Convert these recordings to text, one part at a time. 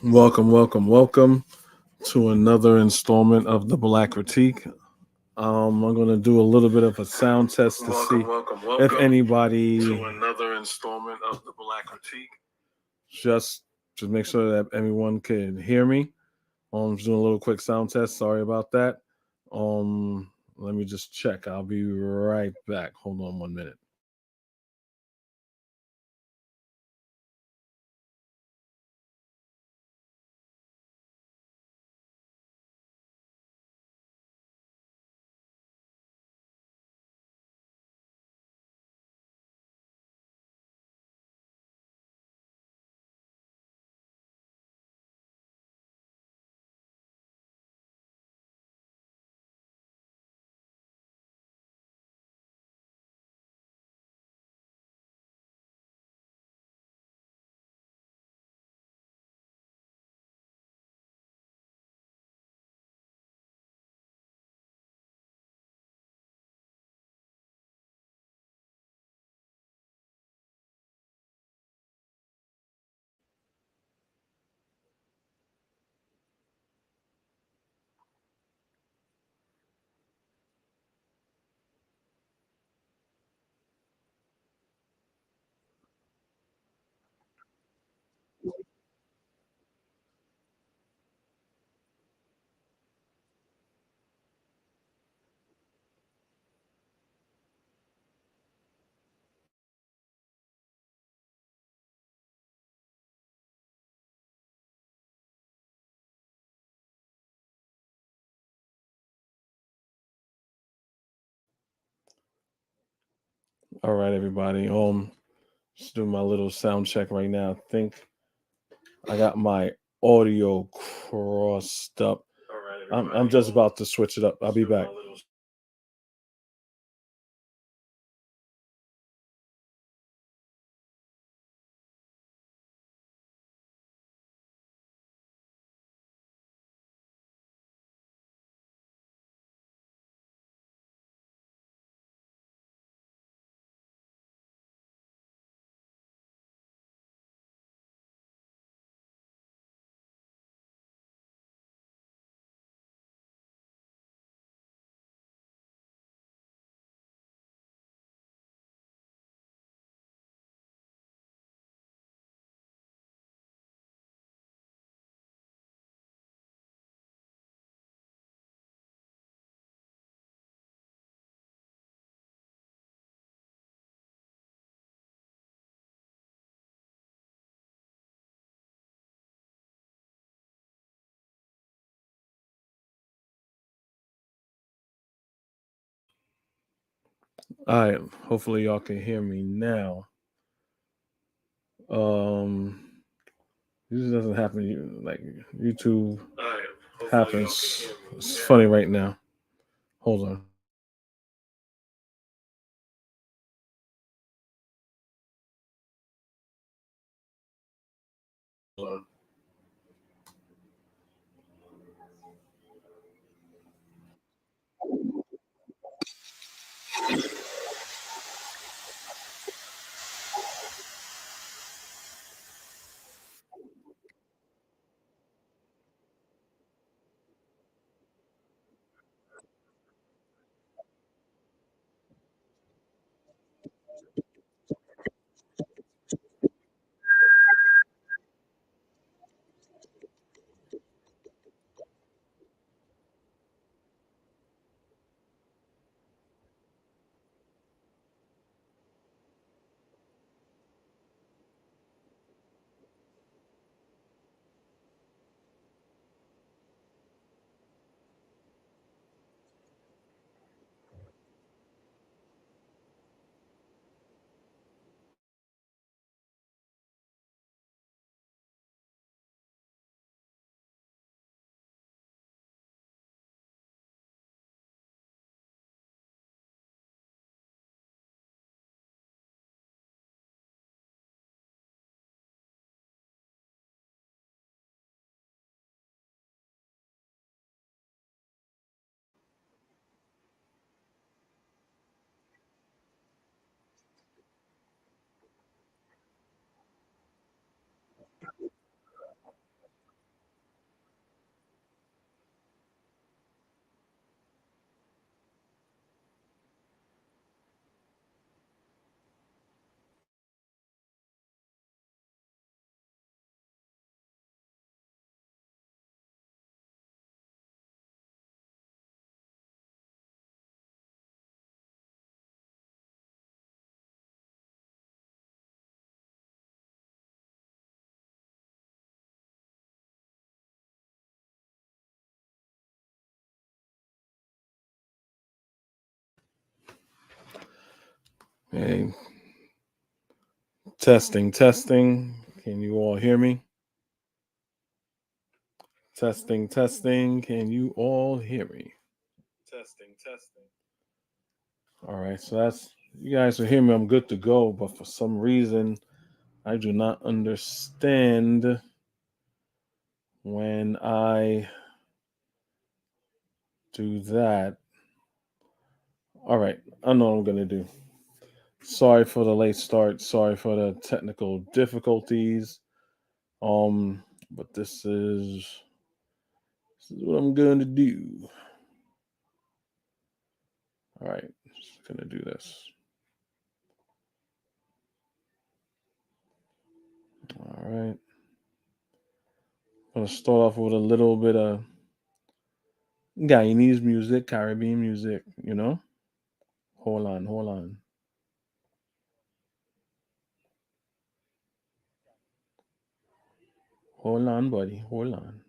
Welcome to another installment of the Black Critique. I'm going to do a little bit of a sound test to see if anybody to another installment of the Black Critique. Just to make sure that everyone can hear me. Just doing a little quick sound test. Sorry about that. Let me just check. I'll be right back. Hold on 1 minute. All right, everybody. Just doing my little sound check right now. I think I got my audio crossed up. I'm just about to switch it up. I'll be back. All right. Hopefully y'all can hear me now. Um, this doesn't happen. Like YouTube happens. It's funny right now. Hold on. Hey, testing, testing. Can you all hear me? Testing, testing. Can you all hear me? Testing, testing. All right, so that's you guys will hear me. I'm good to go, but for some reason, I do not understand when I do that. All right, I know what I'm gonna do. Sorry for the late start. Sorry for the technical difficulties. But this is what I'm going to do. All right, just gonna do this. All right, I'm gonna start off with a little bit of Guyanese music, Caribbean music. Hold on, hold on. Hold on, buddy. Hold on.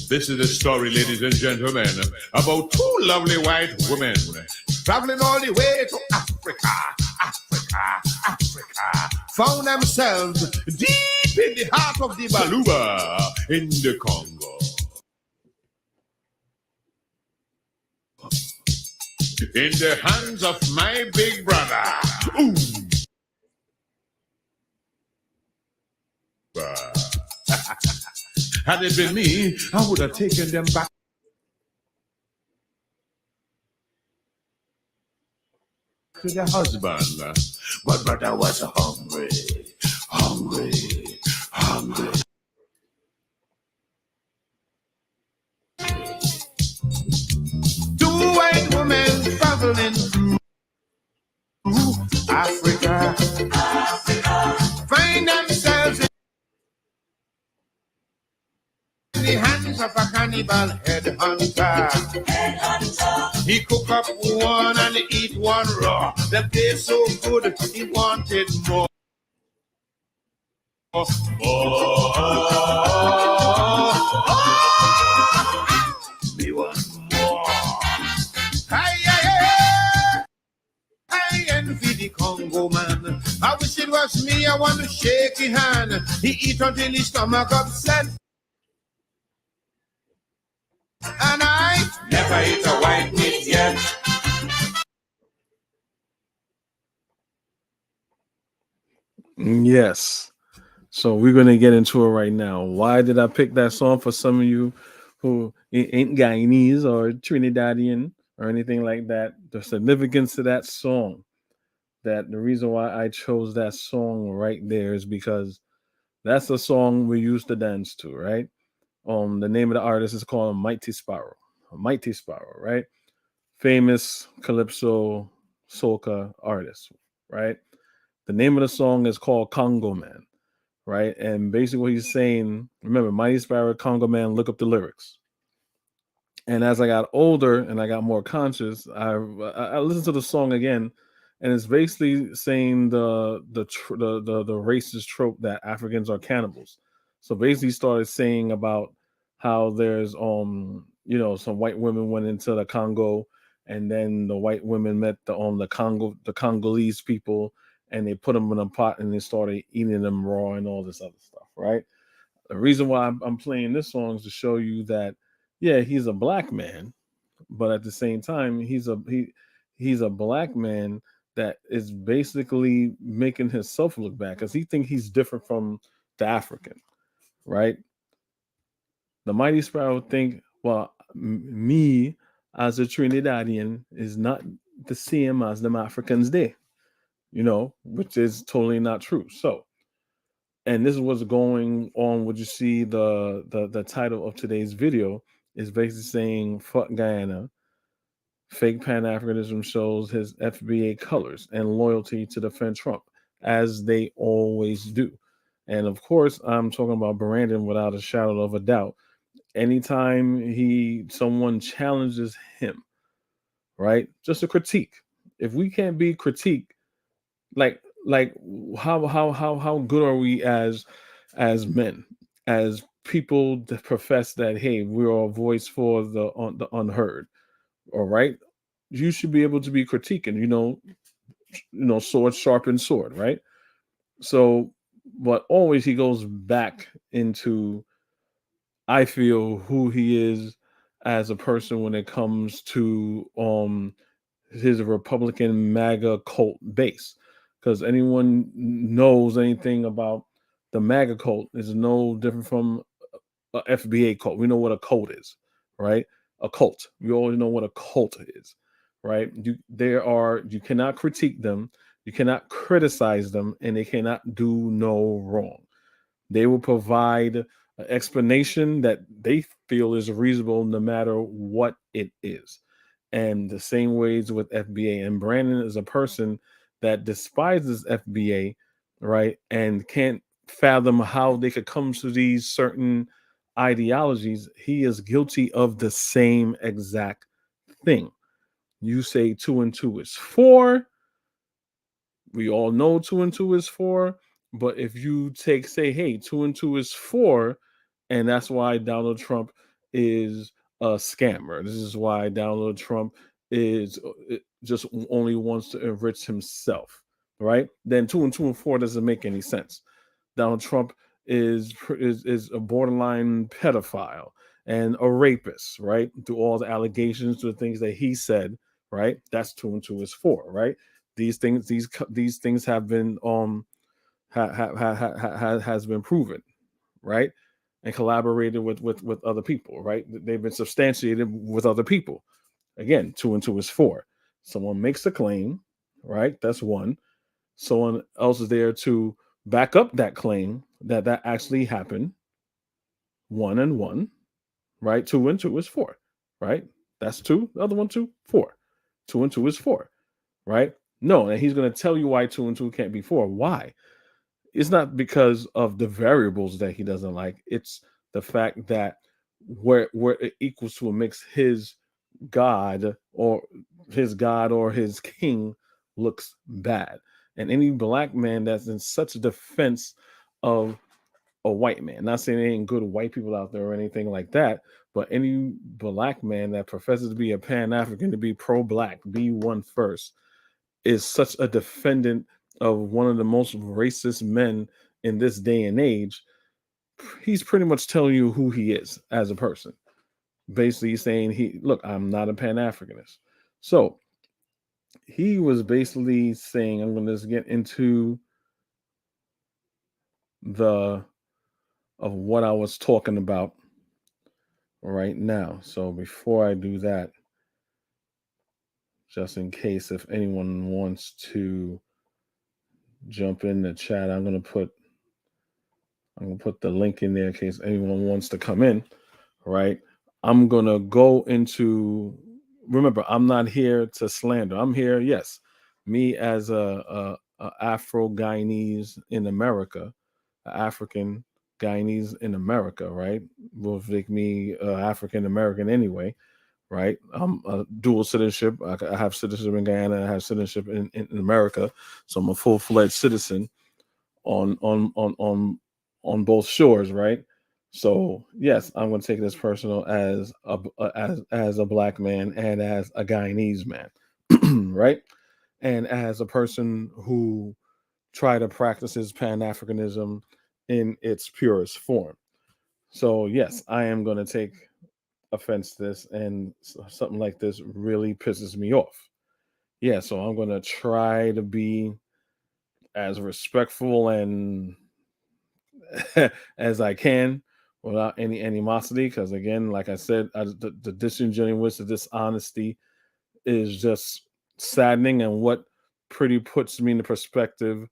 This is a story, ladies and gentlemen, about two lovely white women traveling all the way to Africa, found themselves deep in the heart of the Baluba in the Congo. In the hands of my big brother. Ooh. Had it been me, I would have taken them back to their husband. But brother was hungry. Two white women traveling through Africa, find themselves in the hands of a cannibal headhunter. He cook up one and eat one raw. The taste so good, he wanted more. Me want more. I envy the Congo man. I wish it was me. I want to shake his hand. He eat until his stomach upset. And I never eat a white meat yet. Yes. So we're gonna get into it right now. Why did I pick that song for some of you who ain't Guyanese or Trinidadian or anything like that? The significance to that song, that the reason why I chose that song right there is because that's the song we used to dance to, right? The name of the artist is called Mighty Sparrow. Mighty Sparrow, right? Famous calypso soca artist, right? The name of the song is called Congo Man, right? And basically what he's saying, remember, Mighty Sparrow, Congo Man, look up the lyrics. And as I got older and I got more conscious, I listened to the song again, and it's basically saying the racist trope that Africans are cannibals. So basically, started saying about how there's some white women went into the Congo, and then the white women met the Congolese people, and they put them in a pot and they started eating them raw and all this other stuff, right? The reason why I'm playing this song is to show you that, yeah, he's a black man, but at the same time, he's a black man that is basically making himself look bad because he think he's different from the African, right? The mighty sparrow think, well, me as a Trinidadian is not the same as them Africans there, which is totally not true. So, and this is what's going on. Would you see the title of today's video is basically saying fuck Guyana. Fake Pan-Africanism shows his FBA colors and loyalty to defend Trump, as they always do. And of course, I'm talking about Brandon without a shadow of a doubt. Anytime someone challenges him, right? Just a critique. If we can't be critiqued, like how good are we as men, as people that profess that, hey, we're a voice for the unheard? All right, you should be able to be critiquing, sword sharpens sword, right? So, but always he goes back into, I feel, who he is as a person when it comes to his Republican MAGA cult base. Because anyone knows anything about the MAGA cult is no different from a FBA cult. We know what a cult is, right? A cult. We always know what a cult is, right? You cannot critique them, you cannot criticize them, and they cannot do no wrong. They will provide an explanation that they feel is reasonable no matter what it is. And the same ways with FBA. And Brandon is a person that despises FBA, right? And can't fathom how they could come to these certain ideologies. He is guilty of the same exact thing. You say 2 and 2 is 4. We all know 2 and 2 is 4. But if you say, hey, 2 and 2 is 4, and that's why Donald Trump is a scammer. This is why Donald Trump is just only wants to enrich himself, right? Then 2 and 2 and 4 doesn't make any sense. Donald Trump is a borderline pedophile and a rapist, right? Through all the allegations, to the things that he said, right? That's 2 and 2 is 4, right? These things have been has been proven, right? And collaborated with other people, right? They've been substantiated with other people. Again, 2 and 2 is 4. Someone makes a claim, right? That's one. Someone else is there to back up that claim that actually happened. 1 and 1, right? 2 and 2 is 4, right? That's 2. The other one, 2, 4. 2 and 2 is 4, right? No, and he's going to tell you why 2 and 2 can't be 4. Why? It's not because of the variables that he doesn't like. It's the fact that where it equals to, it makes his God or his king looks bad. And any black man that's in such defense of a white man, not saying there ain't good white people out there or anything like that, but any black man that professes to be a Pan-African, to be pro-black, be one first, is such a defendant of one of the most racist men in this day and age. He's pretty much telling you who he is as a person. Basically saying, look, I'm not a Pan-Africanist. So he was basically saying, I'm going to get into of what I was talking about right now. So before I do that, just in case if anyone wants to jump in the chat, I'm gonna put the link in there in case anyone wants to come in. Right, I'm gonna go into. Remember, I'm not here to slander. I'm here, yes, me as a Afro Guyanese in America, African Guyanese in America, right? Will make me African American anyway, right? I'm a dual citizenship. I have citizenship in Guyana. I have citizenship in America, so I'm a full-fledged citizen on both shores, right? So yes, I'm going to take this personal as as a black man and as a Guyanese man, right? And as a person who try to practice his Pan-Africanism in its purest form. So yes, I am going to take offense to this, and something like this really pisses me off. Yeah, so I'm going to try to be as respectful and as I can, without any animosity. Because again, like I said, the disingenuous, the dishonesty is just saddening, and what pretty puts me in the perspective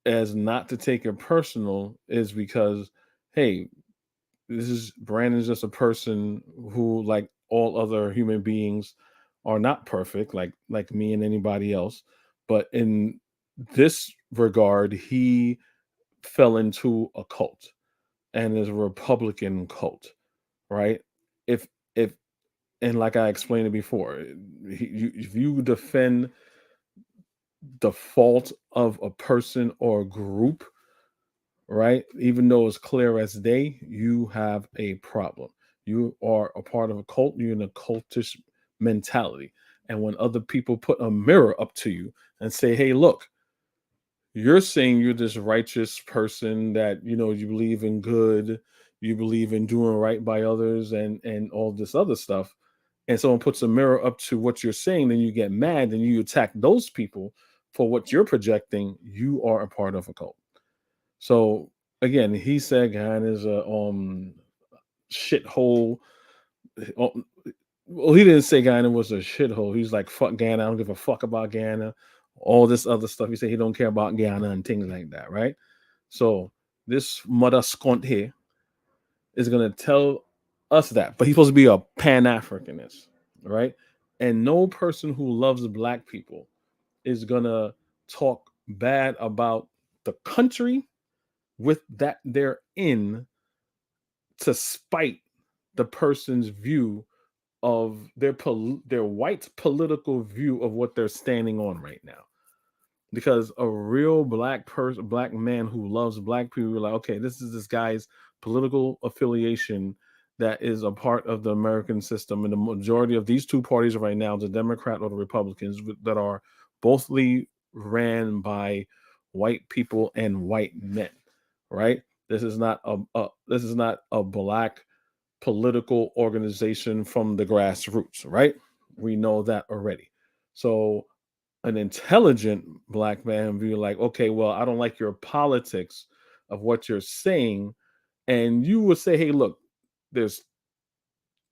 as not to take it personal is because, hey, this is Brandon's just a person who, like all other human beings, are not perfect, like me and anybody else. But in this regard, he fell into a cult and is a Republican cult, right? If if and like I explained it before, if you defend the fault of a person or group, right? Even though it's clear as day, you have a problem. You are a part of a cult, you're in a cultish mentality. And when other people put a mirror up to you and say, hey, look, you're saying you're this righteous person that, you believe in good, you believe in doing right by others and all this other stuff. And someone puts a mirror up to what you're saying, then you get mad and you attack those people for what you're projecting. You are a part of a cult. So again, he said Guyana is a shithole. Oh, well, he didn't say Guyana was a shithole. He's like, fuck Guyana. I don't give a fuck about Guyana. All this other stuff. He said he don't care about Guyana and things like that, right? So this mother scunt here is gonna tell us that, but he's supposed to be a Pan-Africanist, right? And no person who loves black people is gonna talk bad about the country with that they're in to spite the person's view of their white political view of what they're standing on right now. Because a real black man who loves black people, you're like, okay, this is this guy's political affiliation that is a part of the American system, and the majority of these two parties right now, the Democrat or the Republicans, that are bothly ran by white people and white men, right? This is not a black political organization from the grassroots, right? We know that already. So an intelligent black man be like, okay, well, I don't like your politics of what you're saying. And you would say, hey, look, there's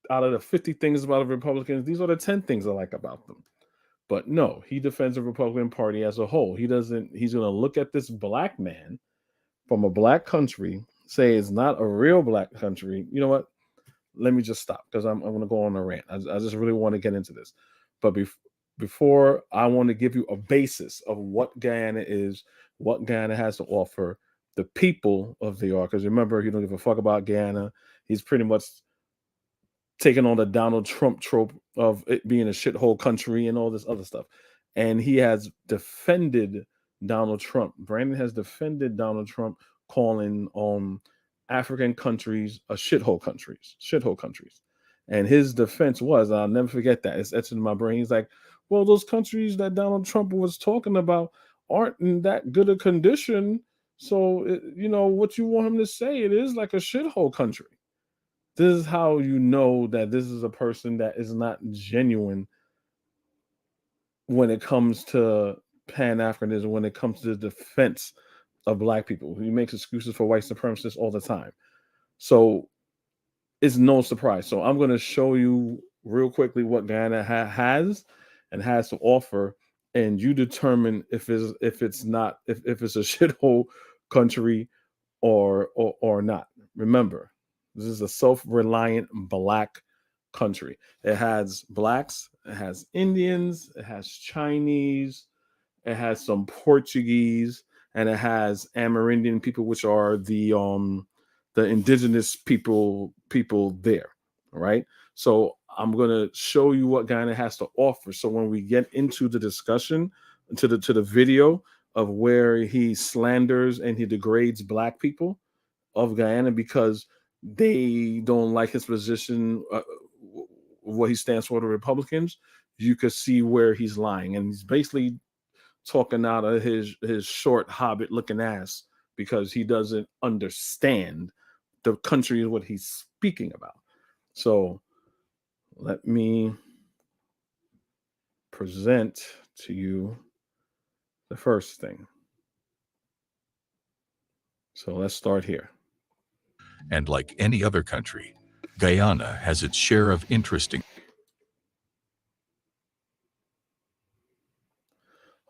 out of the 50 things about the Republicans, these are the 10 things I like about them. But no, he defends the Republican Party as a whole. He's going to look at this black man from a black country, say it's not a real black country. You know what? Let me just stop because I'm going to go on a rant. I just really want to get into this. But before, I want to give you a basis of what Guyana is, what Guyana has to offer, the people of the art. Because remember, he don't give a fuck about Guyana. He's pretty much taking on the Donald Trump trope of it being a shithole country and all this other stuff. And he has defended Donald Trump. Brandon has defended Donald Trump, calling African countries shithole countries. And his defense was, I'll never forget that. It's etched in my brain. He's like, well, those countries that Donald Trump was talking about aren't in that good a condition. So, what you want him to say, it is like a shithole country. This is how you know that this is a person that is not genuine when it comes to Pan-Africanism, when it comes to the defense of black people. He makes excuses for white supremacists all the time. So it's no surprise. So I'm going to show you real quickly what Guyana has and has to offer, and you determine if it's a shithole country or not. Remember, this is a self-reliant black country. It has blacks, it has Indians, it has Chinese, it has some Portuguese, and it has Amerindian people, which are the indigenous people there, right? So I'm gonna show you what Guyana has to offer. So when we get into the discussion, to the video of where he slanders and he degrades black people of Guyana because they don't like his position, what he stands for, the Republicans, you could see where he's lying, and he's basically talking out of his short hobbit looking ass because he doesn't understand the country is what he's speaking about. So let me present to you the first thing. So let's start here. And like any other country, Guyana has its share of interesting.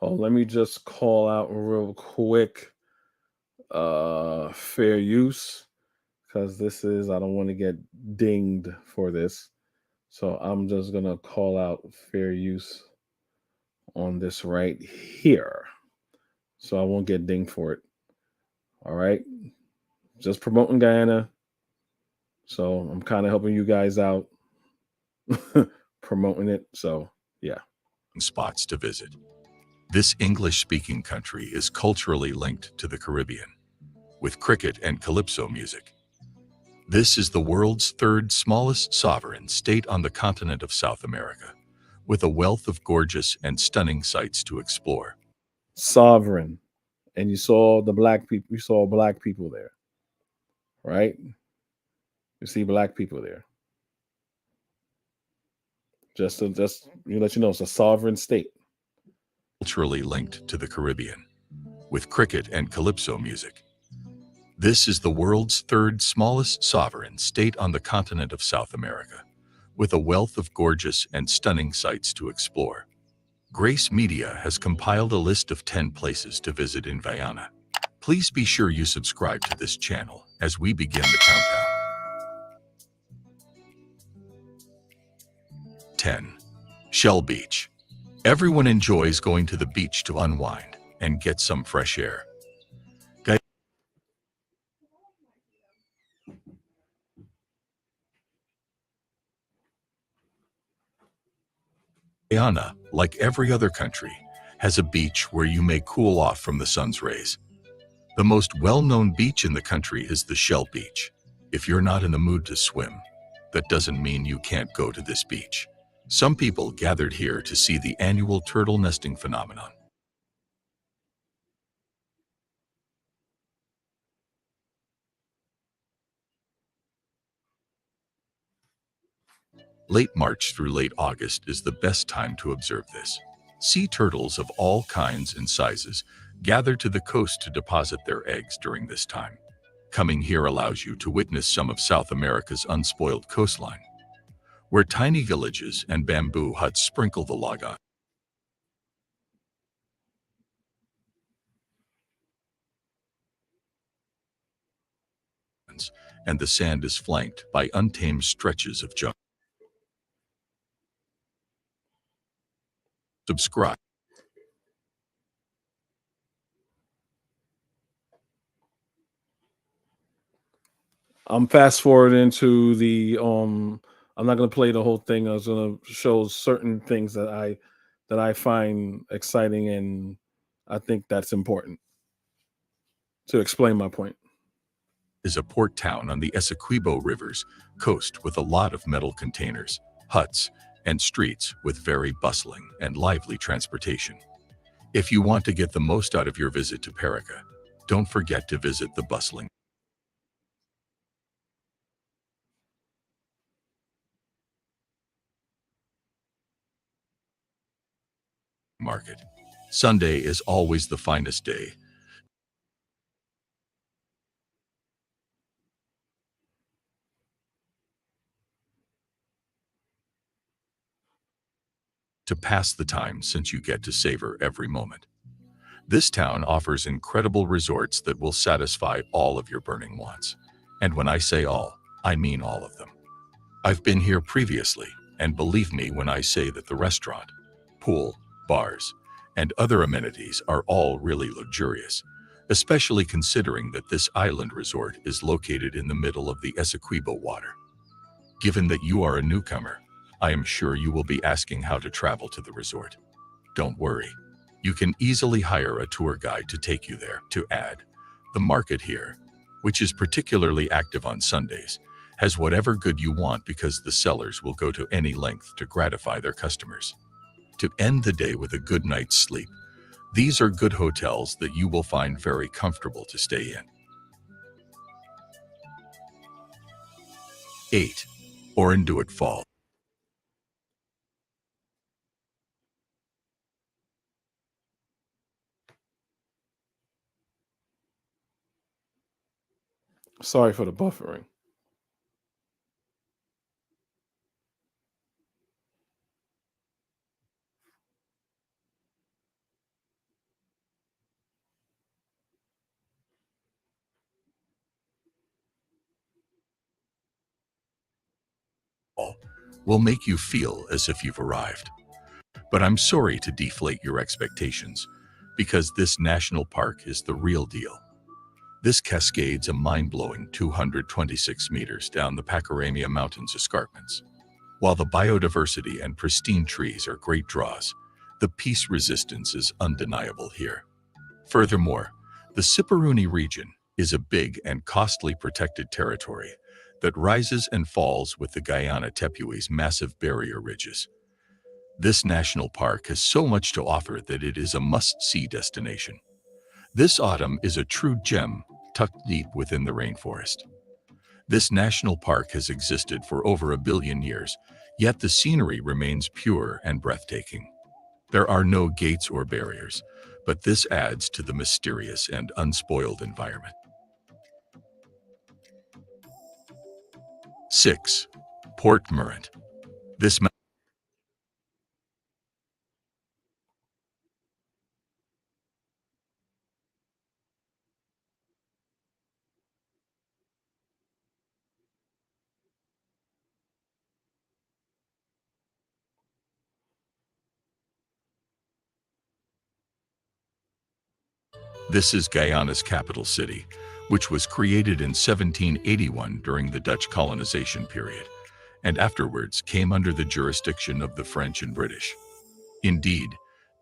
Oh, let me just call out real quick fair use, because this is, I don't want to get dinged for this. So I'm just going to call out fair use on this right here. So I won't get dinged for it. All right. Just promoting Guyana. So I'm kind of helping you guys out promoting it. So yeah. Spots to visit. This English-speaking country is culturally linked to the Caribbean, with cricket and calypso music. This is the world's third smallest sovereign state on the continent of South America, with a wealth of gorgeous and stunning sights to explore. Sovereign. And you saw the black people, you saw black people there, right? You see black people there. Just let you know, it's a sovereign state. Culturally linked to the Caribbean, with cricket and calypso music. This is the world's third smallest sovereign state on the continent of South America, with a wealth of gorgeous and stunning sights to explore. Grace Media has compiled a list of 10 places to visit in Guyana. Please be sure you subscribe to this channel as we begin the countdown. 10. Shell Beach. Everyone enjoys going to the beach to unwind and get some fresh air. Guyana, like every other country, has a beach where you may cool off from the sun's rays. The most well-known beach in the country is the Shell Beach. If you're not in the mood to swim, that doesn't mean you can't go to this beach. Some people gathered here to see the annual turtle nesting phenomenon. Late March through late August is the best time to observe this. Sea turtles of all kinds and sizes gather to the coast to deposit their eggs during this time. Coming here allows you to witness some of South America's unspoiled coastline, where tiny villages and bamboo huts sprinkle the lagoon, and the sand is flanked by untamed stretches of jungle. Subscribe. I'm fast forwarding to the I'm not gonna play the whole thing. I was gonna show certain things that I find exciting, and I think that's important to explain my point. Is a port town on the Essequibo River's coast with a lot of metal containers, huts, and streets with very bustling and lively transportation. If you want to get the most out of your visit to Perica, don't forget to visit the bustling market. Sunday is always the finest day to pass the time since you get to savor every moment. This town offers incredible resorts that will satisfy all of your burning wants. And when I say all, I mean all of them. I've been here previously, and believe me when I say that the restaurant, pool, bars, and other amenities are all really luxurious, especially considering that this island resort is located in the middle of the Essequibo water. Given that you are a newcomer, I am sure you will be asking how to travel to the resort. Don't worry. You can easily hire a tour guide to take you there. To add, the market here, which is particularly active on Sundays, has whatever good you want because the sellers will go to any length to gratify their customers. To end the day with a good night's sleep, these are good hotels that you will find very comfortable to stay in. 8. Oranduit Fall. Sorry for the buffering. Will make you feel as if you've arrived. But I'm sorry to deflate your expectations, because this national park is the real deal. This cascades a mind-blowing 226 meters down the Pacaraimia Mountains escarpments. While the biodiversity and pristine trees are great draws, the peace resistance is undeniable here. Furthermore, the Siparuni region is a big and costly protected territory that rises and falls with the Guyana Tepui's massive barrier ridges. This national park has so much to offer that it is a must-see destination. This autumn is a true gem tucked deep within the rainforest. This national park has existed for over 1 billion years, yet the scenery remains pure and breathtaking. There are no gates or barriers, but this adds to the mysterious and unspoiled environment. 6. Port Morant. This This is Guyana's capital city, which was created in 1781 during the Dutch colonization period, and afterwards came under the jurisdiction of the French and British. Indeed,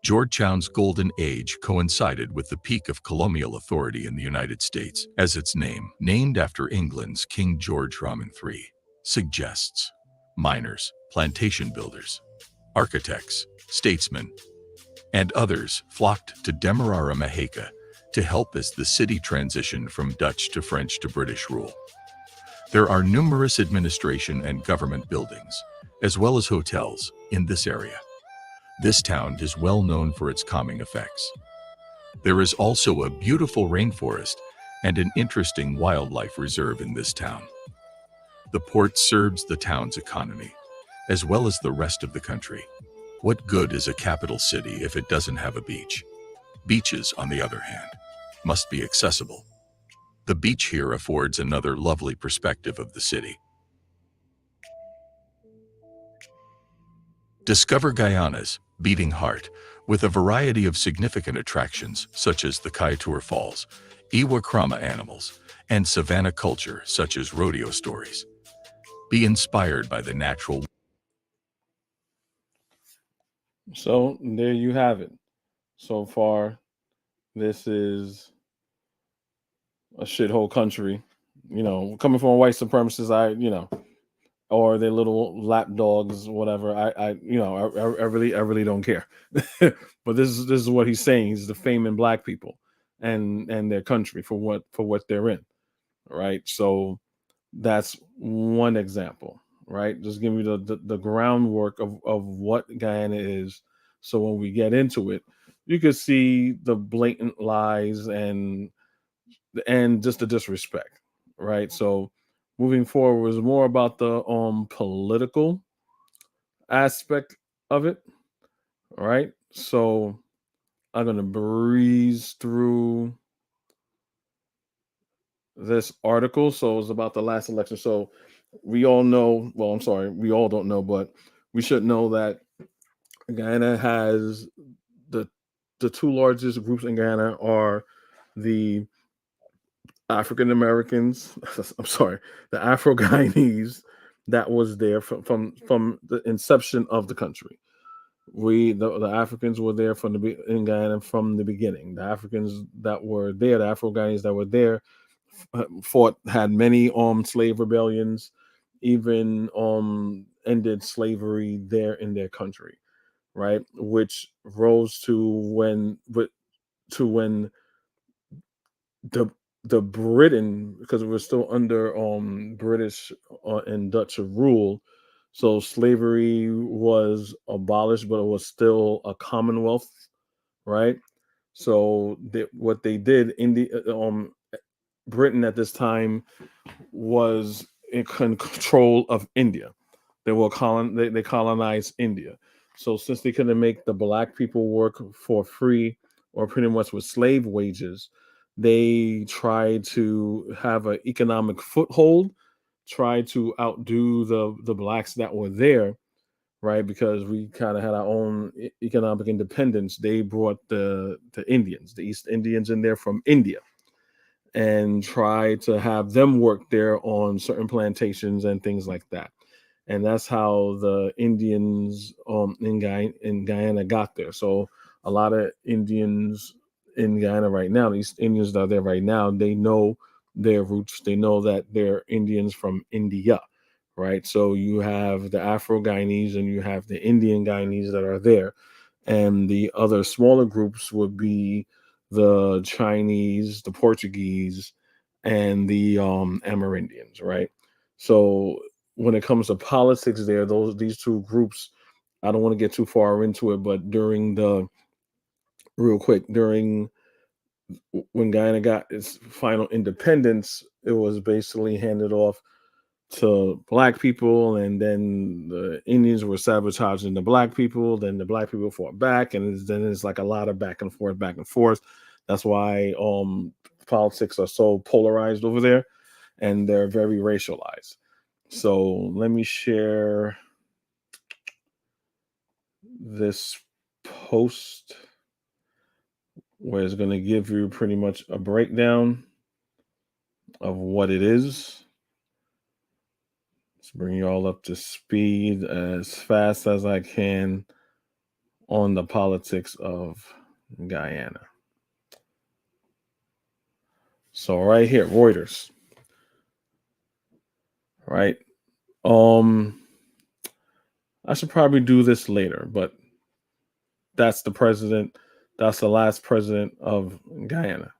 Georgetown's golden age coincided with the peak of colonial authority in the United States, as its name, named after England's King George III, suggests. Miners, plantation builders, architects, statesmen, and others flocked to Demerara Maheka to help as the city transitioned from Dutch to French to British rule. There are numerous administration and government buildings, as well as hotels, in this area. This town is well known for its calming effects. There is also a beautiful rainforest and an interesting wildlife reserve in this town. The port serves the town's economy, as well as the rest of the country. What good is a capital city if it doesn't have a beach? Beaches, on the other hand, must be accessible. The beach here affords another lovely perspective of the city. Discover Guyana's beating heart with a variety of significant attractions such as the Kaieteur Falls, Iwa-Krama animals, and savanna culture such as rodeo stories. Be inspired by the natural. So there you have it. So far, this is a shithole country. Coming from a white supremacist, or their little lap dogs, whatever. I really don't care. But this is what he's saying. He's defaming black people and their country for what they're in, right? So that's one example, right? Just give me the groundwork of what Guyana is. So when we get into it, you could see the blatant lies and just the disrespect, right? So moving forward was more about the political aspect of it, right? So I'm gonna breeze through this article. So it's about the last election. So we all know, well, I'm sorry, we all don't know, but we should know that Guyana has the the two largest groups in Guyana are the African Americans. I'm sorry, the Afro Guyanese that was there from the inception of the country. The Africans were there in Guyana from the beginning. The Africans that were there, the Afro Guyanese that were there, had many slave rebellions, even ended slavery there in their country, right? Which rose to when the Britain, because we were still under British and Dutch rule, so slavery was abolished, but it was still a commonwealth, right? So what they did in the Britain at this time was in control of India. They colonized India. So since they couldn't make the black people work for free or pretty much with slave wages, they tried to have an economic foothold, tried to outdo the blacks that were there, right? Because we kind of had our own economic independence. They brought the Indians, the East Indians in there from India, and tried to have them work there on certain plantations and things like that. And that's how the Indians in Guyana got there. So a lot of Indians in Guyana right now, these Indians that are there right now, they know their roots. They know that they're Indians from India, right? So you have the Afro Guyanese and you have the Indian Guyanese that are there. And the other smaller groups would be the Chinese, the Portuguese, and the Amerindians, right? So when it comes to politics there, these two groups, I don't want to get too far into it, but during when Guyana got its final independence, it was basically handed off to black people, and then the Indians were sabotaging the black people. Then the black people fought back, and then it's like a lot of back and forth, back and forth. That's why politics are so polarized over there, and they're very racialized. So let me share this post where it's going to give you pretty much a breakdown of what it is. Let's bring you all up to speed as fast as I can on the politics of Guyana. So right here, Reuters. Right. I should probably do this later, but that's the president. That's the last president of Guyana.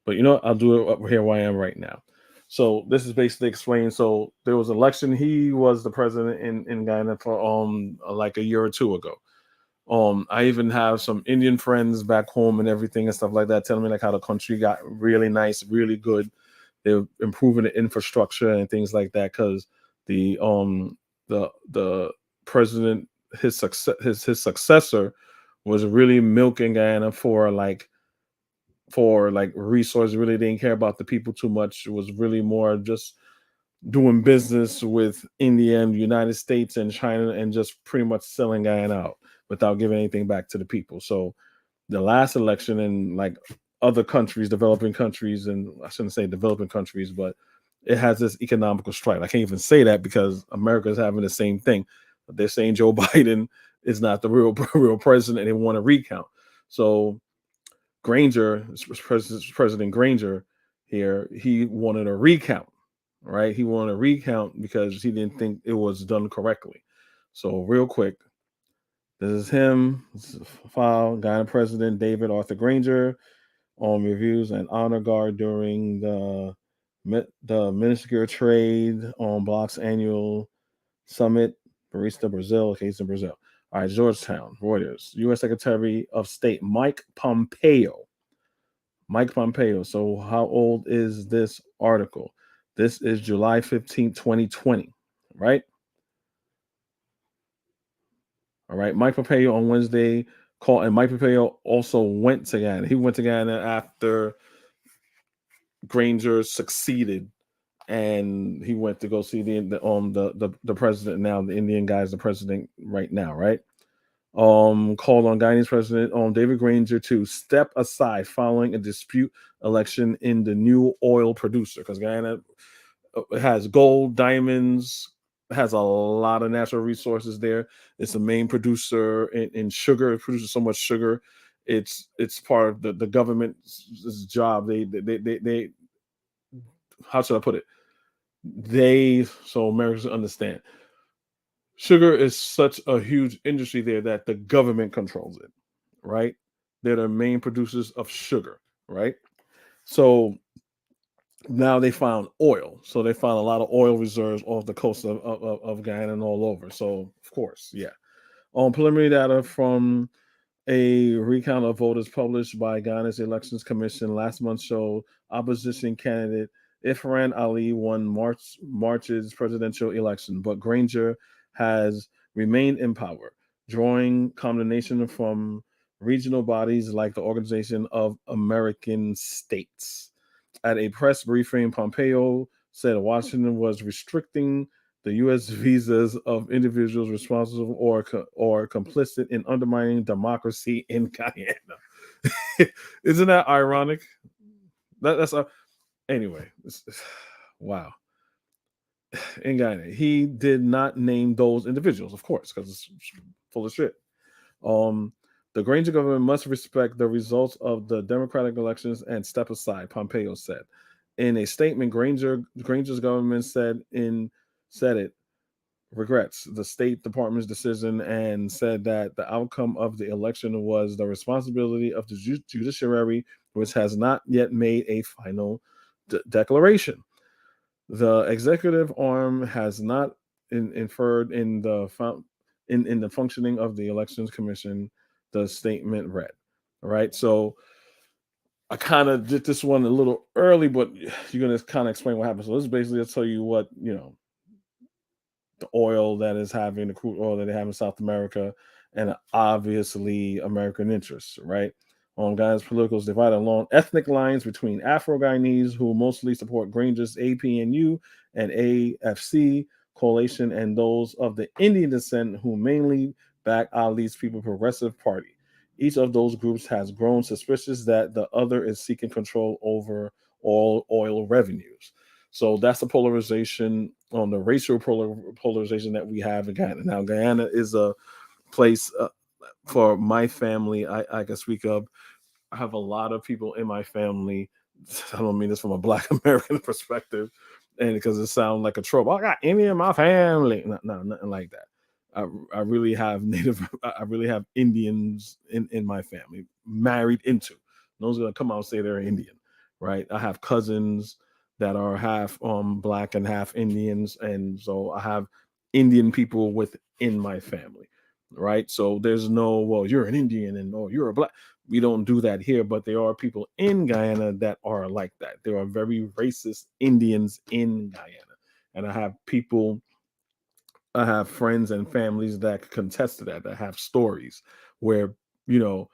But you know what? I'll do it up here where I am right now. So this is basically explaining. So there was an election. He was the president in Guyana for like a year or two ago. I even have some Indian friends back home and everything and stuff like that telling me like how the country got really nice, really good. They're improving the infrastructure and things like that because the president, his successor was really milking Guyana for resources. Really didn't care about the people too much. It was really more just doing business with India and the United States and China and just pretty much selling Guyana out without giving anything back to the people. So the last election in like other countries, developing countries, and I shouldn't say developing countries, but it has this economical strife. I can't even say that because America is having the same thing. They're saying Joe Biden is not the real president and they want to recount. So Granger, President Granger here, he wanted a recount, right? He wanted a recount because he didn't think it was done correctly. So real quick, this is him. This is a file. Guyana President David Arthur Granger on reviews and honor guard during the Ministerial Trade on Bloc's annual summit, Barista Brazil, case in Brazil. All right, Georgetown, Reuters, U.S. Secretary of State Mike Pompeo. Mike Pompeo. So how old is this article? This is July 15, 2020, right? All right. Mike Pompeo on Wednesday called, and Mike Pompeo also went to Guyana. He went to Guyana after Granger succeeded, and he went to go see the president now. The Indian guy is the president right now, right? Called on Guyanese President David Granger to step aside following a dispute election in the new oil producer, because Guyana has gold, diamonds, has a lot of natural resources there. It's the main producer in sugar. It produces so much sugar. It's part of the government's job. They how should I put it? So Americans understand. Sugar is such a huge industry there that the government controls it, right? They're the main producers of sugar, right? So now they found oil. So they found a lot of oil reserves off the coast of Guyana and all over. So, of course, yeah. Preliminary data from A recount of voters published by Guyana's Elections Commission last month showed opposition candidate Ifran Ali won March's presidential election, but Granger has remained in power, drawing condemnation from regional bodies like the Organization of American States. At a press briefing, Pompeo said Washington was restricting the U.S. visas of individuals responsible or complicit in undermining democracy in Guyana. Isn't that ironic? That's anyway. Wow. In Guyana, he did not name those individuals, of course, because it's full of shit. Um, the Granger government must respect the results of the democratic elections and step aside, Pompeo said. In a statement, Granger's government said it regrets the State Department's decision and said that the outcome of the election was the responsibility of the judiciary, which has not yet made a final declaration. The executive arm has not inferred in the in the functioning of the Elections Commission, the statement read. All right, so I kind of did this one a little early, but you're going to kind of explain what happened. So this is basically to tell you what, the oil that is having, the crude oil that they have in South America, and obviously American interests, right? Guyana's politicals divided along ethnic lines between Afro Guyanese, who mostly support Granger's APNU and AFC coalition, and those of the Indian descent, who mainly back Ali's People Progressive Party. Each of those groups has grown suspicious that the other is seeking control over all oil revenues. So that's the polarization on the racial polarization that we have in Guyana. Now, Guyana is a place for my family. I can speak of. I have a lot of people in my family. I don't mean this from a Black American perspective, and because it sounds like a trope. I got Indian in my family. No, nothing like that. I really have I really have Indians in my family, married into. No one's gonna come out and say they're Indian, right? I have cousins that are half Black and half Indians, and so I have Indian people within my family, right? So there's no, well, you're an Indian and oh, you're a Black. We don't do that here, but there are people in Guyana that are like that. There are very racist Indians in Guyana, and I have friends and families that contest to that have stories where, you know,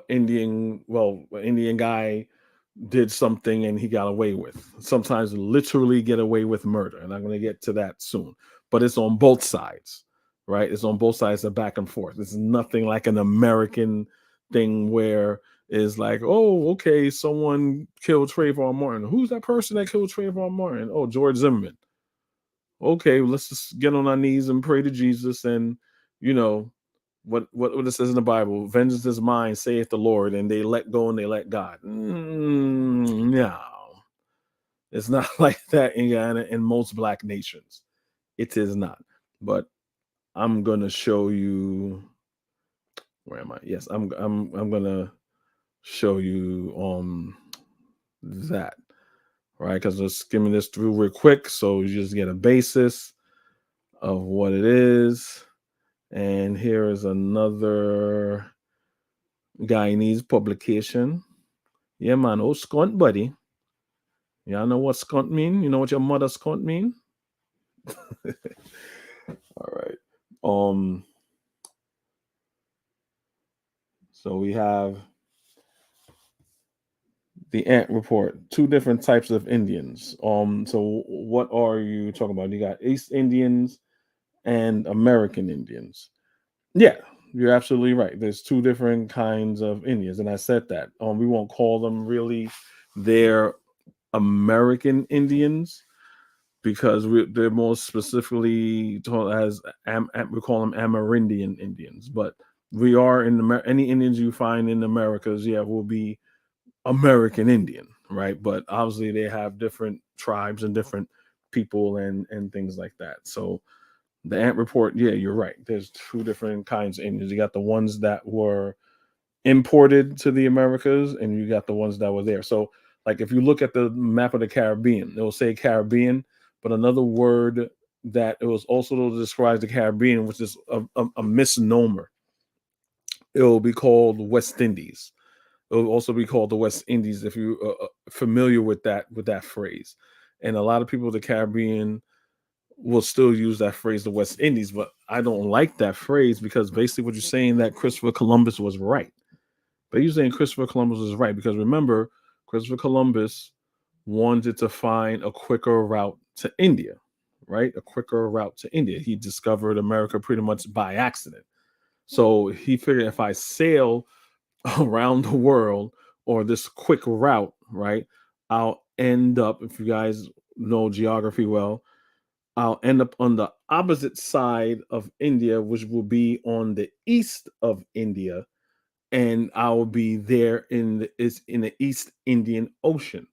Indian guy did something and he got away with. Sometimes literally get away with murder, and I'm going to get to that soon. But it's on both sides, right? It's on both sides of back and forth. It's nothing like an American thing where it's like, oh, okay, someone killed Trayvon Martin. Who's that person that killed Trayvon Martin? Oh, George Zimmerman. Okay, let's just get on our knees and pray to Jesus, and what it says in the Bible: vengeance is mine, saith the Lord, and they let go and they let God. No, it's not like that in Guyana and most Black nations. It is not. But I'm gonna show you. Where am I? Yes, I'm gonna show you that, right? Because I'm skimming this through real quick, so you just get a basis of what it is. And here is another Guyanese publication. Yeah, man. Oh, skunt, buddy. Y'all know what skunt mean? You know what your mother skunt mean? All right. So we have the Ant Report. Two different types of Indians. So what are you talking about? You got East Indians and American Indians. Yeah, you're absolutely right. There's two different kinds of Indians, and I said that. We won't call them really their American Indians because they're more specifically told as we call them Amerindian Indians. But we are any Indians you find in Americas, will be American Indian, right? But obviously they have different tribes and different people and things like that. So the Ant Report, yeah, you're right. There's two different kinds of Indians. You got the ones that were imported to the Americas, and you got the ones that were there. So, like, if you look at the map of the Caribbean, it will say Caribbean, but another word that it was also described the Caribbean, which is a misnomer. It will be called West Indies. It will also be called the West Indies if you familiar with that phrase. And a lot of people in the Caribbean will still use that phrase, the West Indies, but I don't like that phrase because basically what you're saying that Christopher Columbus was right. But you're saying Christopher Columbus was right because remember, Christopher Columbus wanted to find a quicker route to India, right? A quicker route to India. He discovered America pretty much by accident. So he figured if I sail around the world or this quick route, right, I'll end up, if you guys know geography well, I'll end up on the opposite side of India, which will be on the east of India, and I will be there in the East Indian Ocean.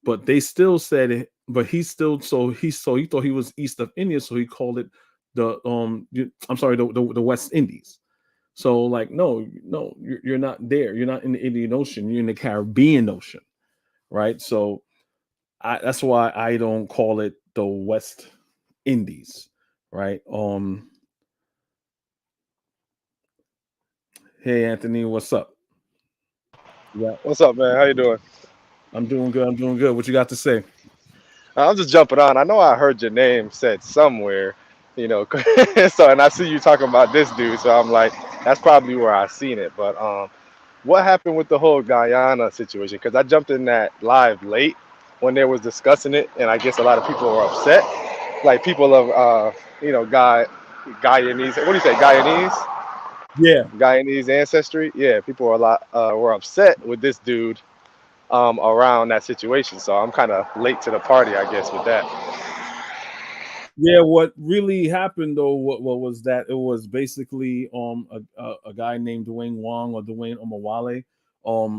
But they still said it, but he still so he thought he was east of India, so he called it I'm sorry, the West Indies. So like no, you're not there. You're not in the Indian Ocean. You're in the Caribbean Ocean, right? So that's why I don't call it the West Indies, right? Hey Anthony, what's up? Yeah, What's up, man? How you doing? I'm doing good. I'm doing good. What you got to say? I'm just jumping on. I know I heard your name said somewhere, you know. So, and I see you talking about this dude, so I'm like, that's probably where I seen it. But what happened with the whole Guyana situation? Because I jumped in that live late when they was discussing it, and I guess a lot of people were upset. Like people of Guyanese. What do you say, Guyanese? Yeah. Guyanese ancestry. Yeah, people were a lot were upset with this dude around that situation. So I'm kind of late to the party, I guess, with that. Yeah, what really happened though, what was that? It was basically a guy named Dwayne Wong or Dwayne Omawale.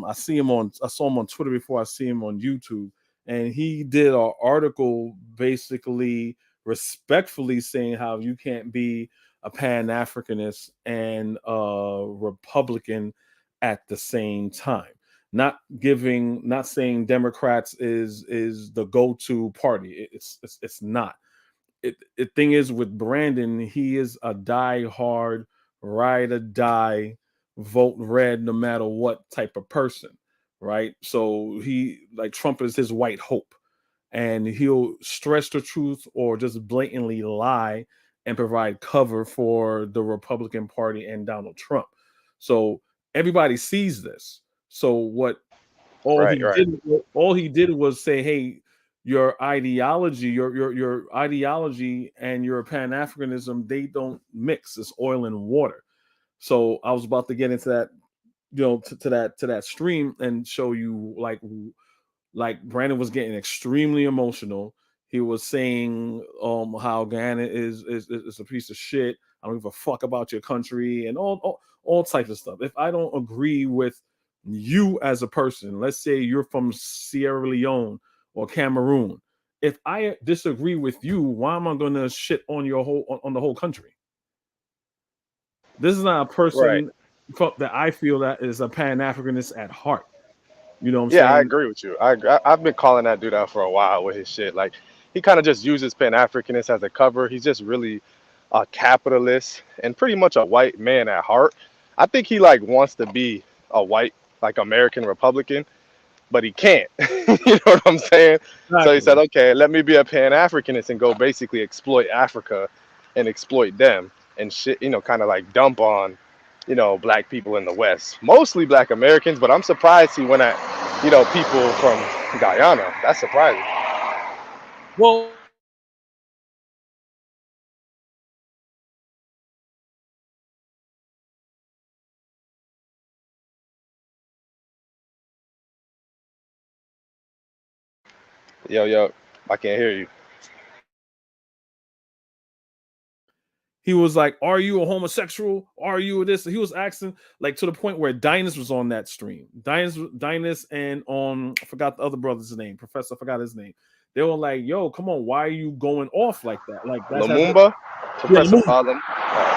I saw him on Twitter before I see him on YouTube, and he did an article basically respectfully saying how you can't be a Pan-Africanist and a Republican at the same time. Not saying Democrats is the go-to party. It's not. The thing is with Brandon, he is a die-hard, ride or die, vote red no matter what type of person, right? So he like Trump is his white hope, and he'll stress the truth or just blatantly lie and provide cover for the Republican Party and Donald Trump. So everybody sees this. So what all Right, he right, did all he did was say, hey, your ideology and your Pan-Africanism, they don't mix. It's oil and water. So I was about to get into that, to that stream and show you like Brandon was getting extremely emotional. He was saying how Guyana is a piece of shit. I don't give a fuck about your country and all types of stuff. If I don't agree with you as a person, let's say you're from Sierra Leone or Cameroon, if I disagree with you, why am I going to shit on your on the whole country? This is not a right. person that I feel that is a Pan-Africanist at heart. You know what I'm Yeah, I saying? agree with you. I've been calling that dude out for a while with his shit. Like he kind of just uses Pan Africanist as a cover. He's just really a capitalist and pretty much a white man at heart. I think he like wants to be a white like American Republican, but he can't. You know what I'm saying? So he said, Exactly. okay, let me be a Pan Africanist and go basically exploit Africa and exploit them and shit. You know, kind of like dump on black people in the West, mostly black Americans. But I'm surprised he went at people from Guyana. That's surprising. Well, Yo, yo, I can't hear you. he was like, "Are you a homosexual? Are you this?" He was asking, like, to the point where Dynas was on that stream. Dynas, and I forgot the other brother's name. Professor, I forgot his name. They were like, "Yo, come on, why are you going off like that? Like that's Lumumba, yeah, Professor Lum.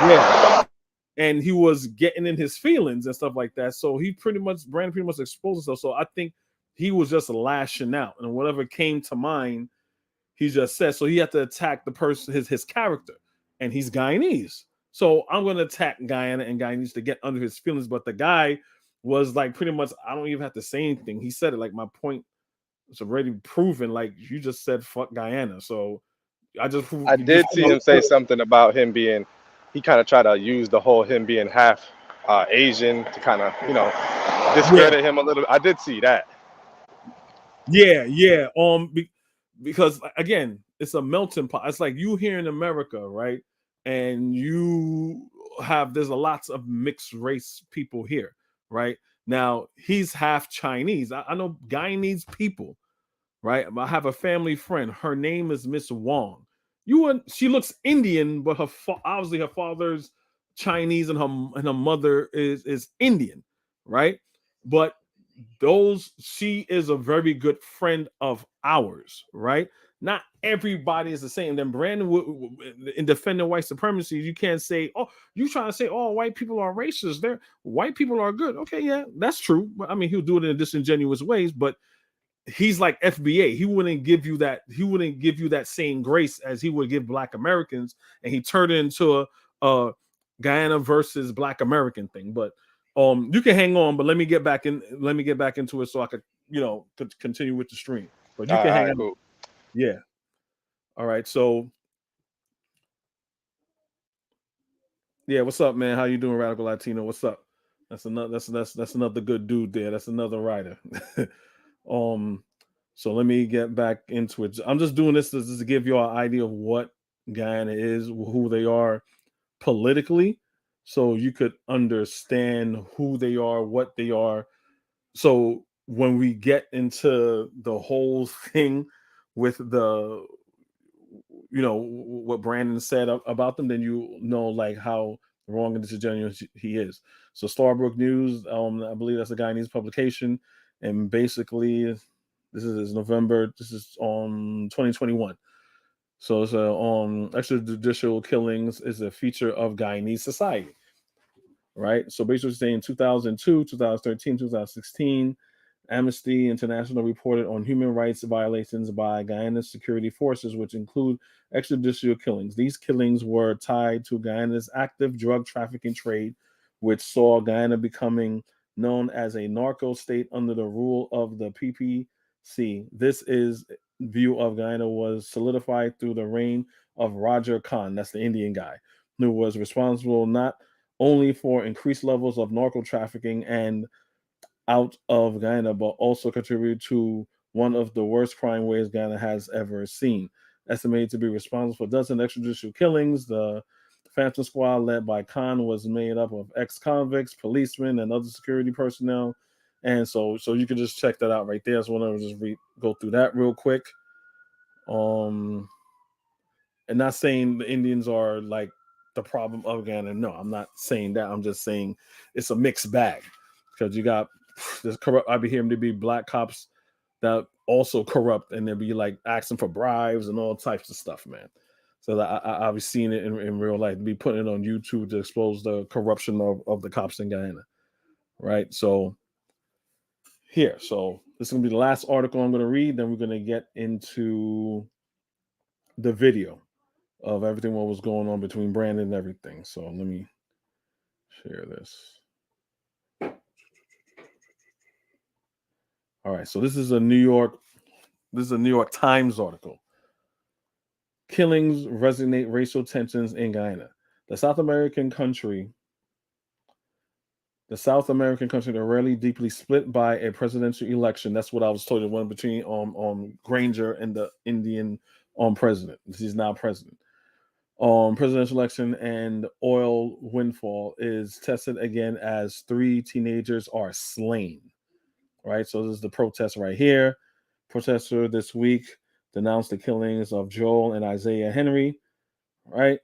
yeah." And he was getting in his feelings and stuff like that. So Brandon pretty much exposed himself. So I think he was just lashing out, and whatever came to mind, he just said. So he had to attack the person, his character, and he's Guyanese. So I'm going to attack Guyana and Guyanese to get under his feelings. But the guy was like, pretty much, I don't even have to say anything. He said it like, my point is already proven. Like, you just said, fuck Guyana. So I did see him say something about him being, he kind of tried to use the whole him being half Asian to kind of, discredit him a little. I did see that. Yeah. Because again, it's a melting pot. It's like you here in America, right? And there's a lots of mixed race people here, right? Now he's half Chinese. I know Guyanese people, right? I have a family friend. Her name is Miss Wong. She looks Indian, but obviously her father's Chinese and her mother is Indian, right? But she is a very good friend of ours, right? Not everybody is the same. Then Brandon, in defending white supremacy, you can't say, "Oh, you trying to say, oh, white people are racist? White people are good." Okay, yeah, that's true. But I mean, he'll do it in disingenuous ways. But he's like FBA. He wouldn't give you that. He wouldn't give you that same grace as he would give Black Americans. And he turned it into a Guyana versus Black American thing. But you can hang on, but let me get back into it so I could, could continue with the stream. But you can hang on. Cool. Yeah. All right. So yeah, what's up, man? How you doing, Radical Latino? What's up? That's another good dude there. That's another writer. So let me get back into it. I'm just doing this to give you an idea of what Guyana is, who they are politically, so you could understand who they are, what they are. So when we get into the whole thing with the, what Brandon said about them, then you know like how wrong and disingenuous he is. So Starbrook News, I believe that's a Guyanese publication, and basically this is November. This is on 2021. So it's extrajudicial killings is a feature of Guyanese society, right? So basically saying 2002, 2013, 2016, Amnesty International reported on human rights violations by Guyana's security forces, which include extrajudicial killings. These killings were tied to Guyana's active drug trafficking trade, which saw Guyana becoming known as a narco state under the rule of the PPC. This view of Guyana was solidified through the reign of Roger Khan, that's the Indian guy, who was responsible not only for increased levels of narco trafficking and out of Guyana, but also contribute to one of the worst crime waves Guyana has ever seen. Estimated to be responsible for dozen extrajudicial killings, the Phantom Squad, led by Khan, was made up of ex-convicts, policemen, and other security personnel. And so you can just check that out right there. So I want to just go through that real quick. And not saying the Indians are like the problem of Guyana. No, I'm not saying that. I'm just saying it's a mixed bag, because you got this corrupt. I be hearing to be Black cops that also corrupt, and they'll be like asking for bribes and all types of stuff, man. So I've seen it in real life. Be putting it on YouTube to expose the corruption of the cops in Guyana, right? So here, so this is gonna be the last article I'm gonna read. Then we're gonna get into the video of everything what was going on between Brandon and everything. So let me share this. All right, so this is a New York Times article. Killings resonate racial tensions in Guyana. The South American country, they're rarely deeply split by a presidential election. That's what I was told. The one between Granger and the Indian president. He's now president. Presidential election and oil windfall is tested again as 3 teenagers are slain. Right, so this is the protest right here. Protester this week denounced the killings of Joel and Isaiah Henry. Right,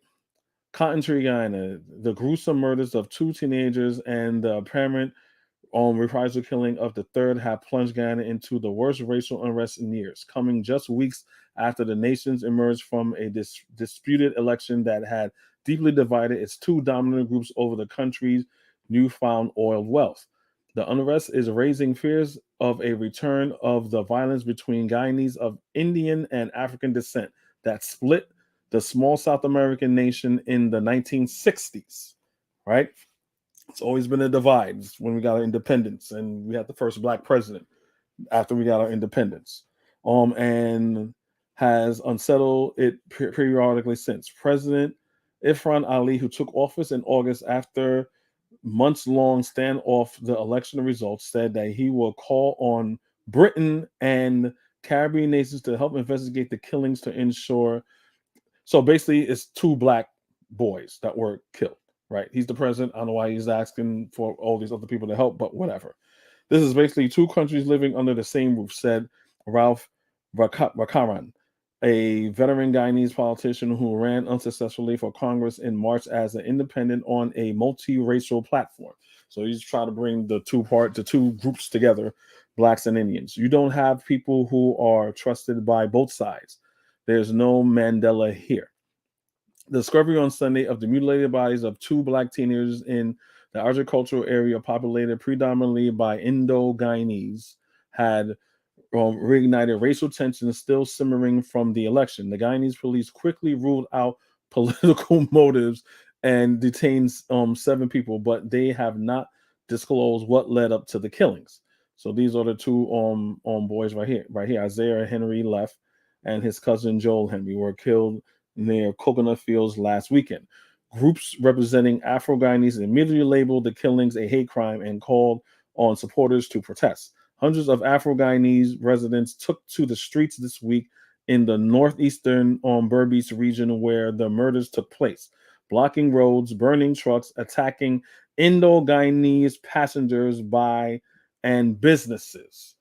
Cotton Tree, Guyana, the gruesome murders of 2 teenagers and the apparent reprisal killing of the third have plunged Guyana into the worst racial unrest in years, coming just weeks after the nations emerged from a disputed election that had deeply divided its 2 dominant groups over the country's newfound oil wealth. The unrest is raising fears of a return of the violence between Guyanese of Indian and African descent that split the small South American nation in the 1960s, right? It's always been a divide. It's when we got our independence and we had the first black president after we got our independence, and has unsettled it periodically since. President Ifran Ali, who took office in August after months-long standoff the election results, said that he will call on Britain and Caribbean nations to help investigate the killings to ensure. So basically, it's two black boys that were killed. Right? He's the president. I don't know why he's asking for all these other people to help, but whatever. This is basically two countries living under the same roof, said Ralph Rakaran, a veteran Guyanese politician who ran unsuccessfully for Congress in March as an independent on a multiracial platform. So he's trying to bring the two groups together, blacks and Indians. You don't have people who are trusted by both sides. There's no Mandela here. The discovery on Sunday of the mutilated bodies of two black teenagers in the agricultural area populated predominantly by Indo-Guyanese had reignited racial tensions still simmering from the election. The Guyanese police quickly ruled out political motives and detained 7 people, but they have not disclosed what led up to the killings. So these are the two boys right here. Isaiah Henry Left and his cousin Joel Henry were killed near coconut fields last weekend. Groups representing Afro Guyanese immediately labeled the killings a hate crime and called on supporters to protest. Hundreds of Afro Guyanese residents took to the streets this week in the northeastern Berbice region where the murders took place, blocking roads, burning trucks, attacking Indo-Guyanese passengers and businesses.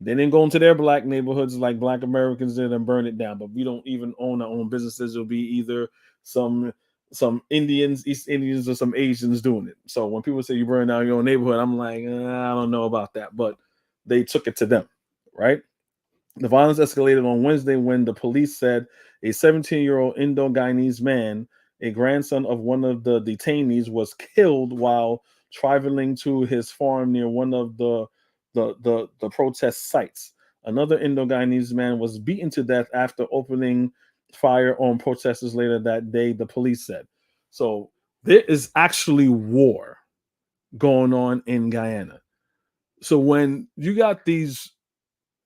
They didn't go into their black neighborhoods like black Americans did and burn it down, but we don't even own our own businesses. It'll be either some Indians, East Indians, or some Asians doing it. So when people say you burn down your own neighborhood, I'm like, I don't know about that, but they took it to them, right? The violence escalated on Wednesday when the police said a 17-year-old Indo-Guyanese man, a grandson of one of the detainees, was killed while traveling to his farm near one of the protest sites. Another Indo-Guyanese man was beaten to death after opening fire on protesters later that day, the police said. So there is actually war going on in Guyana. So when you got these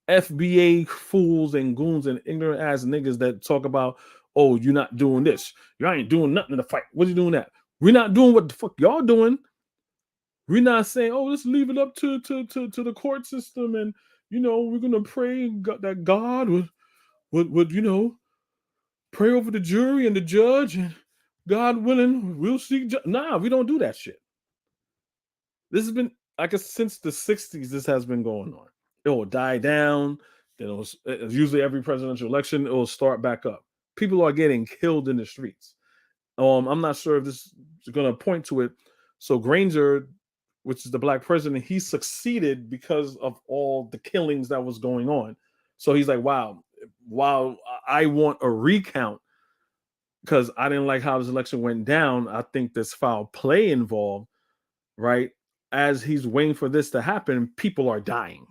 FBA fools and goons and ignorant ass niggas that talk about, oh, you're not doing this, you ain't doing nothing in the fight. What are you doing that? We're not doing what the fuck y'all doing. We're not saying, oh, let's leave it up to the court system, and we're gonna pray that God would pray over the jury and the judge, and God willing, we'll see. Nah, we don't do that shit. This has been, I guess, since the 60s. This has been going on. It will die down. Then usually every presidential election, it will start back up. People are getting killed in the streets. I'm not sure if this is going to point to it. So Granger, which is the black president, he succeeded because of all the killings that was going on. So he's like, wow, I want a recount because I didn't like how this election went down. I think there's foul play involved, right? As he's waiting for this to happen, people are dying.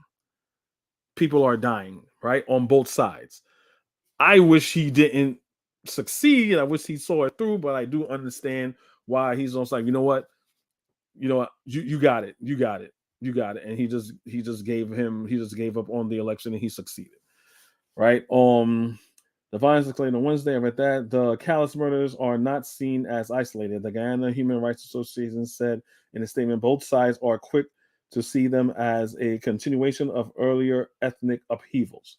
People are dying, right? On both sides. I wish he didn't succeed. I wish he saw it through, but I do understand why he's almost like, you know what, you got it, and he just gave up on the election and he succeeded, right? The violence escalated on Wednesday. I read that the callous murders are not seen as isolated. The Guyana Human Rights Association said in a statement, both sides are quick to see them as a continuation of earlier ethnic upheavals.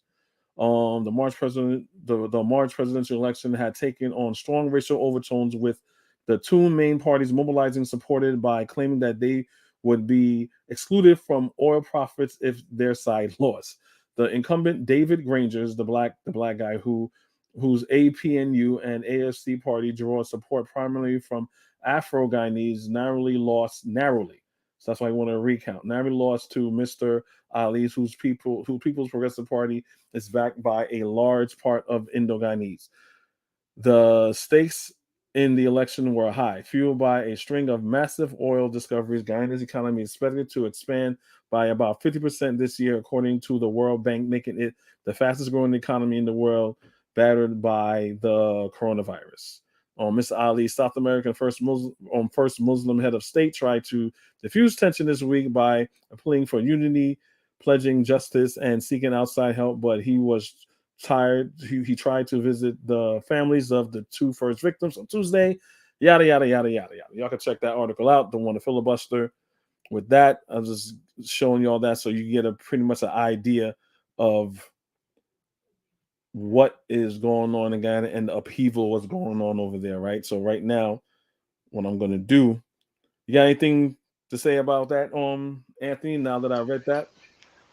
The March presidential election had taken on strong racial overtones, with the two main parties mobilizing, supported by claiming that they would be excluded from oil profits if their side lost. The incumbent David Granger, the black guy whose APNU and AFC party draw support primarily from Afro Guyanese, narrowly. So that's why I want to recount. Narrowly lost to Mr. Ali's, whose People's Progressive Party is backed by a large part of Indo-Guyanese. The stakes in the election were high, fueled by a string of massive oil discoveries. Guyana's economy is expected to expand by about 50% this year, according to the World Bank, making it the fastest growing economy in the world, battered by the coronavirus. Mr. Ali, South American first Muslim head of state, tried to diffuse tension this week by appealing for unity, pledging justice, and seeking outside help, but he was tired. He tried to visit the families of the two first victims on Tuesday. Yada, yada, yada, yada, yada. Y'all can check that article out. Don't want to filibuster with that. I'm just showing y'all that so you get a pretty much an idea of what is going on in Guyana and the upheaval, what's going on over there, right? So right now, what I'm going to do, you got anything to say about that, Anthony, now that I read that?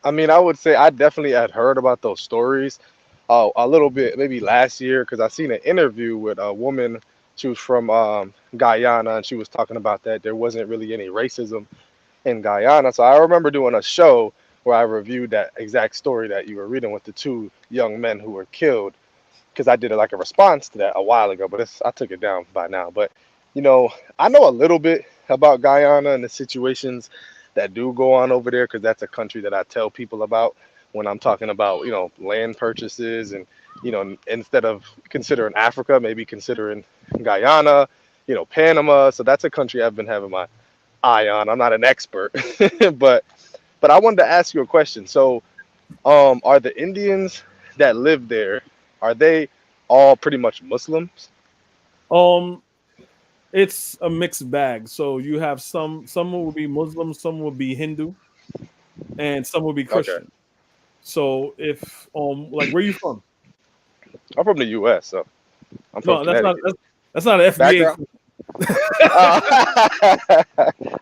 I mean, I would say I definitely had heard about those stories a little bit, maybe last year, because I seen an interview with a woman. She was from Guyana, and she was talking about that there wasn't really any racism in Guyana. So I remember doing a show where I reviewed that exact story that you were reading with the two young men who were killed, because I did like a response to that a while ago, but I took it down by now. But I know a little bit about Guyana and the situations that do go on over there, because that's a country that I tell people about when I'm talking about land purchases, and instead of considering Africa, maybe considering Guyana, Panama. So that's a country I've been having my eye on. I'm not an expert, but I wanted to ask you a question. So, are the Indians that live there, are they all pretty much Muslims? Um, it's a mixed bag. So you have some will be Muslim, some will be Hindu, and some will be Okay, Christian. So if like where you from? I'm from the U.S., so I'm from No, that's not Connecticut. that's not an FBA. Background?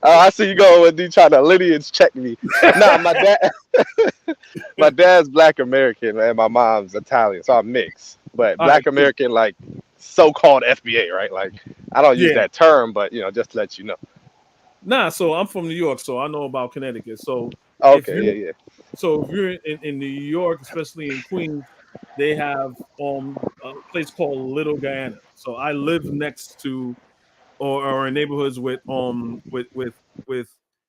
Oh, I see you going with you trying to lineage check me. Nah, my dad's Black American and my mom's Italian, so I'm mixed. But All right, Black cool. American, like so-called FBA, right? Like I don't use Yeah. that term, but just to let you know. Nah, so I'm from New York, so I know about Connecticut. So if Okay, you yeah, yeah. so if you're in New York, especially in Queens, they have a place called Little Guyana. So I live next to or in neighborhoods with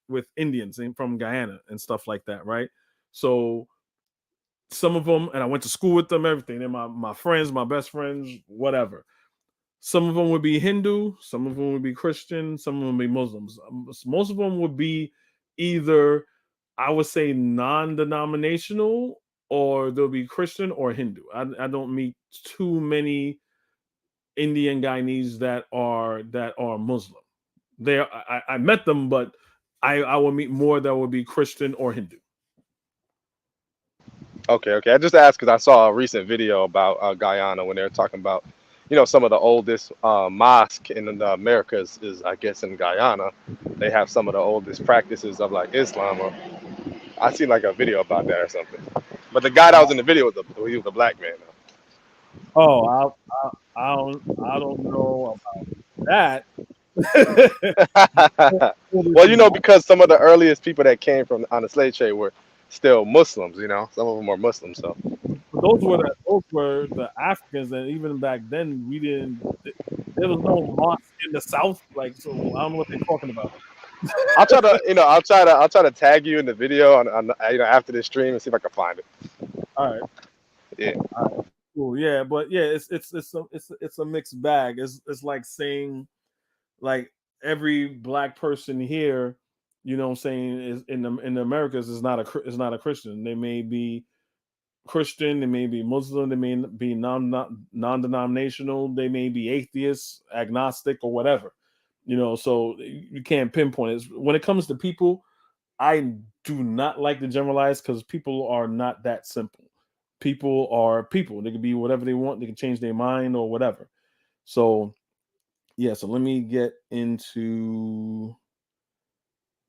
with Indians from Guyana and stuff like that, right? So some of them, and I went to school with them, everything. They're my friends, my best friends, whatever. Some of them would be Hindu, some of them would be Christian, some of them would be Muslims. Most of them would be either, I would say, non-denominational, or they'll be Christian or Hindu. I don't meet too many Indian Guyanese that are Muslim. I met them, but I will meet more that would be Christian or Hindu. Okay, okay. I just asked because I saw a recent video about Guyana when they were talking about, some of the oldest mosque in the Americas is, I guess, in Guyana. They have some of the oldest practices of like Islam, or I seen like a video about that or something. But the guy that was in the video he was a black man. Oh, I don't know about Though. Well, because some of the earliest people that came from on the slave trade were still Muslims. Some of them were Muslims. So those were the Africans, and even back then we didn't. There was no mosque in the South, like, so I don't know what they're talking about. I'll try to, I'll try to tag you in the video on after this stream and see if I can find it. All right, Yeah. all right, cool, yeah, but yeah, it's a mixed bag. It's like saying, like, every black person here, what I'm saying, is in the Americas is not a Christian. They may be Christian, they may be Muslim, they may be non-denominational, they may be atheist, agnostic, or whatever. So you can't pinpoint it. When it comes to people, I do not like to generalize, because people are not that simple. People are people. They can be whatever they want. They can change their mind or whatever. So yeah. So let me get into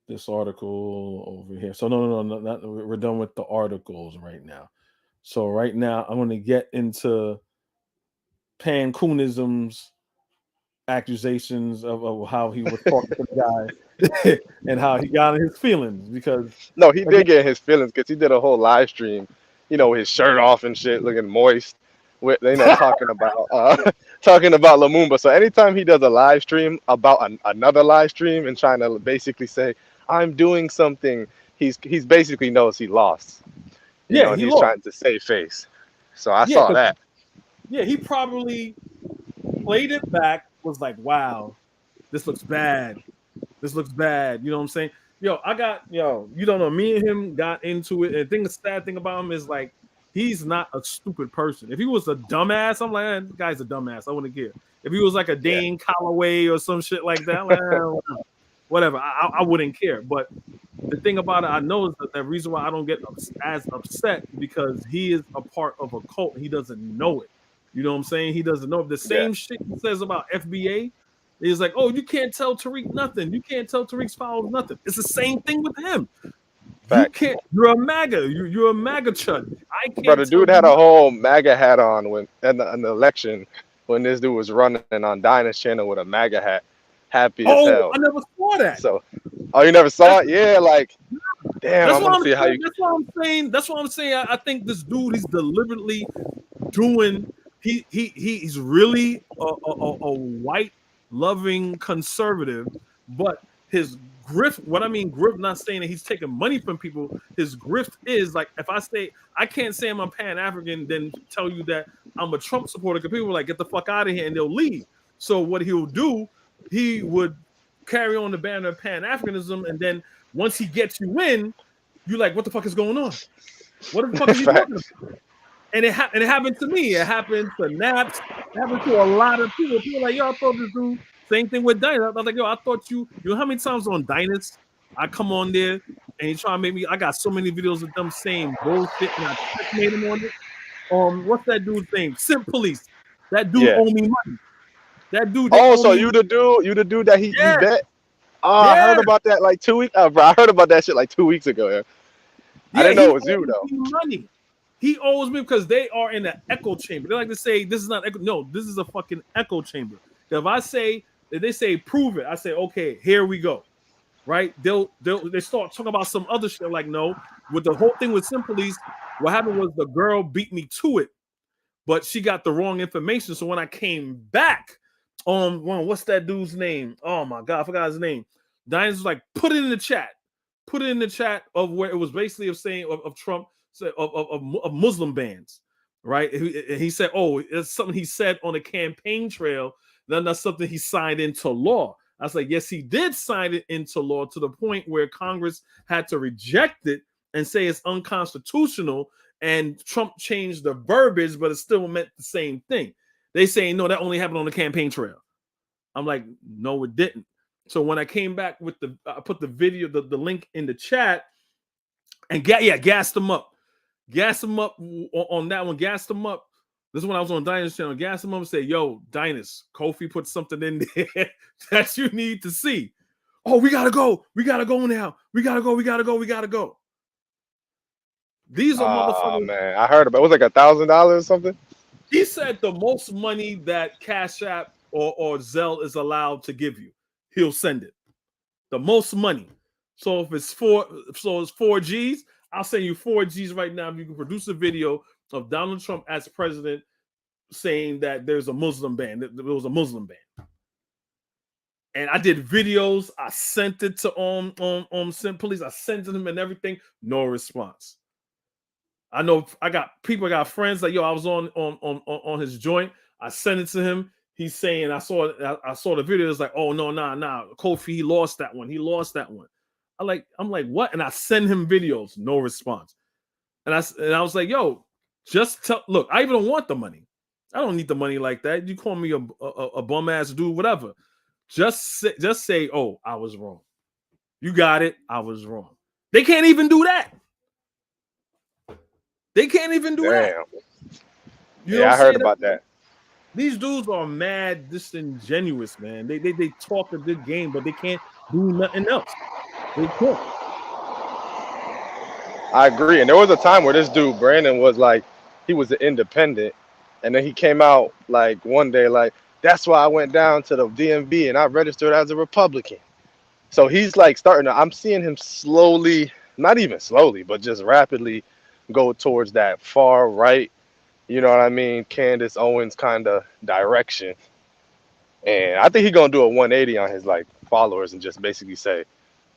this article over here. So no, not, we're done with the articles right now. So right now I'm going to get into Pan-Coonism's accusations of how he was talking to the guy and how he got in his feelings, because No, he again, did get his feelings because he did a whole live stream, with his shirt off and shit, looking moist, with talking about talking about Lumumba. So anytime he does a live stream about another live stream and trying to basically say I'm doing something, he's basically knows he lost, you Yeah, know, and he he's lost. trying to save face. So I Yeah, saw that. yeah, he probably played it back, was like, wow, this looks bad. This looks bad. You know what I'm saying? Yo, you don't know, me and him got into it. And the sad thing about him is like, he's not a stupid person. If he was a dumbass, I'm like, this guy's a dumbass. I wouldn't care. If he was like a Yeah. Dane Calloway or some shit like that, I'm like, whatever. I wouldn't care. But the thing about it, I know is that the reason why I don't get as upset because he is a part of a cult. He doesn't know it. You know what I'm saying? He doesn't know the same shit he says about FBA. He's like, oh, you can't tell Tariq nothing. You can't tell Tariq's followers nothing. It's the same thing with him. Fact. You can't. You're a MAGA. You're a MAGA chud. I can't. Bro, the dude had a whole MAGA hat on when in the election when this dude was running on Dinah's channel with a MAGA hat, happy as hell. I never saw that. So, oh, you never saw it? Yeah, like, damn. That's I'm what gonna I'm see saying. how you. That's what I'm saying. That's what I'm saying. I think this dude, he's deliberately doing. He's really a white loving conservative, but his grift. What I mean, grift. Not saying that he's taking money from people. His grift is like, if I say I can't say I'm a Pan-African, then tell you that I'm a Trump supporter. Because people are like, get the fuck out of here, and they'll leave. So what he'll do, he would carry on the banner of Pan-Africanism, and then once he gets you in, you're like, what the fuck is going on? What the fuck is he talking about? And it happened to me. It happened to Naps. It happened to a lot of people. People are like, yo, I thought this dude. Same thing with Dynas. I was like, yo, I thought you know how many times on Dynas I come on there and you try to make me. I got so many videos of them saying bullshit and I checkmate him on it. What's that dude's name? Simp Police. That dude owe me money. That dude. Oh, so you the dude that he bet? Oh, yeah. I heard about that like 2 weeks. Bro, I heard about that shit like 2 weeks ago. Yeah. I didn't know it was you though. Money. He owes me because they are in an echo chamber. They like to say this is not echo. No, this is a fucking echo chamber. If I say, if they say prove it, I say okay, here we go. Right? They start talking about some other shit. Like no, with the whole thing with Police, what happened was the girl beat me to it, but she got the wrong information. So when I came back, what's that dude's name? Oh my god, I forgot his name. Diane was like, put it in the chat. Put it in the chat of where it was basically of saying of Trump. Of Muslim bans, right? He said, "Oh, it's something he said on a campaign trail. Then that's something he signed into law." I was like, "Yes, he did sign it into law to the point where Congress had to reject it and say it's unconstitutional." And Trump changed the verbiage, but it still meant the same thing. They say, "No, that only happened on the campaign trail." I'm like, "No, it didn't." So when I came back with I put the video, the link in the chat, and gassed them up. Gas him up on that one. Gas him up. This is when I was on Dynas channel. Gas him up and say, yo, Dynas, Kofi put something in there that you need to see. Oh, we gotta go. We gotta go now. We gotta go. We gotta go. We gotta go. These are motherfuckers. Oh man, I heard about it. Was like $1,000 or something. He said the most money that Cash App or Zelle is allowed to give you, he'll send it. The most money. So if it's it's 4 G's. I'll send you 4 G's right now if you can produce a video of Donald Trump as president saying that there's a Muslim ban. There was a Muslim ban. And I did videos. I sent it to Simp Police. I sent it to him and everything. No response. I know I got friends like, yo, I was on his joint. I sent it to him. He's saying I saw the video. It's like, oh no, nah. Kofi, he lost that one. I'm like, what? And I send him videos, no response. And I was like, yo, just look, I even don't want the money. I don't need the money like that. You call me a bum ass dude, whatever. Just say, oh, I was wrong. You got it. I was wrong. They can't even do that. They can't even do that. Yeah, I heard about that. These dudes are mad disingenuous, man. They talk a good game, but they can't do nothing else. They can't. I agree. And there was a time where this dude, Brandon, was like, he was an independent. And then he came out like one day, like, that's why I went down to the DMV and I registered as a Republican. So he's like I'm seeing him slowly, not even slowly, but just rapidly go towards that far right you know what I mean, Candace Owens kind of direction. And I think he's gonna do a 180 on his like followers and just basically say,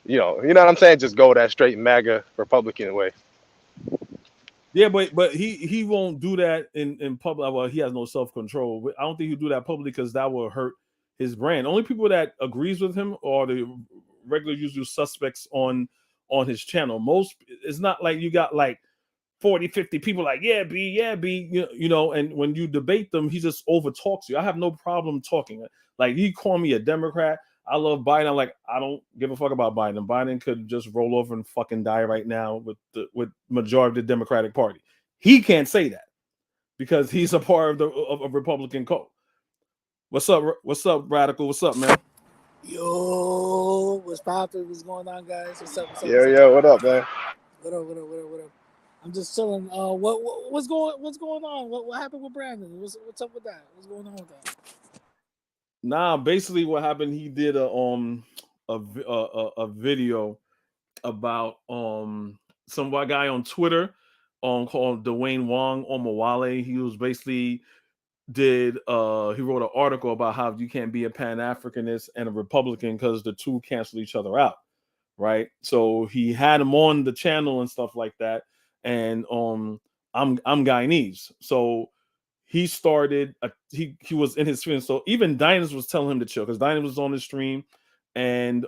you know what I'm saying, just go that straight MAGA Republican way. Yeah, but he won't do that in public. Well, he has no self control. I don't think he'll do that publicly because that will hurt his brand. Only people that agrees with him are the regular usual suspects on his channel. Most, it's not like you got like 40, 50 people like, yeah, B, you know, and when you debate them, he just over talks you. I have no problem talking. Like, you call me a Democrat. I love Biden. I'm like, I don't give a fuck about Biden. Biden could just roll over and fucking die right now with majority of the Democratic Party. He can't say that because he's a part of the of Republican code. What's up? What's up, Radical? What's up, man? Yo, what's poppin'? What's going on, guys? What's up? Yeah, what up, man? What up? I'm just chilling. What's going on? What happened with Brandon? What's up with that? What's going on with that? Nah, basically what happened, he did a video about some white guy on Twitter called Dwayne Wong Omawale. He was basically he wrote an article about how you can't be a Pan-Africanist and a Republican because the two cancel each other out, right? So he had him on the channel and stuff like that. And I'm Guyanese, so he started he was in his stream. So even Diners was telling him to chill because Diners was on his stream, and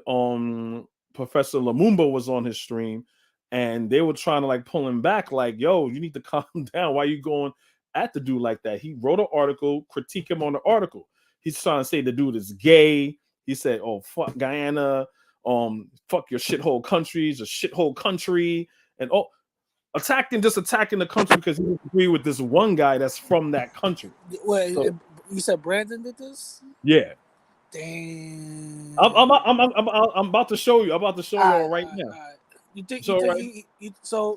Professor Lumumba was on his stream, and they were trying to like pull him back, like, yo, you need to calm down. Why are you going at the dude like that? He wrote an article, critique him on the article. He's trying to say the dude is gay. He said, oh, fuck Guyana, fuck your shithole countries, a shithole country, and attacking the country because he agree with this one guy that's from that country. Wait, so, you said Brandon did this? Yeah. Damn. I'm about to show you. I'm about to show you right now. You think so?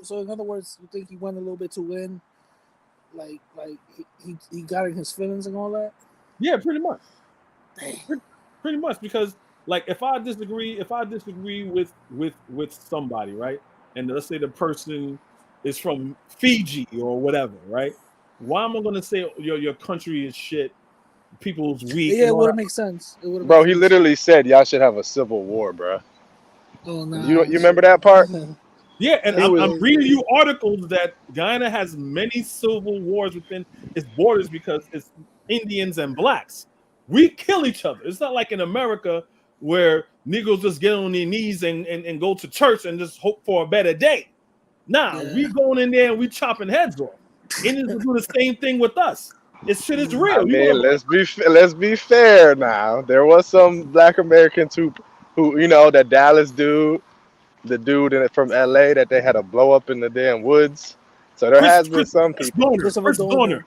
So in other words, you think he went a little bit too in, like he got in his feelings and all that? Yeah, pretty much. Pretty much, because like if I disagree with somebody, right, and let's say the person is from Fiji or whatever, right? Why am I going to say your country is shit? People's weak. Yeah, it would make sense. Bro, he literally said y'all should have a civil war, bro. Oh no! You remember that part? Yeah, and I'm reading you articles that Guyana has many civil wars within its borders because it's Indians and blacks. We kill each other. It's not like in America where Negroes just get on their knees and go to church and just hope for a better day. Nah, we going in there and we chopping heads off. Indians will do the same thing with us. This shit is real. I mean, let's be fair now. There was some Black Americans who that Dallas dude, the dude from LA that they had a blow up in the damn woods. So there has been some people. Chris Dorner.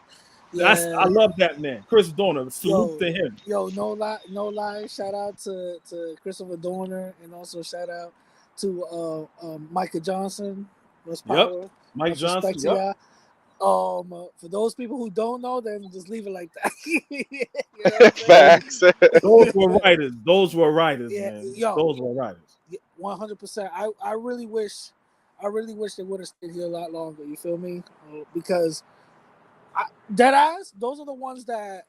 Yeah. I love that man, Chris Dorner. Salute to him. Yo, no lie. Shout out to Christopher Dorner, and also shout out to Micah Johnson. Yep. Mike Johnson. Yep. For those people who don't know, then just leave it like that. Facts. Those were writers. Yeah, man. Yo, those were writers. 100%. I really wish they would have stayed here a lot longer. You feel me? Because deadass, those are the ones that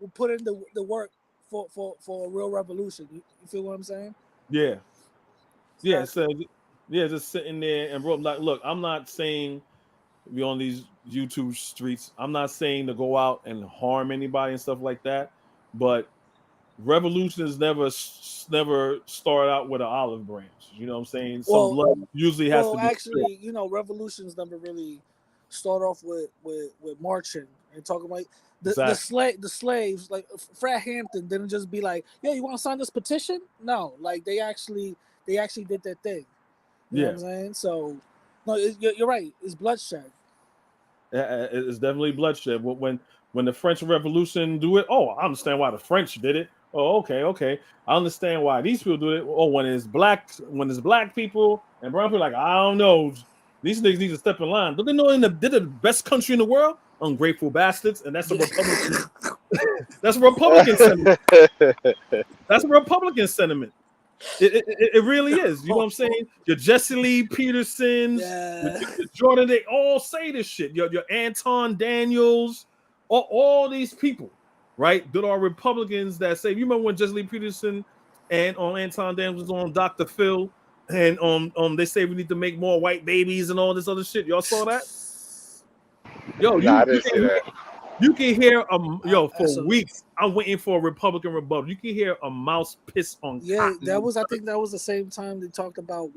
will put in the work for a real revolution. You feel what I'm saying? Yeah. Yeah. So just sitting there and like, look, I'm not saying be on these YouTube streets. I'm not saying to go out and harm anybody and stuff like that, but revolutions never start out with an olive branch. You know what I'm saying? Some blood usually has to be. Actually, revolutions never really start off with marching and talking about the slaves. Like Fred Hampton didn't just be like, "Yo, you want to sign this petition?" No, like they actually did their thing. You know what I'm saying? So, no, you're right. It's bloodshed. It's definitely bloodshed. When the French Revolution do it, I understand why the French did it. Oh, okay. I understand why these people do it. Oh, when it's black people and brown people, like, I don't know, these niggas need to step in line. Don't they know they're the best country in the world? Ungrateful bastards, and that's a Republican. That's a Republican sentiment. That's a Republican sentiment. It really is. You know what I'm saying? Your Jesse Lee Petersons, your Jordan, they all say this shit. Your Anton Daniels, all these people, right? That are Republicans that say, you remember when Jesse Lee Peterson and Anton Daniels was on Dr. Phil, and they say we need to make more white babies and all this other shit. Y'all saw that? Yo, I didn't see that. You can hear for weeks. I'm waiting for a Republican rebuttal. You can hear a mouse piss on. Yeah, cotton. I think that was the same time they talked about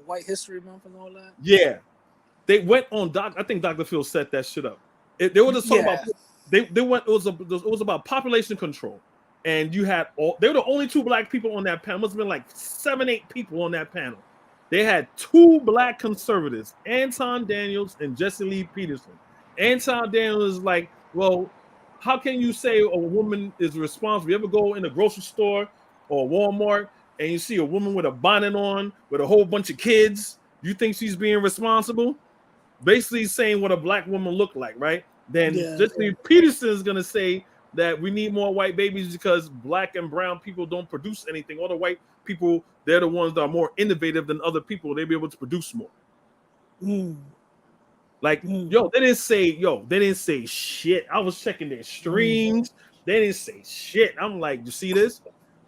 White History Month and all that. Yeah, they went on I think Dr. Phil set that shit up. They were just talking about. They went. It was about population control, and you had they were the only 2 black people on that panel. Must have been like 7, 8 people on that panel. They had 2 black conservatives, Anton Daniels and Jesse Lee Peterson. Anton Daniels is like, well, how can you say a woman is responsible? You ever go in a grocery store or Walmart and you see a woman with a bonnet on with a whole bunch of kids? You think she's being responsible? Basically saying what a black woman look like, right? Then Jesse Peterson is going to say that we need more white babies because black and brown people don't produce anything. All the white people, they're the ones that are more innovative than other people. They'll be able to produce more. Like, they didn't say shit. I was checking their streams. They didn't say shit. I'm like, you see this?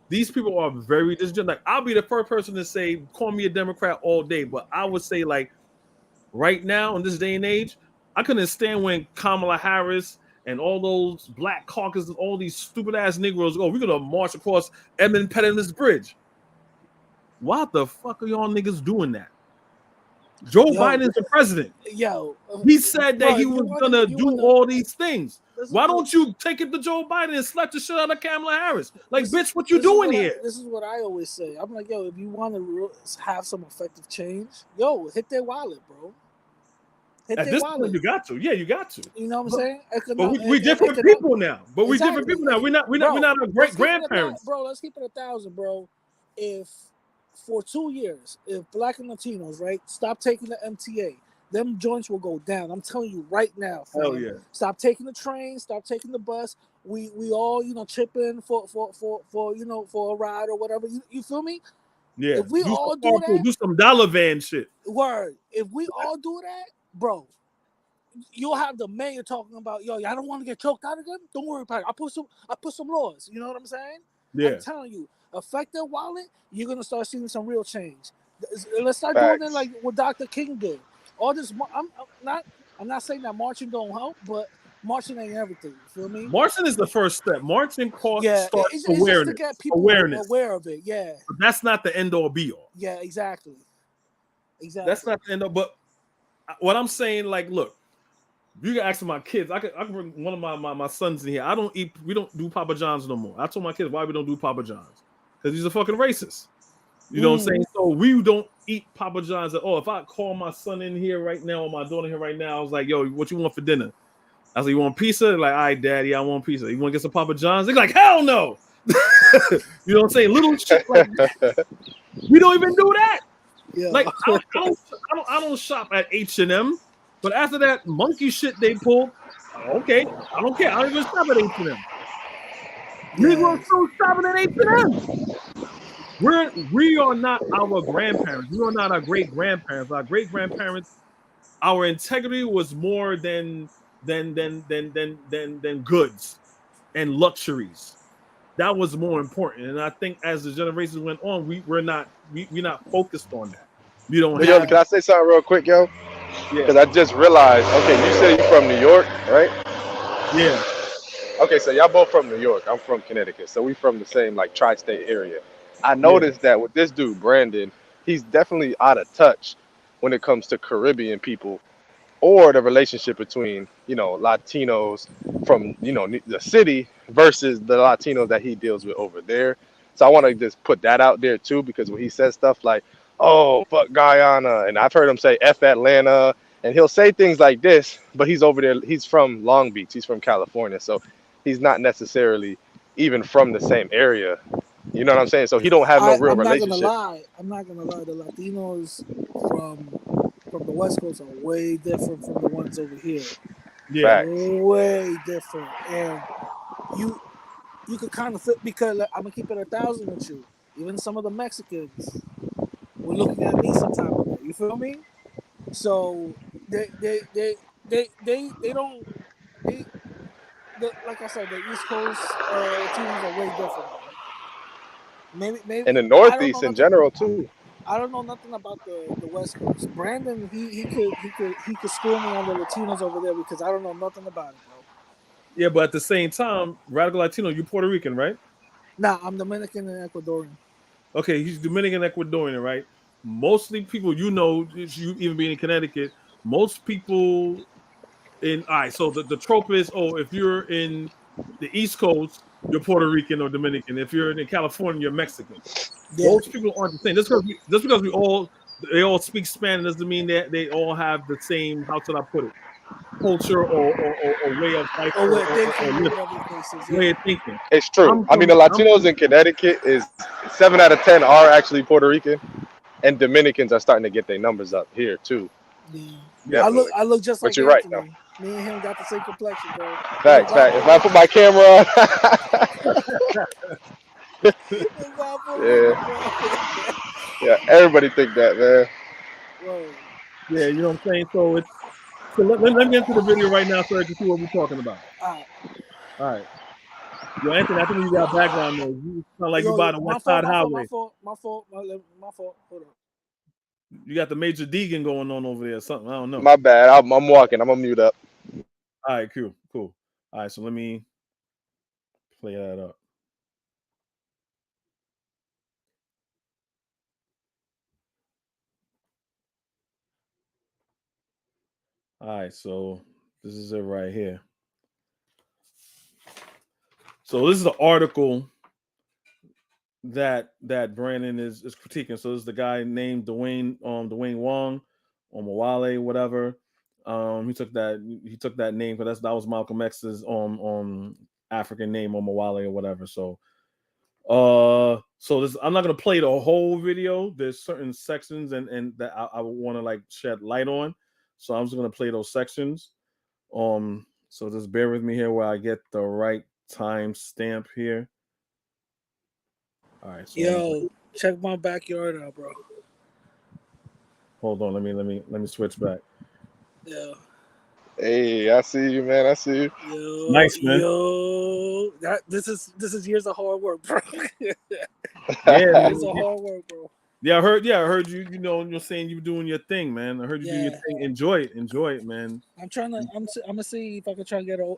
These people are very disjointed. Like, I'll be the first person to say, call me a Democrat all day, but I would say, like, right now in this day and age, I couldn't stand when Kamala Harris and all those black caucus and all these stupid ass Negroes go, we're gonna march across Edmund Pettus Bridge. Why the fuck are y'all niggas doing that? Joe Biden's the president. He said that he was gonna do all these things. Why don't you take it to Joe Biden and slap the shit out of Kamala Harris? Like, bitch, what you doing here? This is what I always say. I'm like, if you want to have some effective change, hit their wallet, bro. At this point, you got to. Yeah, you got to. You know what I'm saying? But we different people now. But we different people now. We're not our great grandparents. Bro, let's keep it 1,000, bro. If for 2 years, if black and Latinos, right, stop taking the MTA, them joints will go down. I'm telling you right now. Hell yeah. Stop taking the train, stop taking the bus. We all, chip in for a ride or whatever. You feel me? Yeah. If we all do that, do some dollar van shit. Word. If we all do that, bro, you'll have the mayor talking about, I don't want to get choked out again. Don't worry about it. I put some laws. You know what I'm saying? Yeah. I'm telling you, affect their wallet, you're gonna start seeing some real change. Let's start doing it like what Dr. King did. All this, I'm not saying that marching don't help, but marching ain't everything. You feel me? Marching is the first step. Marching starts it's awareness. Just to get people aware of it. Yeah. But that's not the end all be all. Yeah, exactly. That's not the end all. But what I'm saying, like, look, you can ask my kids. I can bring one of my sons in here. We don't do Papa John's no more. I told my kids why we don't do Papa John's. Because he's a fucking racist. You know what I'm saying? So we don't eat Papa John's at all. If I call my son in here right now or my daughter here right now, I was like, yo, what you want for dinner? I was like, you want pizza? They're like, all right, daddy, I want pizza. You want to get some Papa John's? They're like, hell no. You know what I'm saying? Little shit like that. We don't even do that. Yeah. Like, I don't shop at H&M, but after that monkey shit they pulled, okay, I don't care. I don't even shop at H&M. Negroes still shopping at H&M. We are not our grandparents. We are not our great grandparents. Our great grandparents, our integrity was more than goods and luxuries. That was more important. And I think as the generations went on, we're not focused on that. We don't. Can I say something real quick, yo? Yeah. Because I just realized. Okay, you said you're from New York, right? Yeah. Okay, so y'all both from New York. I'm from Connecticut, so we from the same like tri-state area. I noticed that with this dude, Brandon, he's definitely out of touch when it comes to Caribbean people or the relationship between, Latinos from, the city versus the Latinos that he deals with over there. So I want to just put that out there too, because when he says stuff like, oh, fuck Guyana, and I've heard him say F Atlanta, and he'll say things like this, but he's over there, he's from Long Beach, he's from California, so he's not necessarily even from the same area. You know what I'm saying? So he don't have no real relationship. I'm not gonna lie. The Latinos from the West Coast are way different from the ones over here. Yeah, way different. And you could kind of fit, because I'm gonna keep it 1,000 with you. Even some of the Mexicans were looking at me some type of way. You feel me? So they don't like I said, the East Coast Latinos are way different, bro. Maybe And the I don't know Northeast in nothing. general too. I don't know nothing about the West Coast. Brandon, he could school me on the Latinos over there because I don't know nothing about it, bro. Yeah, but at the same time, Radical Latino, you Puerto Rican, right? Nah, I'm Dominican and Ecuadorian. Okay, he's Dominican Ecuadorian, right? Mostly people, you know, if you even being in Connecticut, most people all right, so the trope is, oh, if you're in the East Coast, you're Puerto Rican or Dominican. If you're in California, you're Mexican. Yeah. Most people aren't the same. Just because they all speak Spanish doesn't mean that they all have the same, how should I put it, culture or way of life or or whatever the case is. way of thinking. It's true. I mean, the Latinos in Connecticut is 7 out of 10 are actually Puerto Rican, and Dominicans are starting to get their numbers up here too. Yeah. I look just like you're Anthony. right, Me and him got the same complexion, bro. Fact. If I put my camera on, yeah, everybody think that, man. Whoa. Yeah, you know what I'm saying? So let me get into the video right now so I can see what we're talking about. All right. Yo, Anthony, I think you got background noise. You sound like you by the West Side Highway. My fault. Hold up. You got the Major Deegan going on over there or something. I don't know. My bad. I'm walking. I'm gonna mute up. All right, cool. All right, so let me play that up. All right, so this is it right here. So this is the article that Brandon is critiquing. So this is the guy named Dwayne Wong or Mawale, whatever. He took that name because that was Malcolm X's African name, or Mawale or whatever. So this, I'm not gonna play the whole video. There's certain sections and that I want to like shed light on. So I'm just gonna play those sections. So just bear with me here where I get the right time stamp here. All right. So yo, check my backyard out, bro. Hold on. Let me switch back. Yeah. Hey, I see you, man. I see you. Yo, nice, man. Yo, this is years of hard work, bro. Yeah, years of hard work, bro. Yeah, I heard you. You know, you're saying you're doing your thing, man. I heard you do your thing. Enjoy it, man. I'm gonna see if I can try to get a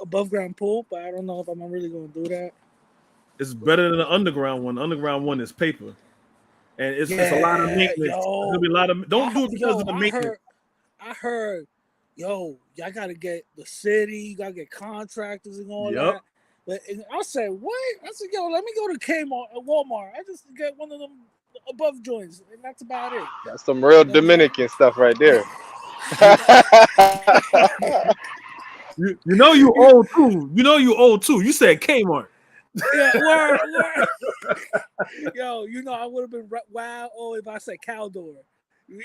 above ground pool, but I don't know if I'm really gonna do that. It's better than the underground one. Underground one is paper, and it's a lot of maintenance. There'll be a lot of. Don't do it because of the maintenance. I heard, y'all gotta get the city, you gotta get contractors and all that. But I said, what? I said, yo, let me go to Walmart. I just get one of them above joints, and that's about it. That's some real Dominican stuff right there. you know you old too. You said Kmart. Yeah, word. Yo, I would have been wow. Oh, if I said Caldor.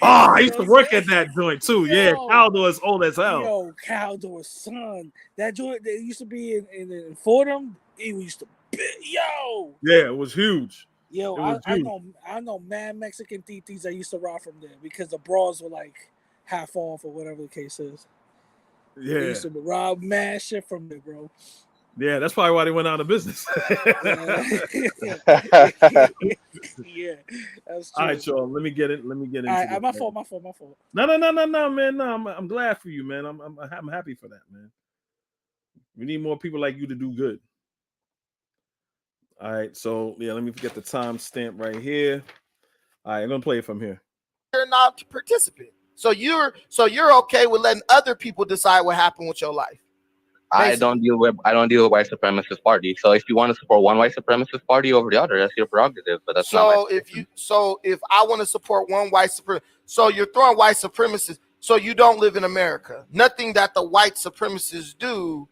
I used to work at that joint too. Yeah, Caldor is old as hell. Yo, Caldor, son, that joint that used to be in Fordham. It used to be, yo. Yeah, it was huge. Yo, I know mad Mexican titis that used to rock from there because the bras were like half off or whatever the case is. Yeah, they used to rob mad shit from there, bro. Yeah, that's probably why they went out of business. Yeah, that's true. All right, y'all. Let me get into it. My fault. No, man. No, I'm glad for you, man. I'm happy for that, man. We need more people like you to do good. All right, so yeah, let me get the time stamp right here. All right, I'm gonna play it from here. You're not a participant, so you're okay with letting other people decide what happened with your life. I don't deal with white supremacist party. So if you want to support one white supremacist party over the other, that's your prerogative. But that's not if I want to support one white supremacist, so you're throwing white supremacists. So you don't live in America. Nothing that the white supremacists do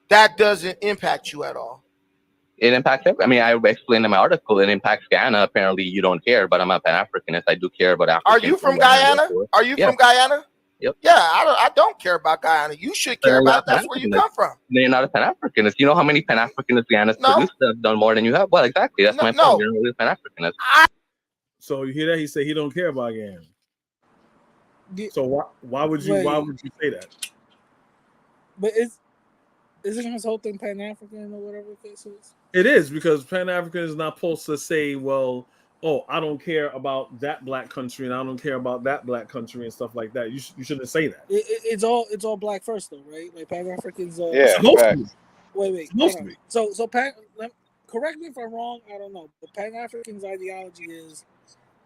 that doesn't impact you at all. It impacts everyone. I mean, I explained in my article, it impacts Guyana. Apparently, you don't care, but I'm a Pan-Africanist. I do care about Africa. Are you from Guyana? Are you from Guyana? Yep. Yeah, I don't care about Guyana. You should care about it. That's where you come from. Then you're not a Pan-Africanist. You know how many Pan-Africanist Guyana's produced have done more than you have? Well, exactly. That's my point. You're not really a Pan-Africanist. So you hear that? He said he don't care about Guyana. So why would you say that? But isn't this whole thing Pan-African or whatever the case is? It is, because Pan-African is not supposed to say, well, oh, I don't care about that black country and I don't care about that black country and stuff like that. You shouldn't say that. It's all black first though, right? Like Pan-Africans. Wait. So correct me if I'm wrong. I don't know. But Pan-African's ideology is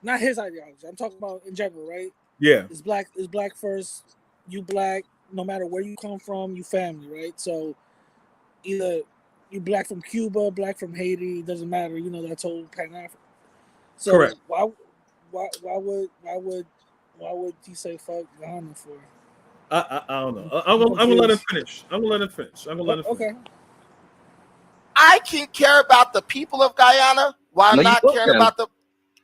not his ideology. I'm talking about in general, right? Yeah. It's black first. You black, no matter where you come from, you family, right? So either you black from Cuba, black from Haiti, it doesn't matter. You know, that's whole Pan-African. So correct. Why would he say fuck Ghana for? I don't know. I'm gonna let him finish. Okay. I can care about the people of Guyana while not caring about the.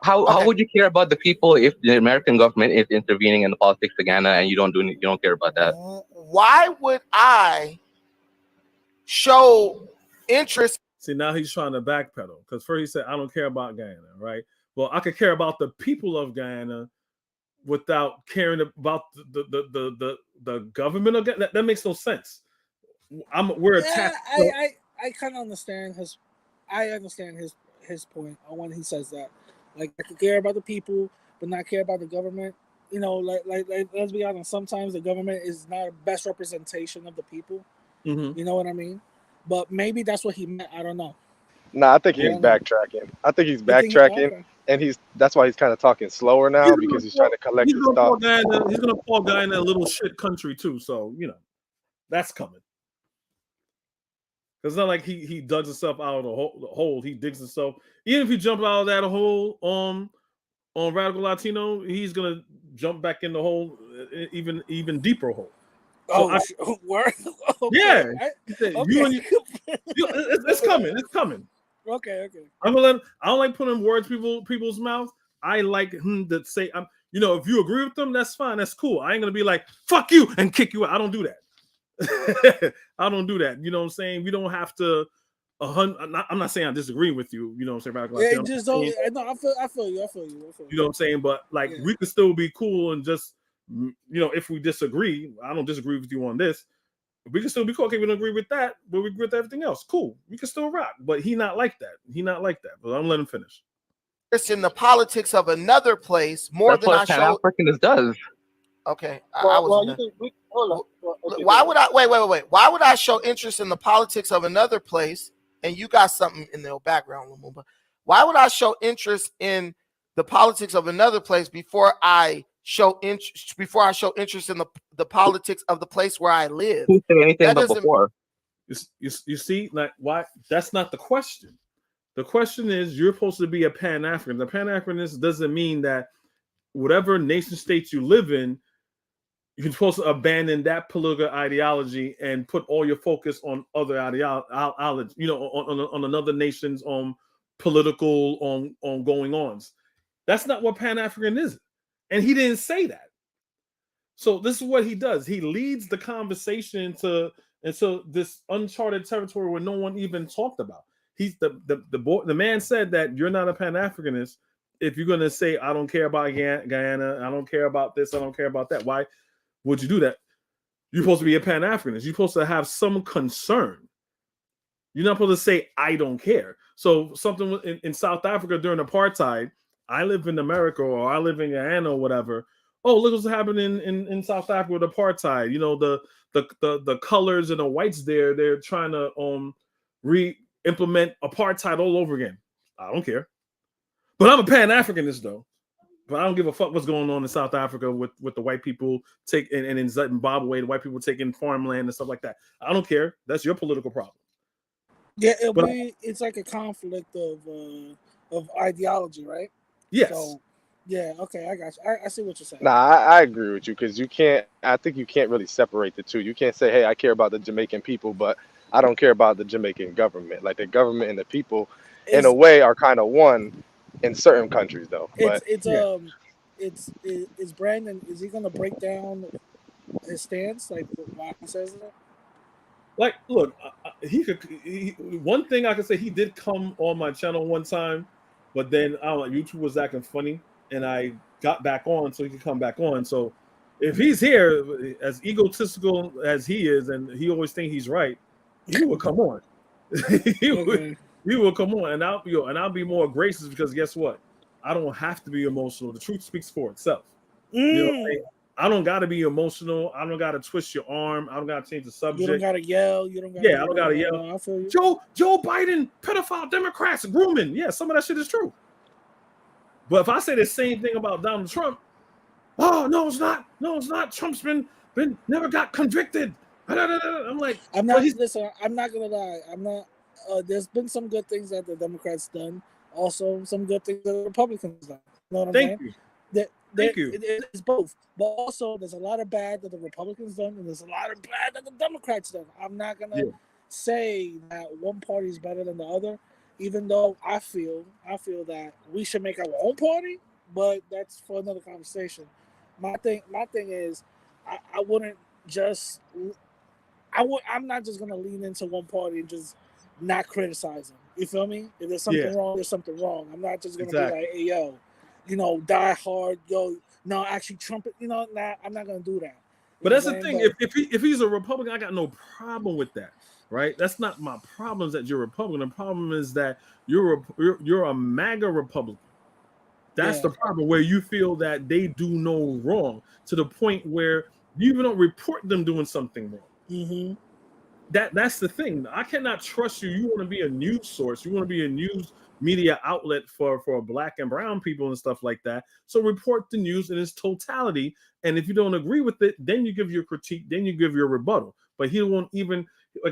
How would you care about the people if the American government is intervening in the politics of Ghana and you don't care about that? Why would I show interest? See, now he's trying to backpedal, because first he said I don't care about Guyana, right? Well, I could care about the people of Guyana without caring about the government of Guyana. That makes no sense. We're attacked. I kind of understand his. I understand his point on when he says that. Like, I could care about the people, but not care about the government. You know, like let's be honest. Sometimes the government is not a best representation of the people. Mm-hmm. You know what I mean? But maybe that's what he meant. I don't know. I think he's backtracking. And that's why he's kind of talking slower now, because he's trying to collect his thoughts. He's gonna call Guyana a little shit country too, so you know that's coming. It's not like he dug himself out of the hole. He digs himself. Even if he jumped out of that hole on Radical Latino, he's gonna jump back in the hole, even deeper hole. So yeah, it's coming. It's coming. Okay. I don't like putting words in people's mouths. I like him to say, if you agree with them, that's fine. That's cool. I ain't gonna be like, fuck you and kick you out. I don't do that. I don't do that. You know what I'm saying? We don't have to. I'm not saying I disagree with you. You know what I'm saying? Yeah, just don't. No, I feel you. You know what I'm saying? But we could still be cool and just, if we disagree, I don't disagree with you on this. We can still be cool. Okay, we don't agree with that, but we agree with everything else. Cool. We can still rock. But he not like that. But I'm letting him finish. It's in the politics of another place more than I show. Pan-Africanist does. Okay. Why would I wait? Why would I show interest in the politics of another place? And you got something in the background, Lumumba. Why would I show interest in the politics of another place before I show interest in the politics of the place where I live? Who said anything but before? You see, like, why? That's not the question. The question is, you're supposed to be a Pan-African. The Pan-Africanist doesn't mean that whatever nation states you live in, you're supposed to abandon that political ideology and put all your focus on other ideology, on another nation's political on going ons. That's not what Pan-African is, and he didn't say that. So this is what he does. He leads the conversation into this uncharted territory where no one even talked about. He's the man said that you're not a Pan-Africanist if you're gonna say I don't care about Guyana, I don't care about this, I don't care about that. Why would you do that? You're supposed to be a Pan-Africanist. You're supposed to have some concern. You're not supposed to say I don't care. So something in South Africa during apartheid, I live in America or I live in Guyana or whatever. Oh, look what's happening in South Africa with apartheid. You know, the colors and the whites there, they're trying to re-implement apartheid all over again. I don't care. But I'm a Pan-Africanist though. But I don't give a fuck what's going on in South Africa with the white people and in Zimbabwe, the white people taking farmland and stuff like that. I don't care. That's your political problem. Yeah, it's like a conflict of ideology, right? Yes. So, yeah, okay, I got you. I see what you're saying. I agree with you, because I think you can't really separate the two. You can't say, hey, I care about the Jamaican people, but I don't care about the Jamaican government. Like, the government and the people, in a way, are kind of one in certain countries, though. Is Brandon, is he going to break down his stance, like why he says that? Like, look, one thing I can say, he did come on my channel one time, but then I don't know, YouTube was acting funny, and I got back on so he could come back on. So if he's here, as egotistical as he is, and he always think he's right, he will come on. he will come on, and I'll be more gracious, because guess what? I don't have to be emotional. The truth speaks for itself. You know what I mean? I don't got to be emotional. I don't got to twist your arm. I don't got to change the subject. You don't got to yell. You don't got. Yeah, I don't got to yell. I feel you. Joe Biden, pedophile Democrats, grooming. Yeah, some of that shit is true. But if I say the same thing about Donald Trump, oh no, it's not. No, it's not. Trump's been never got convicted. I'm like, I'm not. Listen, I'm not gonna lie. I'm not. There's been some good things that the Democrats done. Also, some good things that the Republicans done. You know what I'm saying? Thank you. Thank you. It's both, but also there's a lot of bad that the Republicans done, and there's a lot of bad that the Democrats done. I'm not gonna say that one party is better than the other, even though I feel that we should make our own party, but that's for another conversation. My thing is, I wouldn't just, I'm not just gonna lean into one party and just not criticize them. You feel me? If there's something wrong, there's something wrong. I'm not just gonna be like, hey yo, die hard, yo. No, actually, Trump. I'm not gonna do that. But that's the thing. If he's a Republican, I got no problem with that, right? That's not my problem. Is that you're a Republican. The problem is that you're a MAGA Republican. That's the problem, where you feel that they do no wrong, to the point where you even don't report them doing something wrong. Mm-hmm. That's the thing. I cannot trust you. You want to be a news source. You want to be a news media outlet for Black and brown people and stuff like that. So report the news in its totality. And if you don't agree with it, then you give your critique, then you give your rebuttal. But he won't even I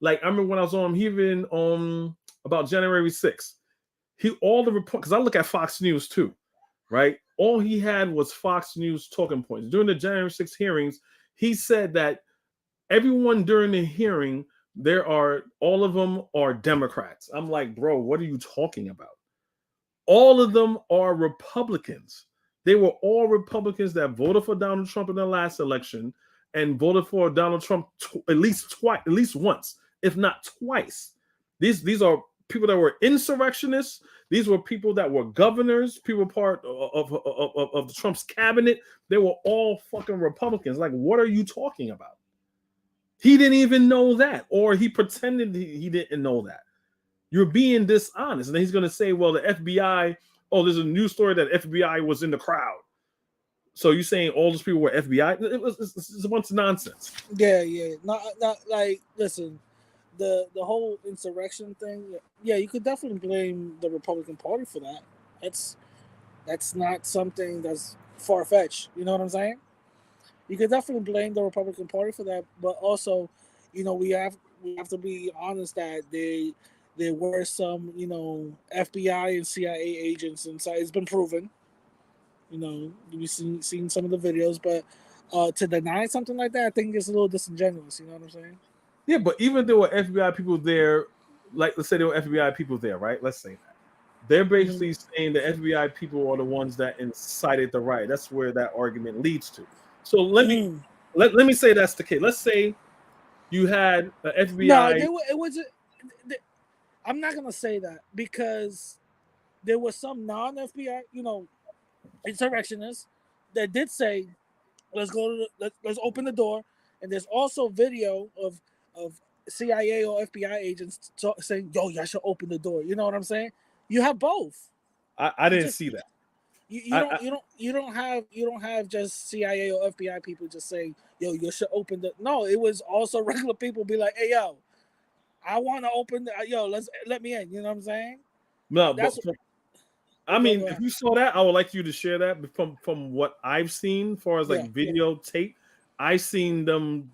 remember when I was on about January 6th. All the report, because I look at Fox News too, right? All he had was Fox News talking points. During the January 6th hearings, he said that everyone during the hearing, all of them are Democrats. I'm like, bro, what are you talking about? All of them are Republicans. They were all Republicans that voted for Donald Trump in the last election and voted for Donald Trump at least once, if not twice. These are people that were insurrectionists. These were people that were governors, people part of the Trump's cabinet. They were all fucking Republicans. Like, what are you talking about? He didn't even know that, or he pretended he didn't know that. You're being dishonest. And then he's going to say, well, the FBI, there's a news story that FBI was in the crowd. So you're saying all those people were FBI? It's a bunch of nonsense. Yeah. Not like, listen, the whole insurrection thing, you could definitely blame the Republican Party for that. That's not something that's far-fetched. You know what I'm saying? You could definitely blame the Republican Party for that, but also, we have to be honest that there were some, FBI and CIA agents inside. It's been proven. You've seen some of the videos, but to deny something like that, I think it's a little disingenuous. You know what I'm saying? Yeah, but even there were FBI people there, like let's say there were FBI people there, right? Let's say that. They're basically saying the FBI people are the ones that incited the riot. That's where that argument leads to. So let me say that's the case. Let's say you had an FBI. No, it wasn't. I'm not gonna say that, because there was some non-FBI, insurrectionists that did say, let's open the door. And there's also video of CIA or FBI agents saying, yo, y'all should open the door. You know what I'm saying? You have both. I didn't see that. You don't have just CIA or FBI people just saying, yo, you should open the. No, it was also regular people be like, hey, yo, I want to open let me in. You know what I'm saying? No, if you saw that, I would like you to share that. From what I've seen, as far as videotape, I've seen them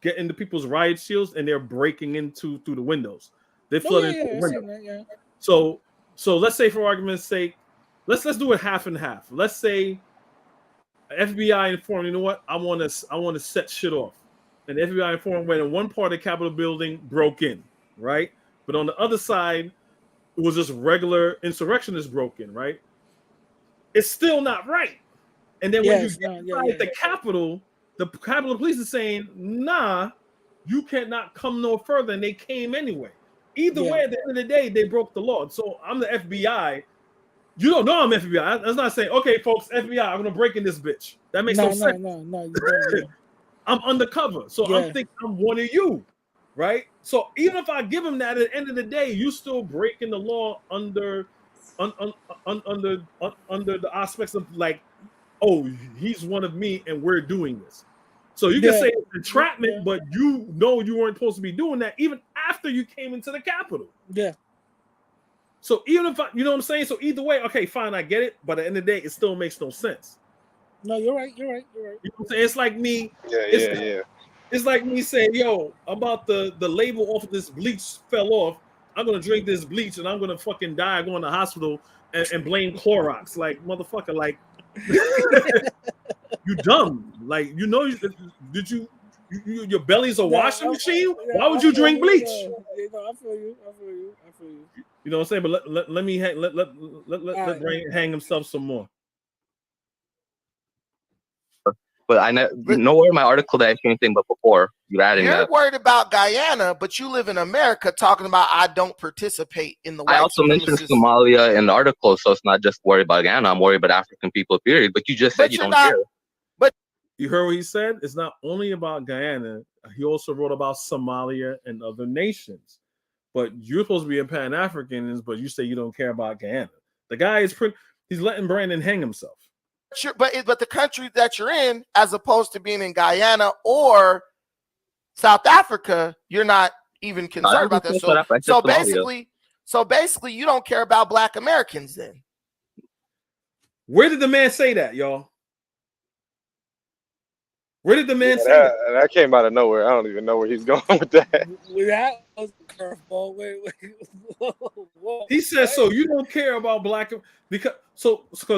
get into people's riot shields and they're breaking through the windows. They flood into the window. So let's say, for argument's sake, let's do it half and half. Let's say FBI informed, you know what, I want to set shit off. And the FBI informed when one part of the Capitol building broke in, right? But on the other side, it was just regular insurrectionists broke in, right? It's still not right. And then when you get inside the Capitol, the Capitol Police is saying, nah, you cannot come no further, and they came anyway. Either way, at the end of the day, they broke the law. So I'm the FBI. You don't know I'm FBI. That's not saying, okay, folks, FBI, I'm gonna break in this bitch. That makes no sense. No, you don't. I'm undercover, so I'm thinking I'm one of you, right? So even if I give him that, at the end of the day, you still breaking the law under the aspects of like, oh, he's one of me, and we're doing this. So you can say it's entrapment, but you know you weren't supposed to be doing that even after you came into the Capitol. Yeah. So even if you know what I'm saying, so either way, okay, fine, I get it, but at the end of the day, it still makes no sense. No, you're right. You know what I'm saying? It's like me. Yeah. It's like me saying, yo, about the label off of this bleach fell off. I'm gonna drink this bleach and I'm gonna fucking die, go in the hospital and blame Clorox. Like, motherfucker, like you dumb. Like, you know, did you your belly's a washing machine? Why would you drink bleach? I feel you. You know what I'm saying? But let me let Brain hang himself some more. But I nowhere in my article that I see anything but before you adding You're that. worried about Guyana, but you live in America talking about I don't participate in the white I also mentioned Somalia in the article, so it's not just worried about Guyana. I'm worried about African people, period. But you just said you don't care. But you heard what he said? It's not only about Guyana. He also wrote about Somalia and other nations. But you're supposed to be a Pan-Africanist, but you say you don't care about Guyana. The guy is he's letting Brandon hang himself. But the country that you're in, as opposed to being in Guyana or South Africa, you're not even concerned about that. So basically, you don't care about Black Americans then. Where did the man say that, y'all? Where did the man say that? That came out of nowhere. I don't even know where he's going with that. That was a curveball. Wait. Whoa. He says, so you don't care about Black because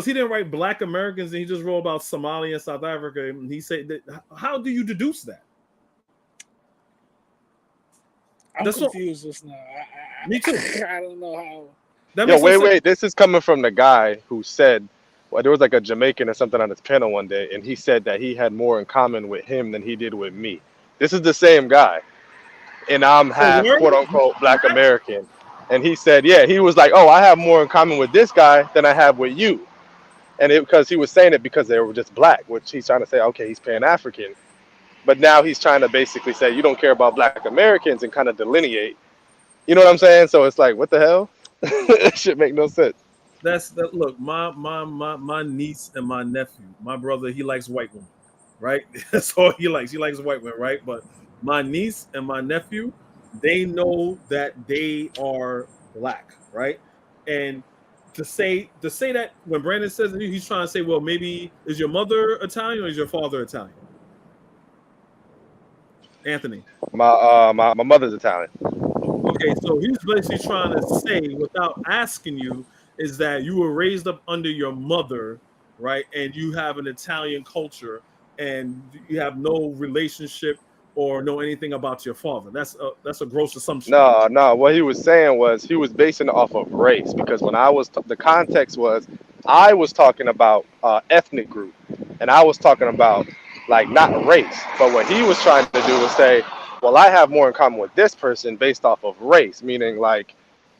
he didn't write Black Americans and he just wrote about Somalia and South Africa. And he said that. How do you deduce that? I'm confused just now. Me too. I don't know how. Wait. This is coming from the guy who said, well, there was like a Jamaican or something on his panel one day, and he said that he had more in common with him than he did with me. This is the same guy, and I'm half quote unquote Black American. And he said, he was like, oh, I have more in common with this guy than I have with you. And because he was saying it because they were just Black, which he's trying to say, okay, he's Pan-African. But now he's trying to basically say, you don't care about Black Americans and kind of delineate. You know what I'm saying? So it's like, what the hell? It should make no sense. Look, my niece and my nephew, my brother, he likes white women, right? That's all he likes. He likes white women, right? But my niece and my nephew, they know that they are Black, right? And to say that when Brandon says it, he's trying to say, well, maybe is your mother Italian or is your father Italian? Anthony. My mother's Italian. Okay, so he's basically trying to say, without asking you, is that you were raised up under your mother, right? And you have an Italian culture, and you have no relationship or know anything about your father. That's a gross assumption. No. What he was saying was he was basing it off of race, because when I was the context was I was talking about ethnic group, and I was talking about like not race. But what he was trying to do was say, well, I have more in common with this person based off of race, meaning like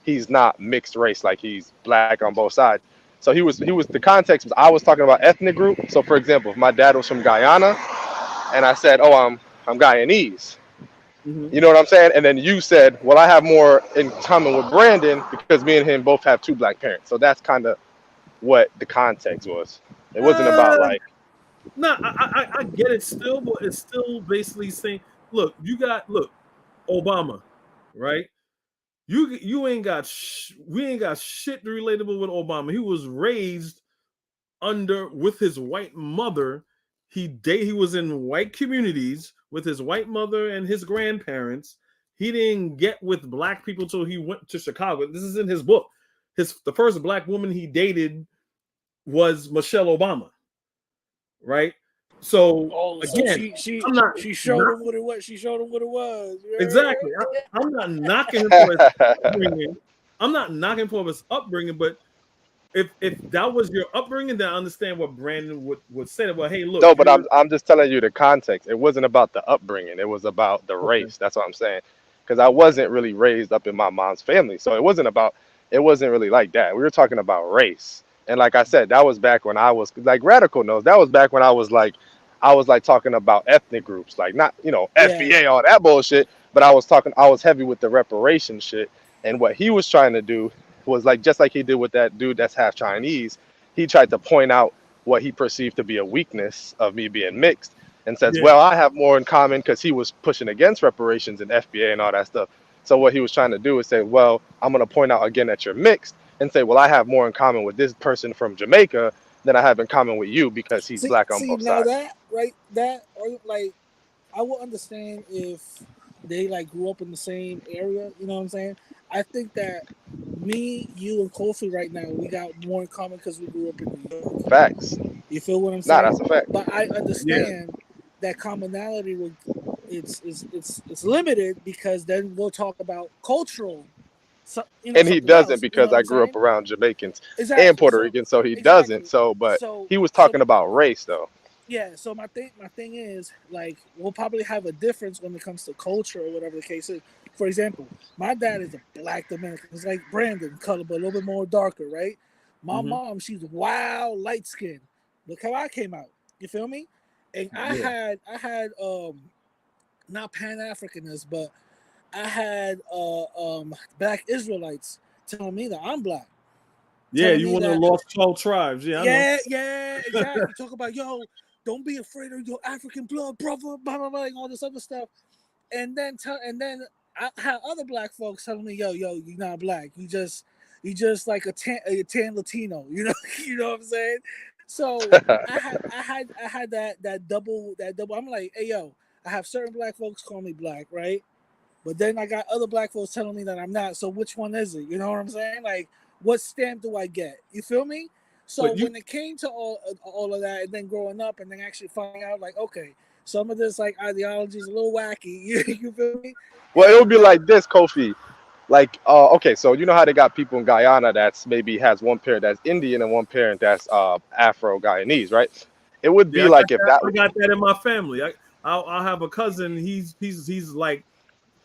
he's not mixed race, like he's Black on both sides. So he was the context was I was talking about ethnic group. So for example, if my dad was from Guyana and I said, oh, I'm Guyanese. Mm-hmm. You know what I'm saying? And then you said, well, I have more in common with Brandon because me and him both have two Black parents. So that's kind of what the context was. It wasn't about like. No, I get it still, but it's still basically saying, look, Obama, right? You ain't got we ain't got shit relatable with Obama. He was raised with his white mother. He was in white communities with his white mother and his grandparents. He didn't get with Black people till he went to Chicago. This is in his book. The first Black woman he dated was Michelle Obama, right? So again, she showed him what it was. She showed him what it was. Exactly. I'm not knocking him for his upbringing. I'm not knocking for his upbringing, but if that was your upbringing, then I understand what Brandon would say. Well, hey, look, No, but I'm just telling you the context. It wasn't about the upbringing. It was about the okay. race. That's what I'm saying. Because I wasn't really raised up in my mom's family, so it wasn't about. It wasn't really like that. We were talking about race, and like I said, that was back when I was like Radical knows. That was back when I was like talking about ethnic groups, like not Yeah. FBA all that bullshit. But I was heavy with the reparation shit, and what he was trying to do was like just like he did with that dude that's half Chinese. He tried to point out what he perceived to be a weakness of me being mixed and says, Yeah. well, I have more in common because he was pushing against reparations and FBA and all that stuff. So what he was trying to do is say, well, I'm going to point out again that you're mixed and say, well, I have more in common with this person from Jamaica than I have in common with you because he's black on See both now sides. that right that or like I would understand if they like grew up in the same area. You know what I'm saying? I think that me, you, and Kofi right now we got more in common because we grew up in New York. Facts. You feel what I'm Nah, saying? that's a fact. But I Yeah. understand that commonality will it's limited because then we'll talk about cultural, And he something doesn't else. You know because what I I'm grew saying? up around Jamaicans and Exactly. Puerto So Ricans, so he doesn't. exactly. So, but So he was so talking about race, though. yeah. So my thing is like we'll probably have a difference when it comes to culture or whatever the case is. For example, my dad is a black Dominican. It's like Brandon color, but a little bit more darker, right? My Mm-hmm. mom, she's wild light skinned. Look how I came out. You feel me? And Yeah. I had not Pan-Africanism, but I had black Israelites telling me that I'm black. Yeah, Telling you me one of the that lost 12 tribes. Yeah, I know. yeah, exactly. Talk about don't be afraid of your African blood, brother, blah blah blah, and all this other stuff. And then I had other black folks telling me, you're not black. You just like a tan Latino. You know what I'm saying? So I had that double. I'm like, hey yo, I have certain black folks call me black, right? But then I got other black folks telling me that I'm not. So which one is it? You know what I'm saying? Like, what stamp do I get? You feel me? So But you when it came to all of that, and then growing up, and then actually finding out, like, okay, some of this like ideology is a little wacky. You feel me? Well, it And would be like this, Kofi. Like, okay, so you know how they got people in Guyana that's maybe has one parent that's Indian and one parent that's Afro Guyanese, right? It would yeah, be like if that. I got that in my family. I'll have a cousin. He's like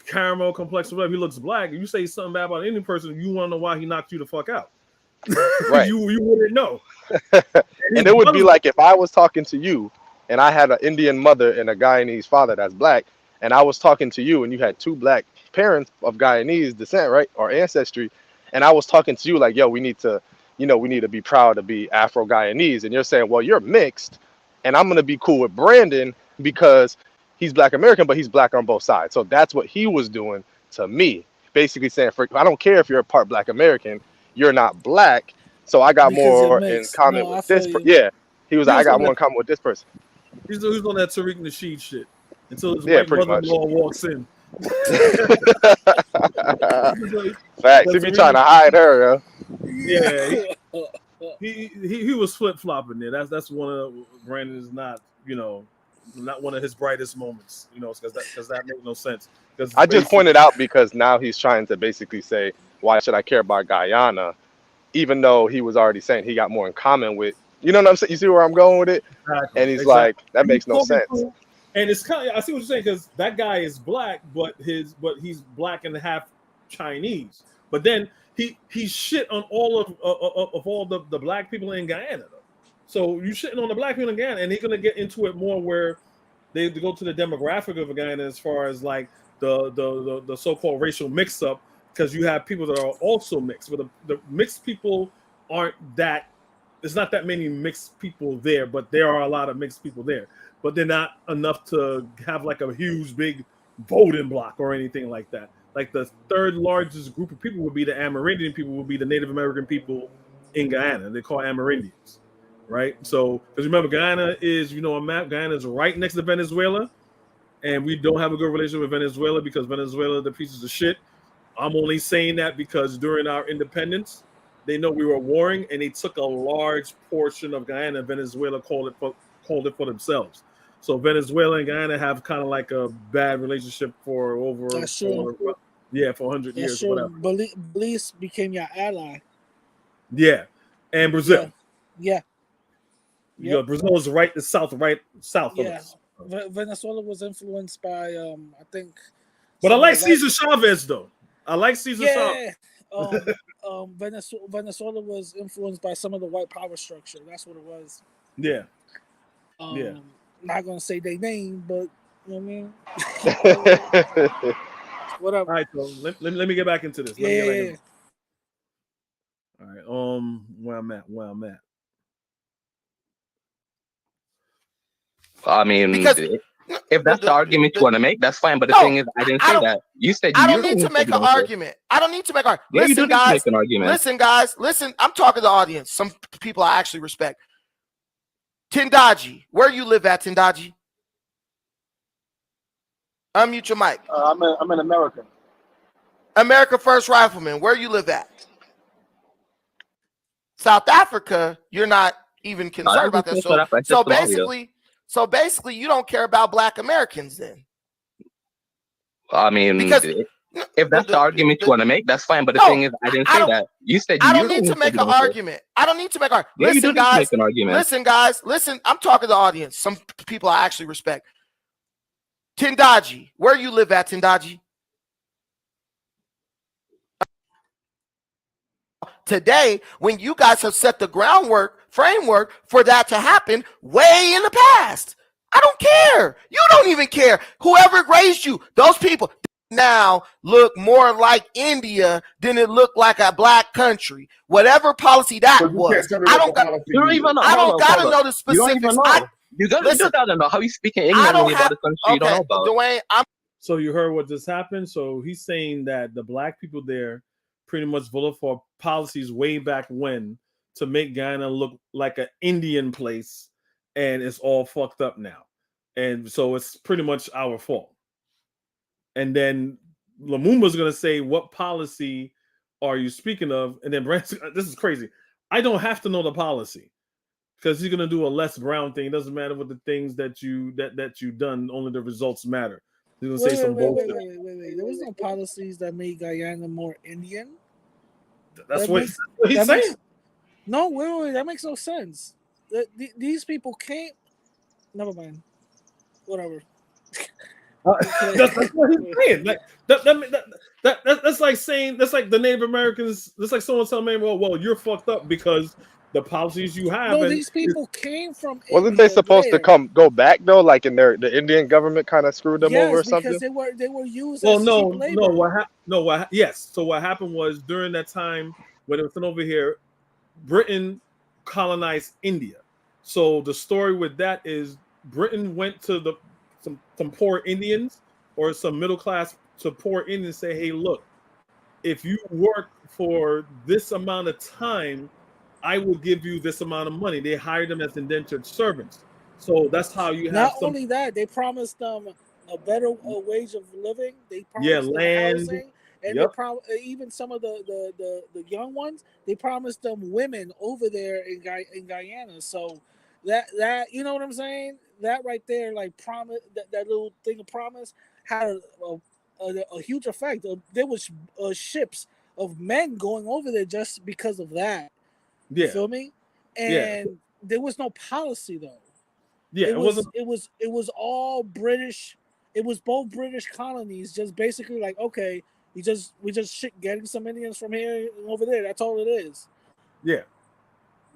caramel complexion. Whatever. He looks black. If you say something bad about any person, you want to know why he knocked you the fuck out. Right. you wouldn't know. And it would be like if I was talking to you and I had an Indian mother and a Guyanese father that's black, and I was talking to you and you had two black parents of Guyanese descent, right? Or ancestry, and I was talking to you like, yo, we need to be proud to be Afro Guyanese. And you're saying, well, you're mixed, and I'm gonna be cool with Brandon because he's black American, but he's black on both sides. So that's what he was doing to me. Basically saying, I don't care if you're a part black American, you're not black. So I got because you're more in mixed. common No, I with feel this. you. Yeah, he was He like, I was got on more that. in common with this person. He's on that Tariq Nasheed shit until his Yeah, white pretty much. mother-in-law walks in. Facts. He That's be trying to Tariq. hide her, yo. Yeah, Yeah. he was flip flopping there. That's one of Brandon is not not one of his brightest moments. Because that makes no sense. Because I just basically, pointed out because now he's trying to basically say, why should I care about Guyana? Even though he was already saying he got more in common with, you know what I'm saying? You see where I'm going with it? And he's exactly. like, that And he's makes no talking sense. to, and it's kind of I see what you're saying because that guy is black, but he's black and half Chinese. But then he shit on all of all the black people in Guyana. Though. So you shitting on the black people in Guyana, and he's gonna get into it more where they go to the demographic of Guyana as far as like the so-called racial mix-up because you have people that are also mixed, but the mixed people aren't that. There's not that many mixed people there, but there are a lot of mixed people there. But they're not enough to have like a huge, big voting block or anything like that. Like the third largest group of people would be the Amerindian people, would be the Native American people in Guyana. They call Amerindians, right? So, because remember, Guyana is, a map. Guyana is right next to Venezuela, and we don't have a good relationship with Venezuela because Venezuela, the pieces of shit. I'm only saying that because during our independence, they know we were warring, and they took a large portion of Guyana. Venezuela called it for themselves. So Venezuela and Guyana have kind of like a bad relationship for over That's true. for 100 That's years or true. whatever. Belize became your ally. Yeah, and Brazil. Yeah. Brazil is right south of us. Venezuela was influenced by I think. But I like Cesar Chavez though. I like Cesar Chavez. Venezuela was influenced by some of the white power structure. That's what it was. Yeah. Not gonna say their name, but you know what I mean. Whatever. All right, so let me get back into this. Yeah. All right. Where I'm at. I mean, because if that's the argument you want to make, that's fine. But the thing is, I didn't say that. You said I don't need to make an argument. I don't need to make an argument. Yeah, listen, guys. Make an argument. Listen, guys. Listen. I'm talking to the audience. Some people I actually respect. Tindaji, where you live at, Tindaji? Unmute your mic. I'm in America. America First Rifleman, where you live at? South Africa, you're not even concerned about that. So basically, you don't care about Black Americans then. I mean, because if that's the argument you want to make, that's fine. But the thing is, I didn't say that. You said I don't need to make an argument. I don't need to make an argument. Listen, guys. Make an argument. Listen, guys. Listen, I'm talking to the audience. Some people I actually respect. Tindaji, where you live at, Tindaji? Today, when you guys have set the framework for that to happen way in the past. I don't care. You don't even care. Whoever raised you, those people now look more like India than it looked like a Black country. Whatever policy that was. I don't gotta know the specifics. You gotta know how you speaking ignorantly about the country you don't know about. Dwayne, so you heard what just happened. So he's saying that the Black people there pretty much voted for policies way back when to make Guyana look like an Indian place, and it's all fucked up now. And so it's pretty much our fault. And then Lumumba's going to say, what policy are you speaking of? And then Branson, this is crazy. I don't have to know the policy because he's going to do a Les Brown thing. It doesn't matter what the things that you've done, only the results matter. He's going to say some bullshit. Wait. There was no policies that made Guyana more Indian. That's what he's saying. No, wait, that makes no sense. These people can't. Never mind. Whatever. That's what he's saying. Like that's like saying the Native Americans. That's like someone telling me, well, you're fucked up because the policies you have. No, these people came from. Wasn't India they supposed to go back though? Like in the Indian government kind of screwed them over or something? Because they were used. Well, as no. cheap labor. Yes. So what happened was during that time when it was over here, Britain colonized India. So the story with that is Britain went to some poor Indians or some middle class to poor Indians, say, hey, look, if you work for this amount of time, I will give you this amount of money. They hired them as indentured servants. So that's how you have. Not only that, they promised them a better wage of living. They promised land, housing, and they even some of the young ones, they promised them women over there in Guyana. So that you know what I'm saying? That right there, like promise, that little thing of promise had a huge effect. There was ships of men going over there just because of that. Yeah. You feel me? And there was no policy though. Yeah, it was all British. It was both British colonies, just basically like, okay, we just getting some Indians from here and over there. That's all it is. Yeah.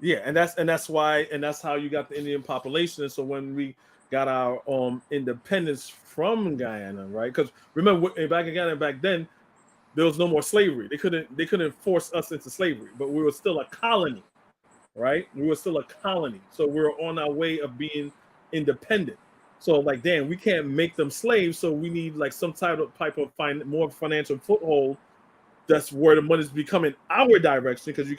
Yeah, and that's why, and that's how you got the Indian population. And so when we got our independence from Guyana, right? Because remember, back in Guyana back then, there was no more slavery. They couldn't force us into slavery, but we were still a colony, right? We were still a colony, so we were on our way of being independent. So like, damn, we can't make them slaves, so we need like some type of more financial foothold. That's where the money's becoming our direction, because you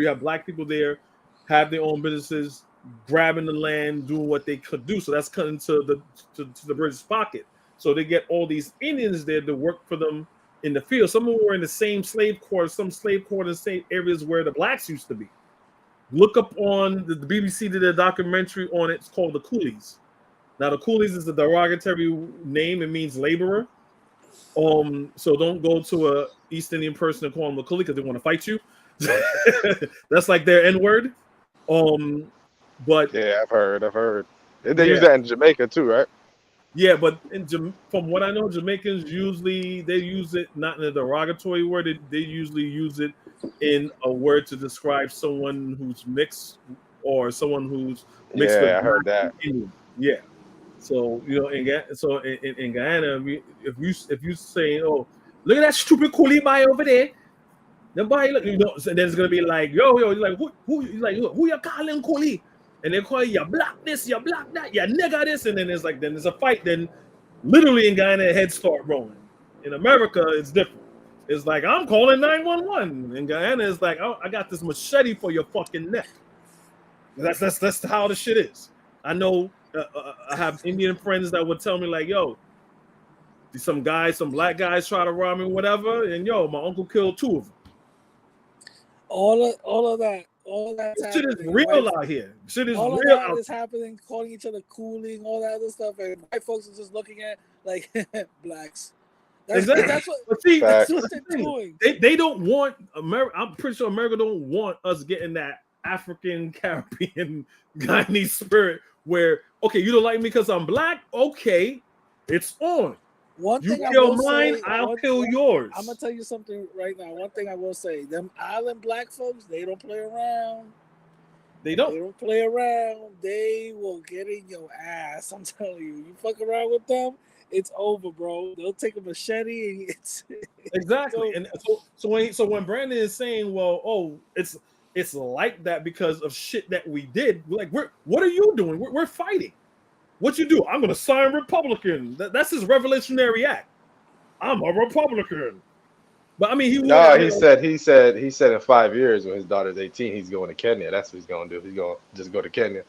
have Black people there, have their own businesses, grabbing the land, doing what they could do. So that's cutting to the British pocket. So they get all these Indians there to work for them in the field. Some of them were in the same slave quarters, some same areas where the Blacks used to be. Look up on the BBC did a documentary on it. It's called The Coolies. Now the Coolies is a derogatory name. It means laborer. So don't go to a East Indian person and call them a coolie because they want to fight you. That's like their N-word. But yeah, I've heard. They use that in Jamaica too, right? Yeah, but from what I know, Jamaicans usually they use it not in a derogatory word. They usually use it in a word to describe someone who's mixed or someone who's mixed with Yeah, I heard black that. and Indian. Yeah. So in Guyana, if you say, oh, look at that stupid coolie boy over there, the boy, look, so then it's gonna be like, yo, like who you calling coolie? And they call you black this, you black that, you nigga this, and then there's a fight. Then literally in Guyana, heads start rolling. In America, it's different. It's like I'm calling 911. In Guyana, it's like, oh, I got this machete for your fucking neck. That's how the shit is. I know. I have Indian friends that would tell me like, yo, some black guys try to rob me, whatever, and yo, my uncle killed 2 of them. All of that shit is real out here. Shit is all real of that out is happening, calling each other cooling, all that other stuff, and white folks are just looking at like blacks. Exactly. That's what, but see, that's what they're doing. They don't want America. I'm pretty sure America don't want us getting that African, Caribbean, Guyanese spirit where, okay, you don't like me because I'm black? Okay, it's on. One you thing kill I will mine, say, I'll kill yours. I'm gonna tell you something right now. One thing I will say, them island black folks, they don't play around. They don't. They don't play around. They will get in your ass. I'm telling you. You fuck around with them, it's over, bro. They'll take a machete and it's exactly. And so when Brandon is saying, well, oh, it's like that because of shit that we did, like what are you doing? We're fighting. What you do? I'm gonna sign Republican. That's his revolutionary act. I'm a Republican. But I mean, he said in 5 years when his daughter's 18, he's going to Kenya. That's what he's gonna do. He's gonna just go to Kenya.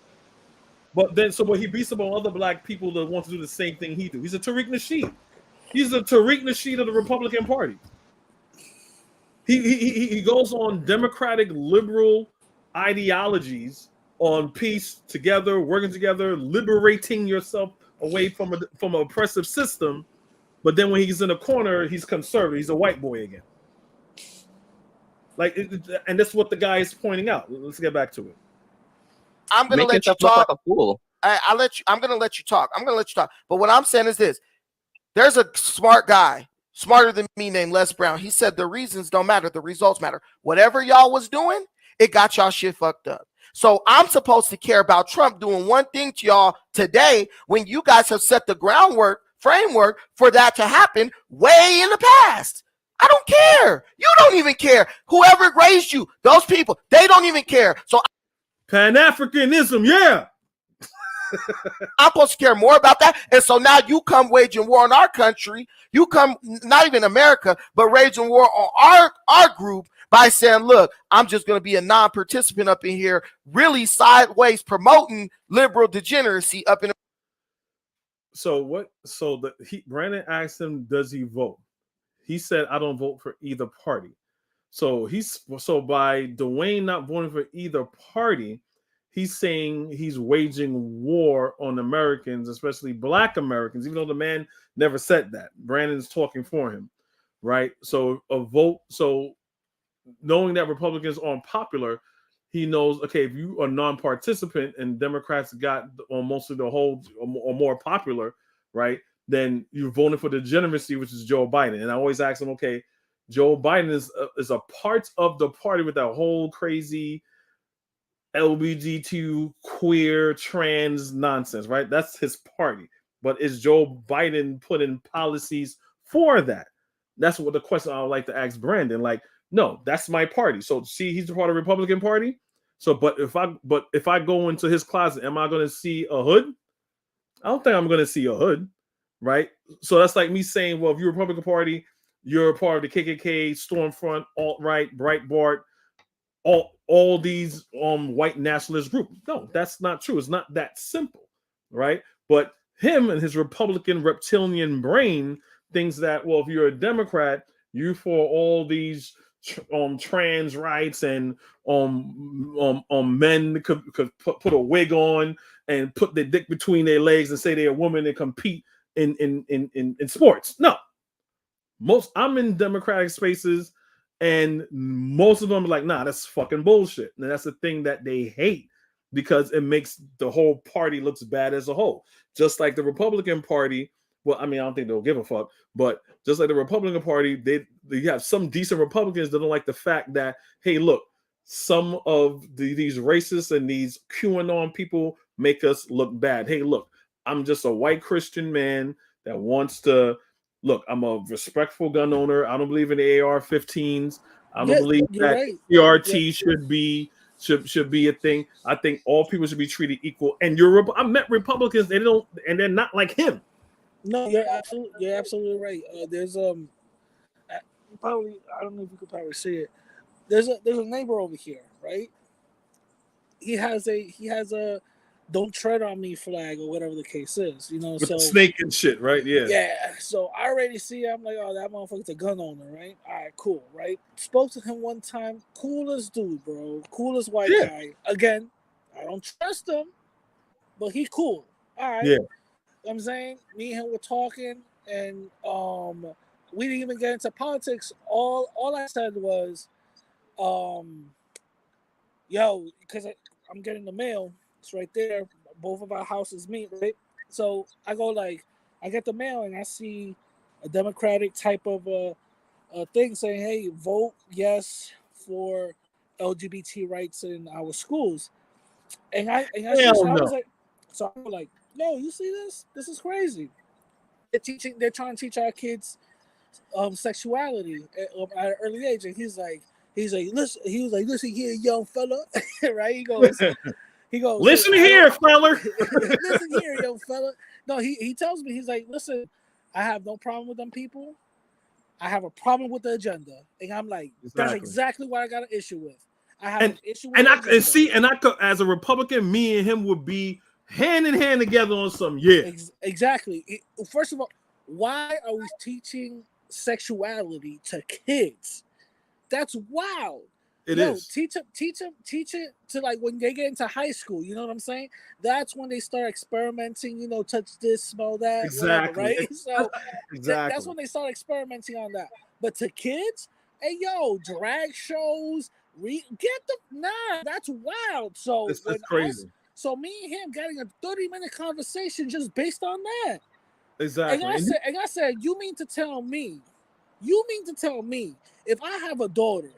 But he beats up on other black people that want to do the same thing he do. He's a Tariq Nasheed. He's a Tariq Nasheed of the Republican Party. He goes on democratic liberal ideologies on peace, together, working together, liberating yourself away from an oppressive system. But then when he's in a corner, he's conservative. He's a white boy again. And that's what the guy is pointing out. Let's get back to it. I'm gonna let you talk. Like a fool. I'm gonna let you talk. But what I'm saying is this: there's a smart guy, smarter than me, named Les Brown. He said the reasons don't matter, the results matter. Whatever y'all was doing, it got y'all shit fucked up. So I'm supposed to care about Trump doing one thing to y'all today when you guys have set the framework for that to happen way in the past. I don't care. You don't even care. Whoever raised you, those people, they don't even care. So Pan-Africanism, yeah. I'm supposed to care more about that. And so now you come waging war on our country. You come, not even America, but waging war on our group by saying, look, I'm just going to be a non-participant up in here, really sideways promoting liberal degeneracy up in. Brandon asked him, does he vote? He said, I don't vote for either party. So by Dwayne not voting for either party, he's saying he's waging war on Americans, especially black Americans, even though the man never said that. Brandon's talking for him, right? So knowing that Republicans are unpopular, he knows, okay, if you are non-participant and Democrats got mostly the whole or more popular, right, then you're voting for the degeneracy, which is Joe Biden. And I always ask him, okay, Joe Biden is a part of the party with that whole crazy LGBTQ, queer, trans nonsense, right? That's his party. But is Joe Biden putting policies for that? That's what the question I would like to ask Brandon. Like, no, that's my party. So see, he's a part of the Republican Party. So, but if I go into his closet, am I going to see a hood? I don't think I'm going to see a hood, right? So that's like me saying, well, if you're a Republican Party, you're a part of the KKK, Stormfront, alt-right, Breitbart, all these white nationalist groups. No, that's not true. It's not that simple, right? But him and his Republican reptilian brain thinks that, well, if you're a Democrat, you for all these trans rights and men could put a wig on and put their dick between their legs and say they're a woman and compete in sports. No. I'm in democratic spaces And most of them are like, nah, that's fucking bullshit. And that's the thing that they hate because it makes the whole party looks bad as a whole. Just like the Republican Party. Well, I mean, I don't think they'll give a fuck, but just like the Republican Party, they have some decent Republicans that don't like the fact that, hey, look, some of these racists and these QAnon people make us look bad. Hey, look, I'm just a white Christian man that wants to look. I'm a respectful gun owner. I don't believe in the AR-15s. I don't believe that CRT should be a thing. I think all people should be treated equal. And I met Republicans, they don't, and they're not like him. No, you're absolutely right. There's probably, I don't know if you could probably see it. There's a neighbor over here, right? He has a "Don't tread on me" flag or whatever the case is, you know. With the snake and shit, right? Yeah. Yeah. So I already see. I'm like, oh, that motherfucker's a gun owner, right? All right, cool, right? Spoke to him one time. Coolest dude, bro. Coolest white guy. Again, I don't trust him, but he cool. All right. Yeah. I'm saying, me and him were talking, and we didn't even get into politics. All I said was, yo, because I'm getting the mail. It's right there. Both of our houses meet, right? So I go I get the mail and I see a Democratic type of a thing saying, hey, vote yes for LGBT rights in our schools. And I was like, no, you see this? This is crazy. They're trying to teach our kids sexuality at an early age. And he's like, listen here, young fella, right? He goes, listen here, fella. Listen here, young fella. No, he tells me, he's like, listen, I have no problem with them people. I have a problem with the agenda. And I'm like, that's exactly what I got an issue with. I have an issue with I could, as a Republican, me and him would be hand in hand together on some, exactly. First of all, why are we teaching sexuality to kids? That's wild. It is. Teach it to like when they get into high school. You know what I'm saying? That's when they start experimenting. You know, touch this, smell that. Exactly. Whatever, right? So exactly. That's when they start experimenting on that. But to kids, hey yo, drag shows. That's wild. So that's crazy. So me and him getting a 30-minute conversation just based on that. Exactly. And I said, you mean to tell me, if I have a daughter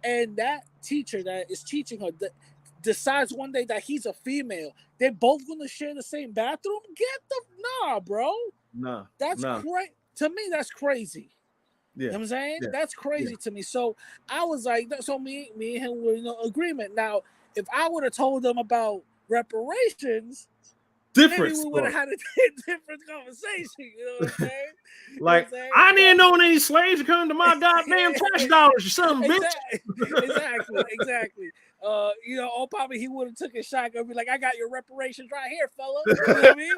and that teacher that is teaching her decides one day that he's a female, they're both going to share the same bathroom? Bro. Nah. That's crazy. To me, that's crazy. Yeah. You know what I'm saying? Yeah. That's crazy to me. So I was like, so me and him were in agreement. Now, if I would have told them about reparations, different. Maybe we would have had a different conversation. You know what I'm saying? Like, I didn't know any slaves come to my goddamn tax dollars or something, bitch. Exactly. You know, probably he would have took a shot and be like, I got your reparations right here, fella. You know what I mean?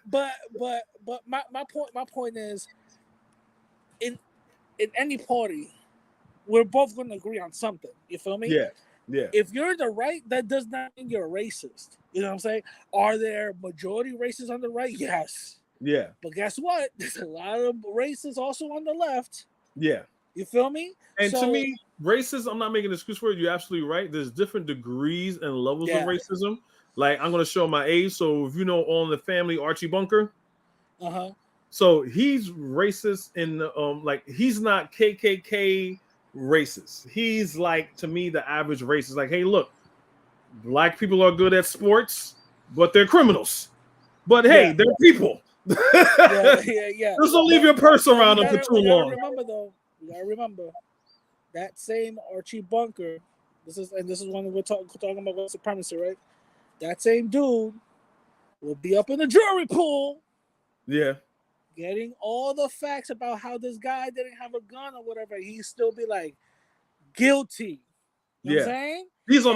But my point is, in any party, we're both going to agree on something. You feel me? Yeah. Yeah. If you're the right, that does not mean you're a racist. You know what I'm saying? Are there majority racists on the right? Yes. Yeah. But guess what? There's a lot of racists also on the left. Yeah. You feel me? And to me, racist, I'm not making an excuse for it. You're absolutely right. There's different degrees and levels of racism. Like, I'm going to show my age. So if you know All in the Family, Archie Bunker. Uh-huh. So he's racist in the, like, he's not KKK racist. He's like, to me, the average racist. Like, hey, look, black people are good at sports, but they're criminals. But hey, they're people. Yeah. Just don't leave your purse around them for too long. You gotta remember that same Archie Bunker. This is when we're talking about white supremacy, right? That same dude will be up in the jury pool. Yeah. Getting all the facts about how this guy didn't have a gun or whatever, he still be like, guilty. You know what I'm saying? Those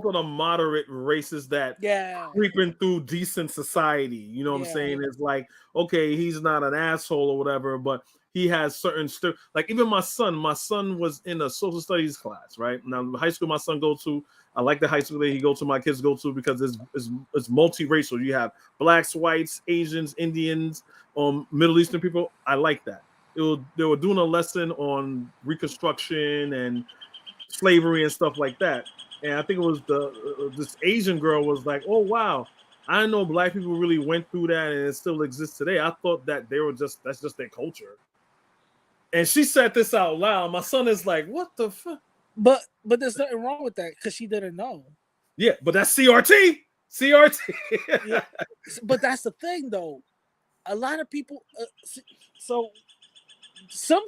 are the moderate races that creeping through decent society. You know what I'm saying? It's like, okay, he's not an asshole or whatever, but he has certain like even my son was in a social studies class, right? Now the high school my son goes to, I like the high school that he go to, my kids go to, because it's multiracial. You have blacks, whites, Asians, Indians, Middle Eastern people. I like that. they were doing a lesson on Reconstruction and slavery and stuff like that. And I think it was this Asian girl was like, "Oh wow, I didn't know black people really went through that and it still exists today. I thought that that's just their culture." And she said this out loud. My son is like, "What the fuck?" But there's nothing wrong with that because she didn't know. Yeah, but that's CRT. CRT. Yeah. But that's the thing, though. A lot of people. So some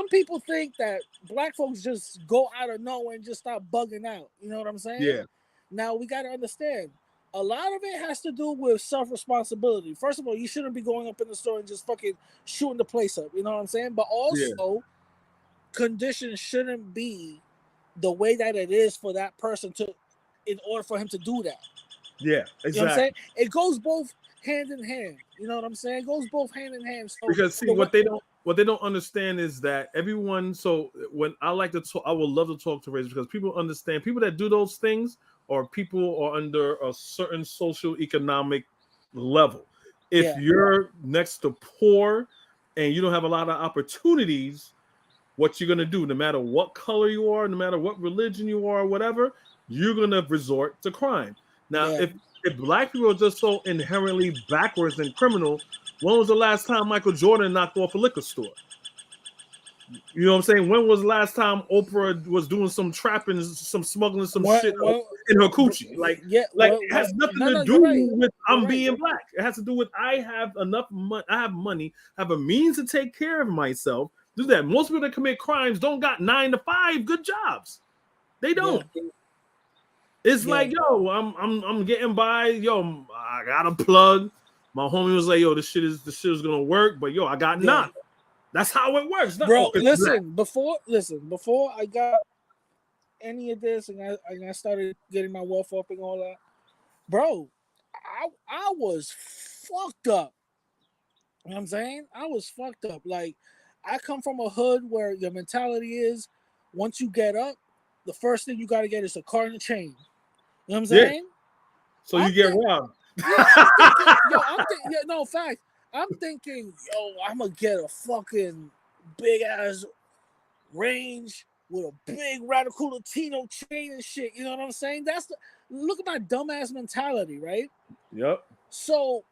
people think that black folks just go out of nowhere and just start bugging out. You know what I'm saying? Yeah. Now we got to understand. A lot of it has to do with self-responsibility. First of all, you shouldn't be going up in the store and just fucking shooting the place up. You know what I'm saying? But also, conditions shouldn't be the way that it is for that person in order for him to do that. Yeah, exactly. You know what I'm saying? It goes both hand in hand. You know what I'm saying? It goes both hand in hand. So, because see, what they don't understand is that everyone. So when I like to talk, I would love to talk to race because people understand. People that do those things or people are under a certain social economic level. If you're next to poor and you don't have a lot of opportunities, what you're gonna do, no matter what color you are, no matter what religion you are, whatever, you're gonna resort to crime. Now, if black people are just so inherently backwards and criminal, when was the last time Michael Jordan knocked off a liquor store? You know what I'm saying? When was the last time Oprah was doing some trapping, some smuggling, some shit in her coochie? It has nothing to do with being black. It has to do with I have enough money, I have money, have a means to take care of myself. Do that. Most people that commit crimes don't got 9 to 5 good jobs. They don't. It's like, yo, I'm getting by. Yo, I got a plug. My homie was like, yo, this shit is gonna work, but yo, I got knocked. That's how it works. Bro, listen, before I got any of this and I started getting my wealth up and all that, bro, I was fucked up. You know what I'm saying? I was fucked up. Like, I come from a hood where your mentality is once you get up, the first thing you got to get is a car and a chain. You know what I'm saying? So you get robbed. Fact. I'm thinking, yo, I'm going to get a fucking big ass range with a big radical Latino chain and shit. You know what I'm saying? Look at my dumbass mentality, right? Yep. So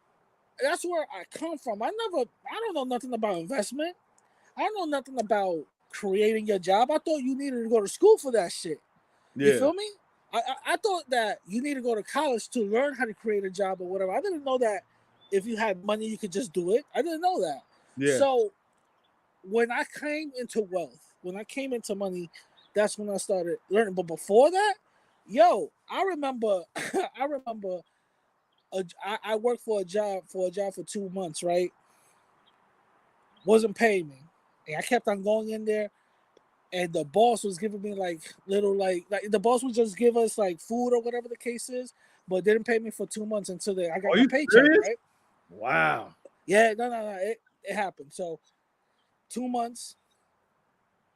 that's where I come from. I don't know nothing about investment. I don't know nothing about creating your job. I thought you needed to go to school for that shit. You feel me? I thought that you need to go to college to learn how to create a job or whatever. I didn't know that if you had money, you could just do it. I didn't know that. Yeah. So when I came into wealth, when I came into money, that's when I started learning. But before that, yo, I remember I worked for a job for 2 months, right? Wasn't paying me. And I kept on going in there. And the boss was giving me like the boss would just give us like food or whatever the case is, but didn't pay me for 2 months until I got my paycheck, serious? Right? Wow. Yeah, no, it happened. So 2 months,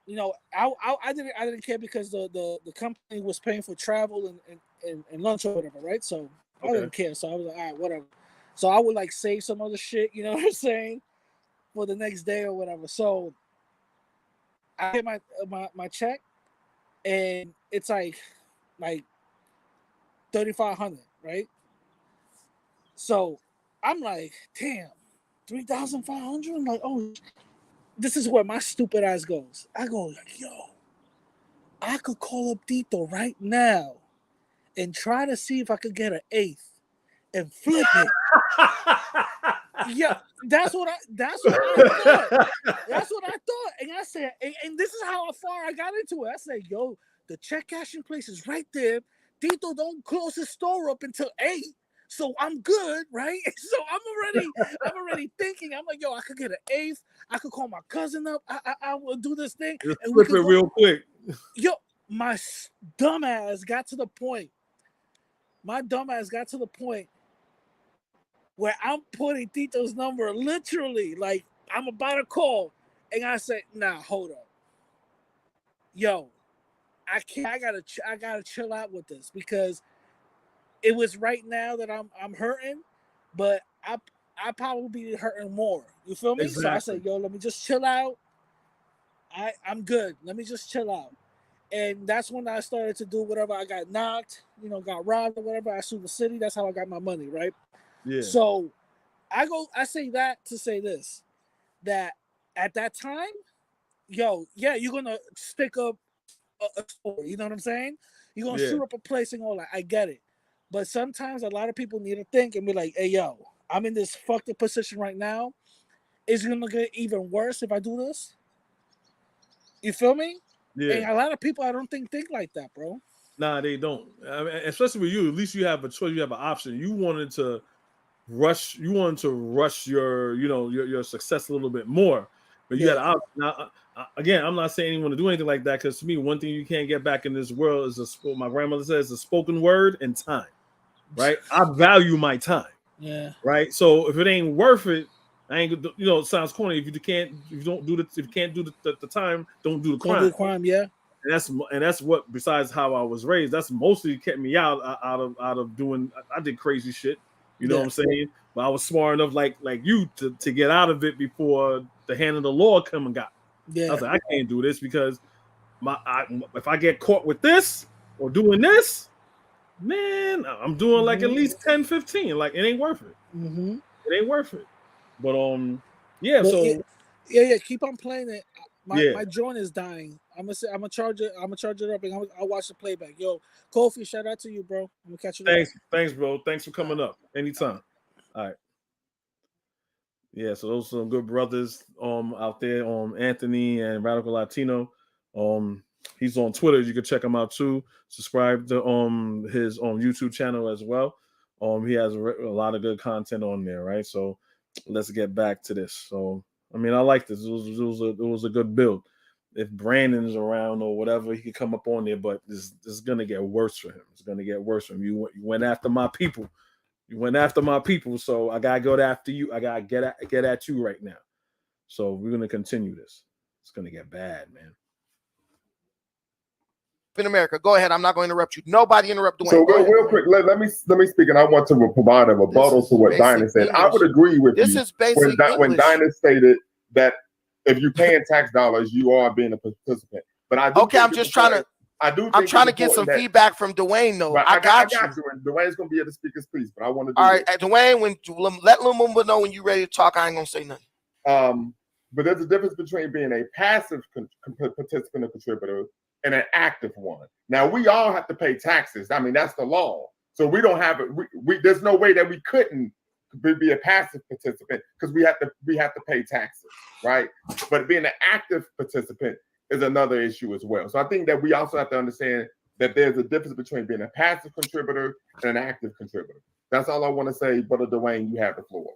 you know, I didn't care because the company was paying for travel and lunch or whatever, right? So I didn't care. So I was like, all right, whatever. So I would like save some other shit, you know what I'm saying, for the next day or whatever. So I get my check, and it's like 3,500, right? So I'm like, damn, 3,500. I'm like, oh, this is where my stupid ass goes. I go like, yo, I could call up Tito right now and try to see if I could get an eighth and flip it. Yeah, that's what I thought. That's what I thought. And I said, and this is how far I got into it. I said, yo, the check cashing place is right there. Tito don't close his store up until 8. So I'm good, right? So I'm already thinking. I'm like, yo, I could get an eighth. I could call my cousin up. I will do this thing. Just and flip it real quick. Yo, my dumbass got to the point. Where I'm putting Tito's number literally, like I'm about to call, and I say, "Nah, hold up, yo, I can't. I gotta chill out with this because it was right now that I'm hurting, but I probably be hurting more. You feel me? Exactly. So I said, yo, let me just chill out. I'm good. Let me just chill out. And that's when I started to do whatever. I got knocked, got robbed or whatever. I sued the city. That's how I got my money, right? Yeah. So I say that to say this, that at that time, you're gonna stick up a store. You know what I'm saying? You're gonna shoot up a place and all that. I get it. But sometimes a lot of people need to think and be like, hey, yo, I'm in this fucked up position right now. Is it gonna get even worse if I do this? You feel me? Yeah. And a lot of people I don't think like that, bro. Nah, they don't. I mean, especially with you, at least you have a choice, you have an option. You wanted to rush your your success a little bit more. But you had an option. Now, again, I'm not saying anyone to do anything like that, because to me, one thing you can't get back in this world is my grandmother says, the spoken word and time. Right? I value my time. Yeah. Right. So if it ain't worth it, I ain't. It sounds corny. If you can't do the time, don't do the crime. Don't do the crime. Yeah. And that's what. Besides how I was raised, that's mostly kept me out of doing. I did crazy shit. You know what I'm saying? But I was smart enough, like you, to get out of it before the hand of the law come and got me. Yeah. I was like, I can't do this, because if I get caught with this or doing this, man, I'm doing like at least 10, 15. Like, it ain't worth it. Mm-hmm. It ain't worth it. But keep on playing it. My joint is dying. I'm gonna charge it up, and I'll watch the playback. Yo, Kofi, shout out to you, bro. I'm gonna catch you later. Thanks, bro. Thanks for coming up. Anytime. All right. Yeah, so those are some good brothers out there, Anthony and Radical Latino. He's on Twitter. You can check him out too. Subscribe to his YouTube channel as well. He has a lot of good content on there, right? So let's get back to this. So I mean, I like this. It was a good build. If Brandon's around or whatever, he could come up on there, but this is gonna get worse for him. It's gonna get worse for him. You went after my people. You went after my people, so I gotta go after you. I gotta get at you right now. So we're gonna continue this. It's gonna get bad, man. In America, go ahead. I'm not going to interrupt you. Nobody interrupt Dwayne. So real quick, let me speak, and I want to provide a rebuttal to what Dinah said. I would agree with you. This is basic when Dinah stated that if you're paying tax dollars, you are being a participant. But I do. I'm just trying to. I'm trying to get some feedback from Dwayne, though. I got you. And Dwayne's gonna be able to speak his piece, but I want to do all right, Dwayne. Let Lumumba know when you're ready to talk. I ain't gonna say nothing. But there's a difference between being a passive participant or contributor and an active one. Now, we all have to pay taxes. I mean, that's the law. So we don't have it. There's no way that we couldn't be a passive participant, because we have to pay taxes, right? But being an active participant is another issue as well. So I think that we also have to understand that there's a difference between being a passive contributor and an active contributor. That's all I want to say. Brother Dwayne, you have the floor.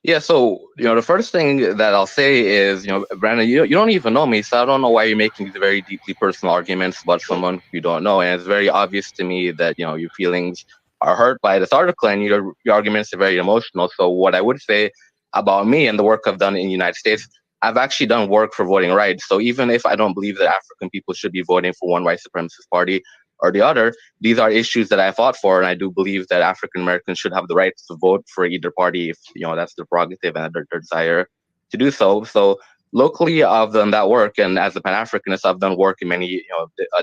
Yeah, so, the first thing that I'll say is, Brandon, you don't even know me, so I don't know why you're making these very deeply personal arguments about someone you don't know. And it's very obvious to me that, your feelings are hurt by this article, and your arguments are very emotional. So what I would say about me and the work I've done in the United States, I've actually done work for voting rights. So even if I don't believe that African people should be voting for one white supremacist party or the other, these are issues that I fought for, and I do believe that African Americans should have the right to vote for either party if that's their prerogative and their desire to do so. So locally, I've done that work, and as a Pan-Africanist, I've done work in many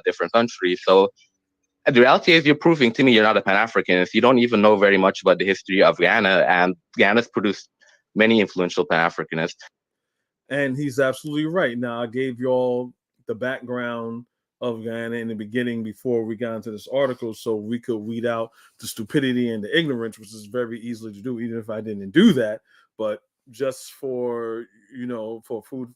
different countries. So the reality is, you're proving to me you're not a Pan-Africanist. You don't even know very much about the history of Guyana, and Guyana's produced many influential Pan-Africanists. And he's absolutely right. Now, I gave you all the background of Guyana in the beginning before we got into this article, so we could weed out the stupidity and the ignorance, which is very easily to do, even if I didn't do that. But just for for food,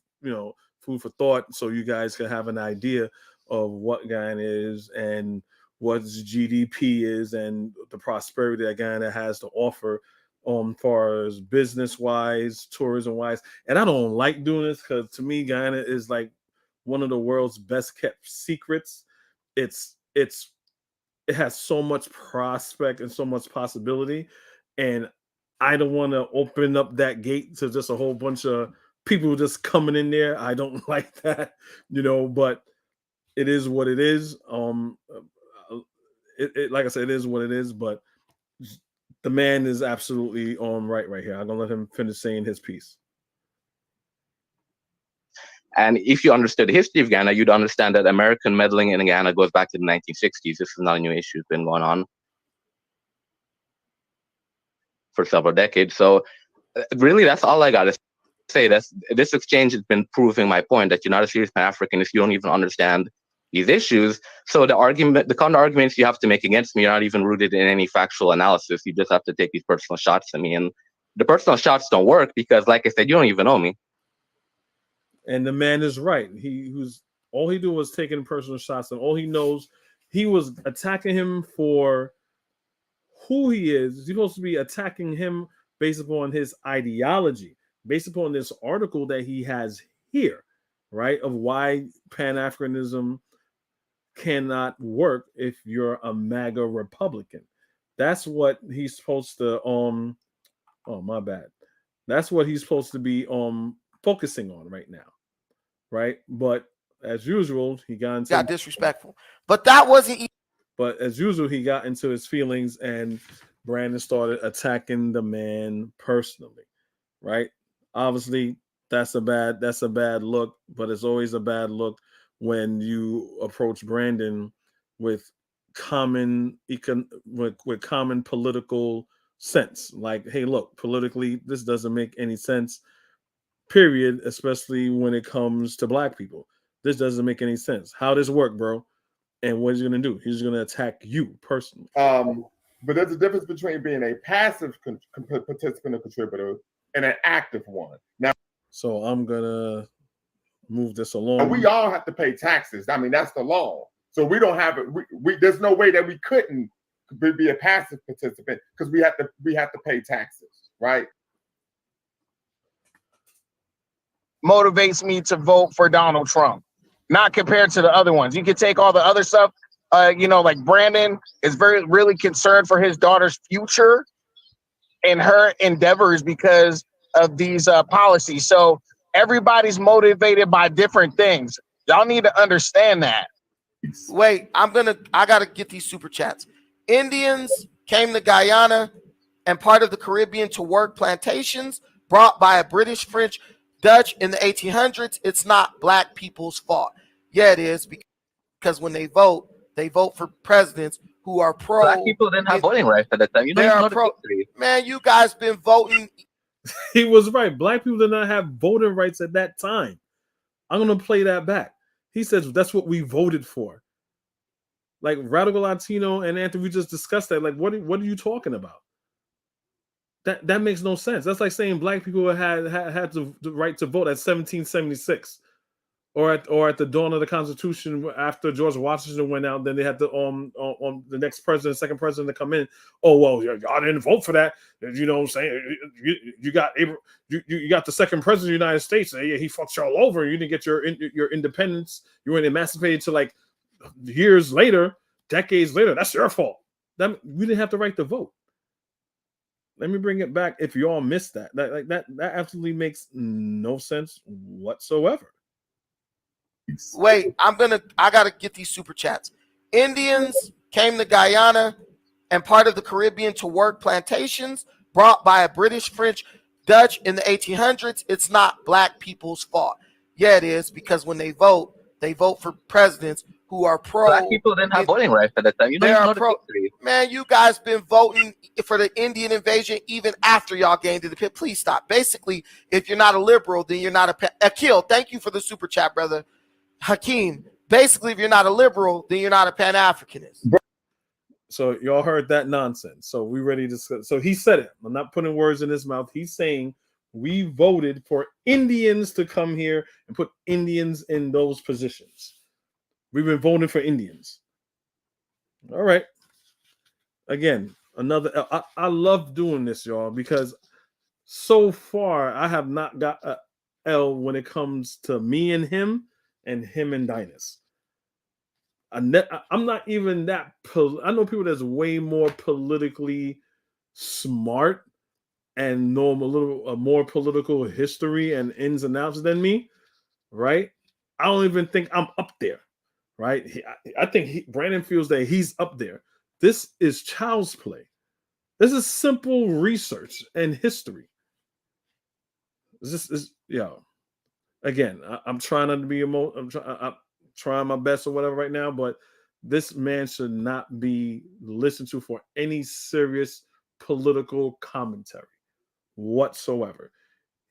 food for thought, so you guys can have an idea of what Guyana is and what its GDP is and the prosperity that Guyana has to offer, far as business wise, tourism wise. And I don't like doing this, because to me, Guyana is like one of the world's best kept secrets. It has so much prospect and so much possibility, and I don't want to open up that gate to just a whole bunch of people just coming in there. I don't like that, but it is what it is. Like I said, it is what it is, but the man is absolutely right here. I'm gonna let him finish saying his piece. And if you understood the history of Guyana, you'd understand that American meddling in Guyana goes back to the 1960s. This is not a new issue. It's been going on for several decades. So really, that's all I got to say. This exchange has been proving my point that you're not a serious Pan-African if you don't even understand these issues. So the counter arguments you have to make against me are not even rooted in any factual analysis. You just have to take these personal shots at me, and the personal shots don't work because, like I said, you don't even know me. And the man is right. All he did was taking personal shots, and all he knows, he was attacking him for who he is. He's supposed to be attacking him based upon his ideology, based upon this article that he has here, right? Of why Pan-Africanism cannot work if you're a MAGA Republican. That's what he's supposed to oh my bad. That's what he's supposed to be focusing on right now. Right? But as usual, he got disrespectful. But that wasn't But as usual, he got into his feelings, and Brandon started attacking the man personally, right? Obviously, that's a bad look, but it's always a bad look when you approach Brandon with common political sense. Like, hey, look, politically, this doesn't make any sense, period, especially when it comes to black people. This doesn't make any sense. How does this work, bro? And what he's going to do? He's going to attack you personally. But there's a difference between being a passive participant or contributor and an active one. Now, so I'm going to move this along. We all have to pay taxes. I mean, that's the law. So we don't have it. There's no way that we couldn't be a passive participant because we have to pay taxes, right? Motivates me to vote for Donald Trump. Not compared to the other ones. You can take all the other stuff. Like Brandon is really concerned for his daughter's future and her endeavors because of these policies. So everybody's motivated by different things. Y'all need to understand that. Wait, I gotta get these super chats. Indians came to Guyana and part of the Caribbean to work plantations brought by a British, French, Dutch in the 1800s. It's not black people's fault. Yeah, it is, because when they vote for presidents who are pro. Black people didn't have voting rights at that time. They are pro. Man, you guys been voting. He was right. Black people did not have voting rights at that time. I'm going to play that back. He says that's what we voted for. Like Radical Latino and Anthony, we just discussed that. Like, what are you talking about? That makes no sense. That's like saying black people had the right to vote at 1776, or at the dawn of the Constitution after George Washington went out. Then they had to on the next president, second president to come in. Oh well, y'all didn't vote for that. You know what I'm saying? You got the second president of the United States. He fucked y'all over. You didn't get your independence. You weren't emancipated till like years later, decades later. That's your fault. We didn't have the right to vote. Let me bring it back. If you all missed that, that absolutely makes no sense whatsoever. Wait, I gotta get these super chats. Indians came to Guyana and part of the Caribbean to work plantations brought by a British, French, Dutch in the 1800s. It's not black people's fault. Yeah, it is, because when they vote for presidents who are pro. Black people didn't have voting rights at that time. They are pro. Man, you guys been voting for the Indian invasion even after y'all gained it. Please stop. Basically, if you're not a liberal, then you're not Akil, thank you for the super chat, brother. Hakeem, basically, if you're not a liberal, then you're not a Pan-Africanist. So y'all heard that nonsense. So we ready to. So he said it. I'm not putting words in his mouth. He's saying we voted for Indians to come here and put Indians in those positions. We've been voting for Indians. All right. Again, another. I love doing this, y'all, because so far I have not got a L when it comes to me and him and Dinus. I'm not even that. I know people that's way more politically smart and know a little more political history and ins and outs than me, right? I don't even think I'm up there, right? I think Brandon feels that he's up there. This is child's play. This is simple research and history. This is again, I'm trying not to be I'm trying my best or whatever right now, but this man should not be listened to for any serious political commentary whatsoever.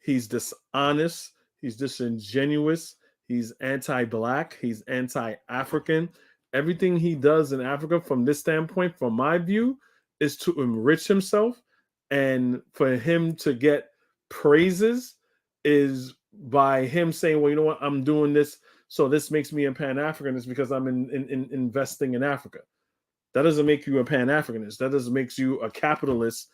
He's dishonest. He's disingenuous. He's anti-black. He's anti-African. Everything he does in Africa, from this standpoint, from my view, is to enrich himself, and for him to get praises is by him saying, "Well, you know what? I'm doing this, so this makes me a Pan-Africanist because I'm investing in Africa." That doesn't make you a Pan-Africanist. That doesn't make you a capitalist.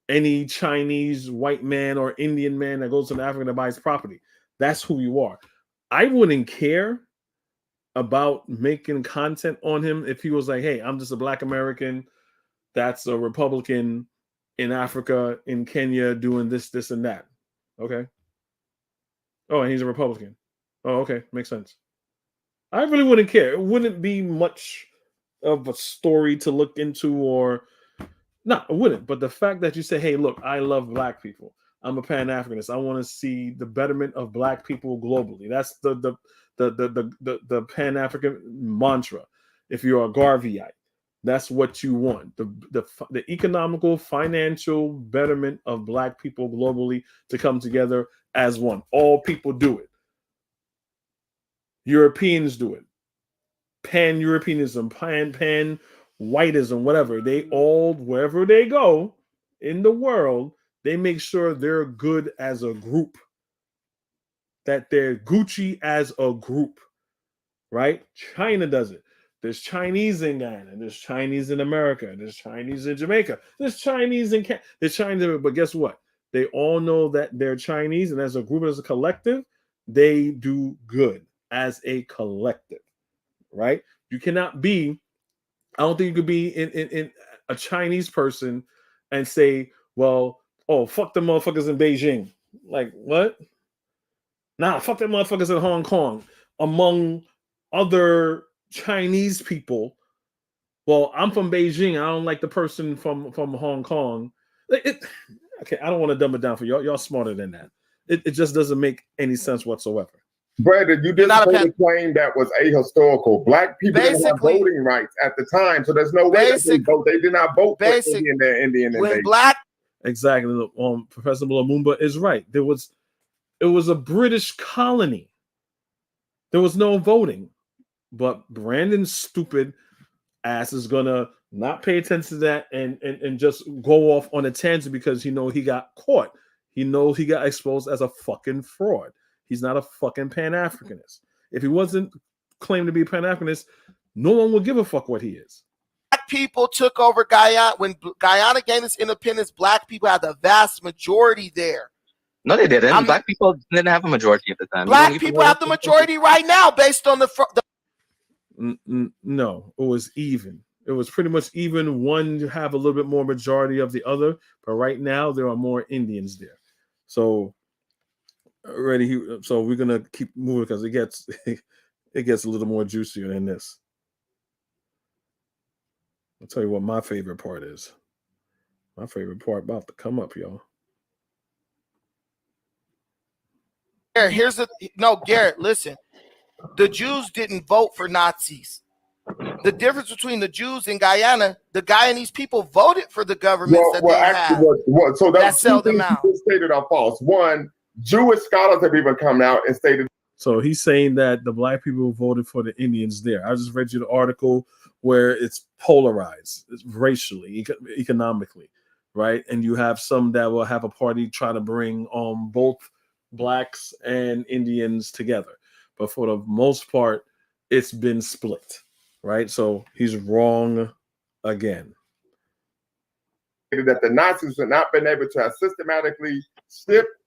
Any Chinese white man or Indian man that goes to Africa to buy his property, that's who you are. I wouldn't care about making content on him if he was like, "Hey, I'm just a black American that's a Republican in Africa, in Kenya, doing this, this, and that." Okay. Oh, and he's a Republican. Oh, okay. Makes sense. I really wouldn't care. It wouldn't be much of a story to look into, or no, it wouldn't. But the fact that you say, "Hey, look, I love black people. I'm a Pan-Africanist. I want to see the betterment of black people globally." That's the Pan-African mantra. If you're a Garveyite, that's what you want. The economical, financial betterment of black people globally to come together as one. All people do it. Europeans do it. Pan-Europeanism, pan-whiteism, whatever. They all, wherever they go in the world, they make sure they're good as a group. That they're Gucci as a group, right? China does it. There's Chinese in Guyana. There's Chinese in America. There's Chinese in Jamaica. There's Chinese in Canada. There's Chinese, but guess what? They all know that they're Chinese, and as a group, as a collective, they do good as a collective, right? You cannot be, I don't think you could be in a Chinese person and say, "Well, oh, fuck the motherfuckers in Beijing." Like, what? Nah, fuck them motherfuckers in Hong Kong. Among other Chinese people, well, I'm from Beijing. I don't like the person from Hong Kong. Okay, I don't want to dumb it down for y'all. Y'all smarter than that. It just doesn't make any sense whatsoever. Brandon, you did not make a claim that was ahistorical. Black people didn't have voting rights at the time, so there's no way that they vote. They did not vote for Indian invasion. Exactly. Professor Lumumba is right. It was a British colony. There was no voting. But Brandon's stupid ass is gonna not pay attention to that and just go off on a tangent because he got caught. He knows he got exposed as a fucking fraud. He's not a fucking Pan-Africanist. If he wasn't claimed to be a Pan-Africanist, no one would give a fuck what he is. Black people took over Guyana. When Guyana gained its independence, black people had the vast majority there. No, they didn't. Black people didn't have a majority at the time. Black people have the majority right now based on the no, it was even. It was pretty much even. One have a little bit more majority of the other, but right now there are more Indians there. So so we're gonna keep moving because it gets a little more juicier than this. I'll tell you what my favorite part is. My favorite part about to come up, y'all. Garrett, listen. The Jews didn't vote for Nazis. The difference between the Jews in Guyana, the Guyanese people voted for the governments that they had. So that's two things you stated are false. One, Jewish scholars have even come out and stated. So he's saying that the black people voted for the Indians there. I just read you the article where it's polarized, it's racially, economically, right? And you have some that will have a party try to bring both blacks and Indians together. But for the most part, it's been split, right? So he's wrong again. That the Nazis have not been able to systematically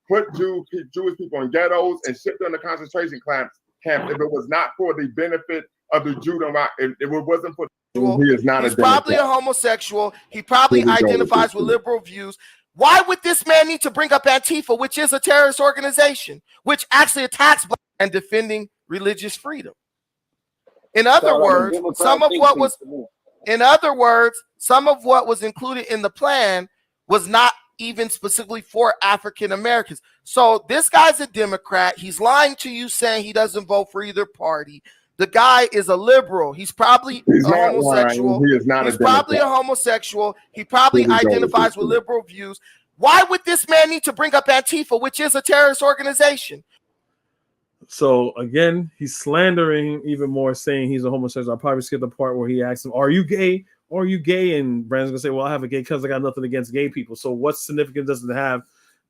put Jewish people in ghettos and ship them to concentration camps if it was not for the benefit of the Judah. If it wasn't for he is not. He's probably a homosexual. He probably identifies with liberal views. Why would this man need to bring up Antifa, which is a terrorist organization, which actually attacks black and defending religious freedom? In other words, some of what was included in the plan was not even specifically for African Americans. So this guy's a Democrat. He's lying to you saying he doesn't vote for either party. The guy is a liberal. He's probably a homosexual. He is not He's probably a homosexual. He probably identifies with liberal views. Why would this man need to bring up Antifa, which is a terrorist organization? So again, he's slandering even more, saying he's a homosexual. I probably skipped the part where he asked him, "Are you gay? Are you gay?" And Brandon's gonna say, "Well, I have a gay cousin. I got nothing against gay people." So what significance does it have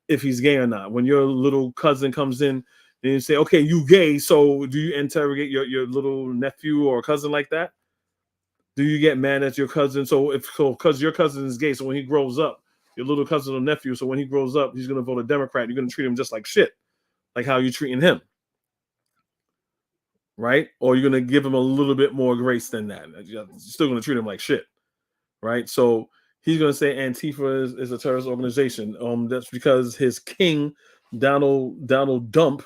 if he's gay or not? When your little cousin comes in and you say, "Okay, you gay," so do you interrogate your little nephew or cousin like that? Do you get mad at your cousin? Because your cousin is gay, so when he grows up, your little cousin or nephew, so when he grows up, he's gonna vote a Democrat. You're gonna treat him just like shit, like how you treating him. Right? Or you're going to give him a little bit more grace than that. You're still going to treat him like shit. Right? So he's going to say Antifa is a terrorist organization. That's because his king, Donald Dump,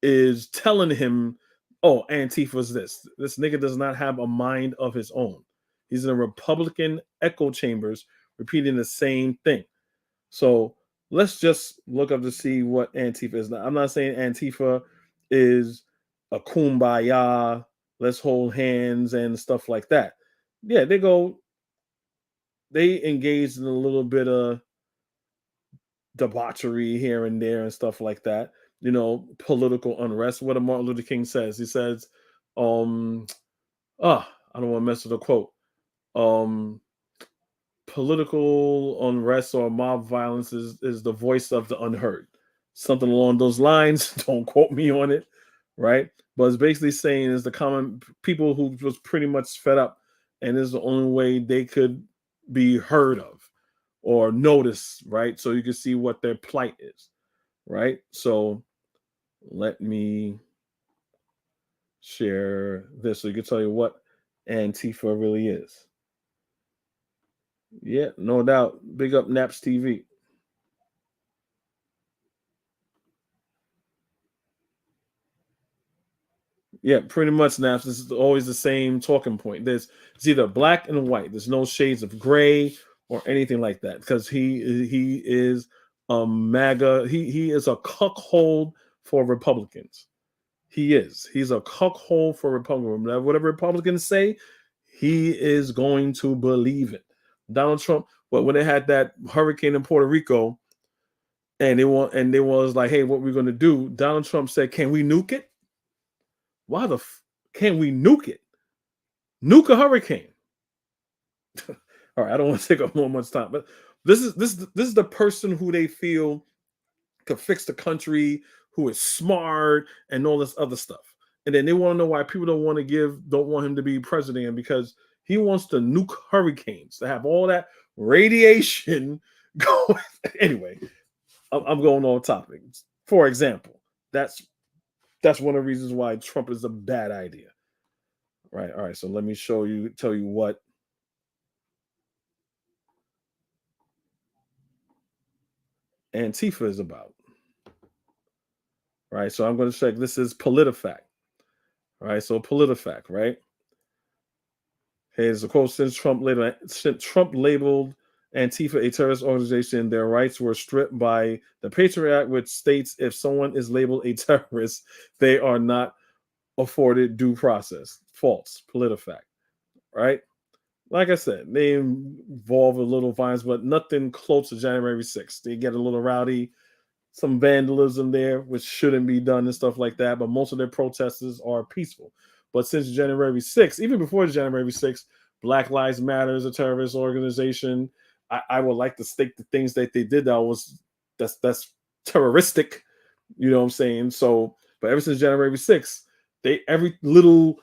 is telling him, oh, Antifa's this. This nigga does not have a mind of his own. He's in a Republican echo chambers repeating the same thing. So let's just look up to see what Antifa is. Now, I'm not saying Antifa is a kumbaya, let's hold hands and stuff like that. Yeah, they engage in a little bit of debauchery here and there and stuff like that. You know, political unrest. What Martin Luther King says, he says, I don't want to mess with the quote. Political unrest or mob violence is the voice of the unheard. Something along those lines. Don't quote me on it. Right? But it's basically saying is the common people who was pretty much fed up, and this is the only way they could be heard of or noticed, right? So you can see what their plight is, right? So let me share this so you can tell you what Antifa really is. Yeah, no doubt. Big up Naps TV. Yeah, pretty much, Naps. This is always the same talking point. It's either black and white. There's no shades of gray or anything like that, because he is a MAGA. He is a cuckold for Republicans. He's a cuckold for Republicans. Whatever Republicans say, he is going to believe it. Donald Trump, but when they had that hurricane in Puerto Rico, and they was like, hey, what we're going to do? Donald Trump said, can we nuke it? Why can we nuke it? Nuke a hurricane. All right, I don't want to take up more much time, but this is the person who they feel could fix the country, who is smart and all this other stuff. And then they want to know why people don't want him to be president, because he wants to nuke hurricanes, to have all that radiation going. Anyway, I'm going on topic. For example, that's one of the reasons why Trump is a bad idea. Right. All right. So let me tell you what Antifa is about. Right. So I'm going to check. This is PolitiFact. Right. So PolitiFact. Right. Here's a quote: since Trump labeled Antifa a terrorist organization, their rights were stripped by the Patriot Act, which states if someone is labeled a terrorist, they are not afforded due process. False. PolitiFact. Right? Like I said, they involve a little violence, but nothing close to January 6th. They get a little rowdy, some vandalism there, which shouldn't be done and stuff like that, but most of their protesters are peaceful. But since January 6th, even before January 6th, Black Lives Matter is a terrorist organization. I would like to state the things that they did that's terroristic, you know what I'm saying? So, but ever since January 6th, every little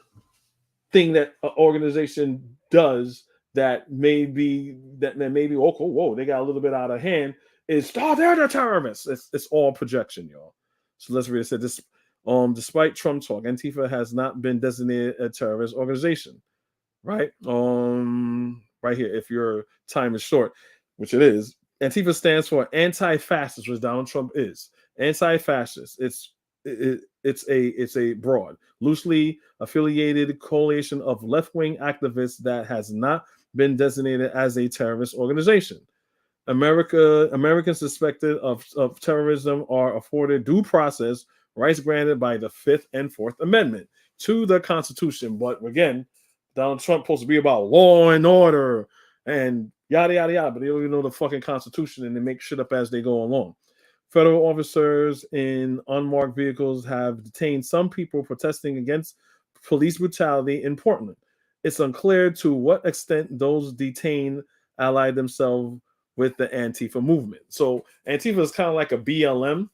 thing that an organization does that may be oh, whoa, they got a little bit out of hand is they're the terrorists. It's all projection, y'all. So let's read it. Said this. Despite Trump talk, Antifa has not been designated a terrorist organization. Right? Right here, if your time is short, which it is, Antifa stands for anti-fascist, which Donald Trump is. Anti-fascist. It's a broad, loosely affiliated coalition of left-wing activists that has not been designated as a terrorist organization. Americans suspected of terrorism are afforded due process rights granted by the Fifth and Fourth Amendment to the Constitution. But again, Donald Trump supposed to be about law and order and yada yada yada, but they don't even know the fucking Constitution and they make shit up as they go along. Federal officers in unmarked vehicles have detained some people protesting against police brutality in Portland. It's unclear to what extent those detained allied themselves with the Antifa movement. So Antifa is kind of like a BLM.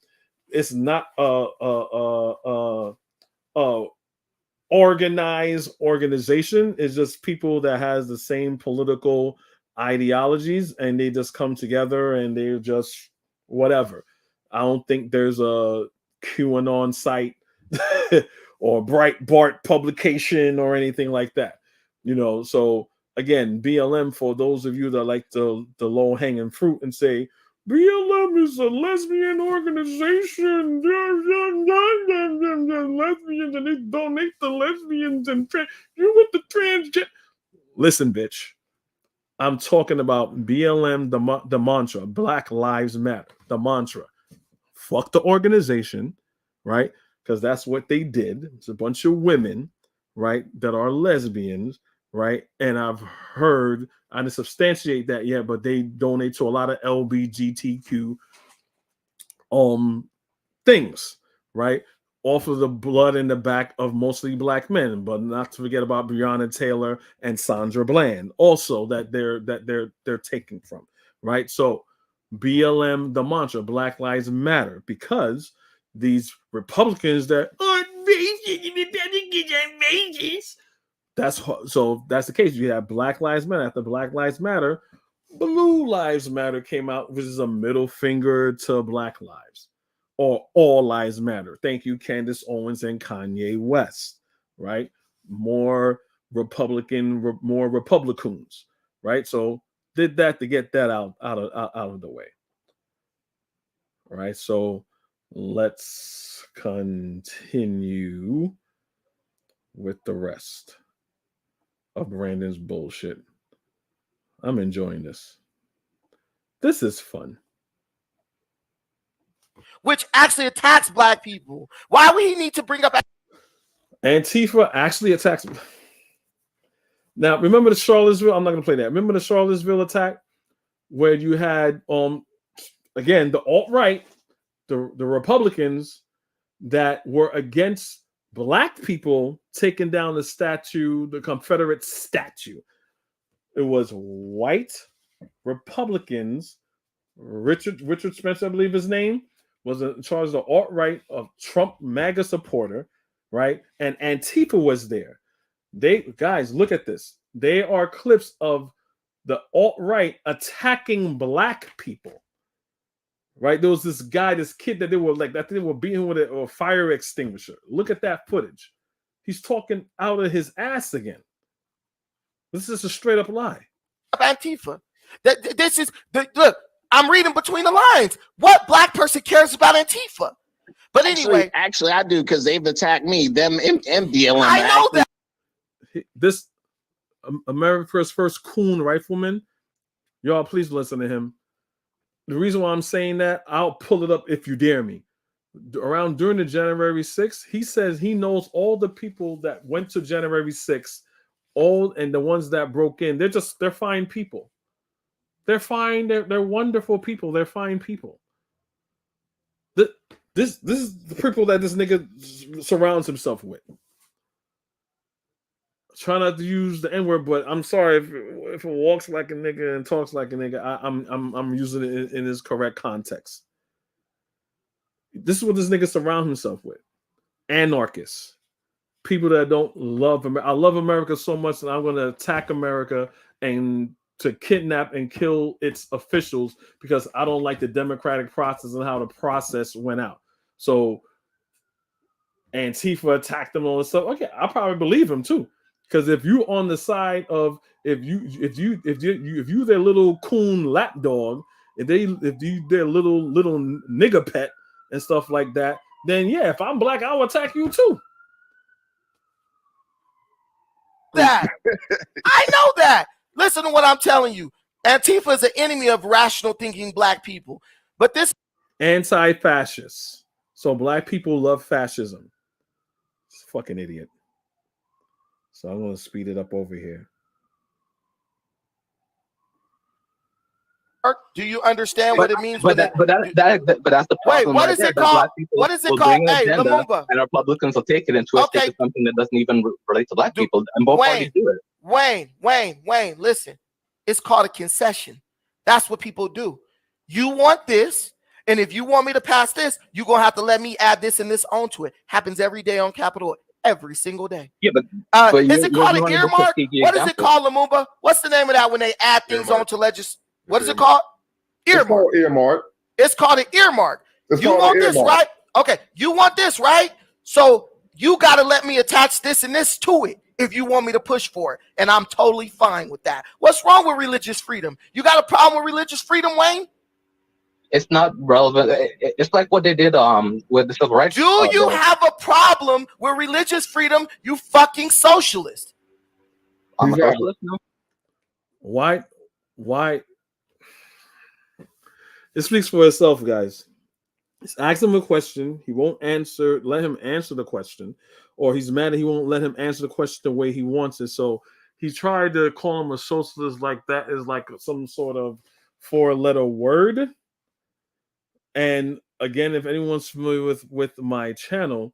It's not a organized organization. It's just people that has the same political ideologies, and they just come together and they're just whatever. I don't think there's a QAnon site or Breitbart publication or anything like that. So again, BLM, for those of you that like the low hanging fruit and say BLM is a lesbian organization, lesbians, and they donate to lesbians and you with the transgender. Listen, bitch, I'm talking about BLM, the mantra, Black Lives Matter, the mantra. Fuck the organization, right? Because that's what they did. It's a bunch of women, right, that are lesbians, right? And I've heard, I didn't substantiate that yet, but they donate to a lot of LGBTQ things, right? Off of the blood in the back of mostly black men, but not to forget about Breonna Taylor and Sandra Bland, also that they're taking from, right? So BLM, the mantra, Black Lives Matter, because these Republicans that are racist, that's the case. You have Black Lives Matter. After Black Lives Matter, Blue Lives Matter came out, which is a middle finger to Black Lives, or All Lives Matter. Thank you, Candace Owens and Kanye West, right? More Republicans, right? So did that to get that out of the way. All right, so let's continue with the rest of Brandon's bullshit. I'm enjoying this. This is fun. Which actually attacks black people. Why would he need to bring up Antifa actually attacks? Now, remember the Charlottesville? I'm not going to play that. Remember the Charlottesville attack where you had, again, the alt-right, the Republicans that were against black people taking down the statue, the Confederate statue. It was white Republicans. Richard Spencer, I believe his name, was in charge of the alt-right of Trump MAGA supporter, right? And Antifa was there. Guys, look at this. They are clips of the alt-right attacking black people, right? There was this guy, this kid that they were beating with a fire extinguisher. Look at that footage. He's talking out of his ass again. This is a straight up lie. Antifa. Look, I'm reading between the lines. What black person cares about Antifa? But anyway, actually I do, because they've attacked me. Them and BLM. I know that. This America's first coon rifleman. Y'all, please listen to him. The reason why I'm saying that, I'll pull it up if you dare me. During the January 6th, he says he knows all the people that went to January 6th, and the ones that broke in. They're fine people. They're fine. They're wonderful people. They're fine people. This is the people that this nigga surrounds himself with. Try not to use the N-word, but I'm sorry if it walks like a nigga and talks like a nigga. I'm using it in its correct context. This is what this nigga surrounds himself with: anarchists, people that don't love America. I love America so much that I'm going to attack America and to kidnap and kill its officials because I don't like the democratic process and how the process went out. So Antifa attacked them and stuff. Okay, I probably believe him too. Because if you on the side of if you their little coon lapdog, if you their little nigger pet and stuff like that, then yeah, if I'm black, I'll attack you too. That I know that. Listen to what I'm telling you. Antifa is an enemy of rational thinking black people. But this anti-fascist. So black people love fascism. It's a fucking idiot. So I'm going to speed it up over here. Do you understand what it means? But that's the problem. Wait, what is it called? What is it called? Hey, Lumumba. And Republicans will take it and twist it to something that doesn't even relate to black people. And both parties do it. Wayne, listen. It's called a concession. That's what people do. You want this, and if you want me to pass this, you're going to have to let me add this and this onto it. Happens every day on Capitol, every single day. Yeah, but is it called an earmark? What is it called, Lumumba? What's the name of that when they add things onto legislation? What is it called? Earmark. It's called an earmark. You want this, right? Okay, you want this, right? So you got to let me attach this and this to it if you want me to push for it. And I'm totally fine with that. What's wrong with religious freedom? You got a problem with religious freedom, Wayne? It's not relevant. It's like what they did with the civil rights. Do you have a problem with religious freedom, you fucking socialist? I'm a socialist now. Why? It speaks for itself, guys. Just ask him a question. He won't answer. Let him answer the question. Or he's mad that he won't let him answer the question the way he wants it. So he tried to call him a socialist like that is like some sort of four-letter word. And again, if anyone's familiar with my channel,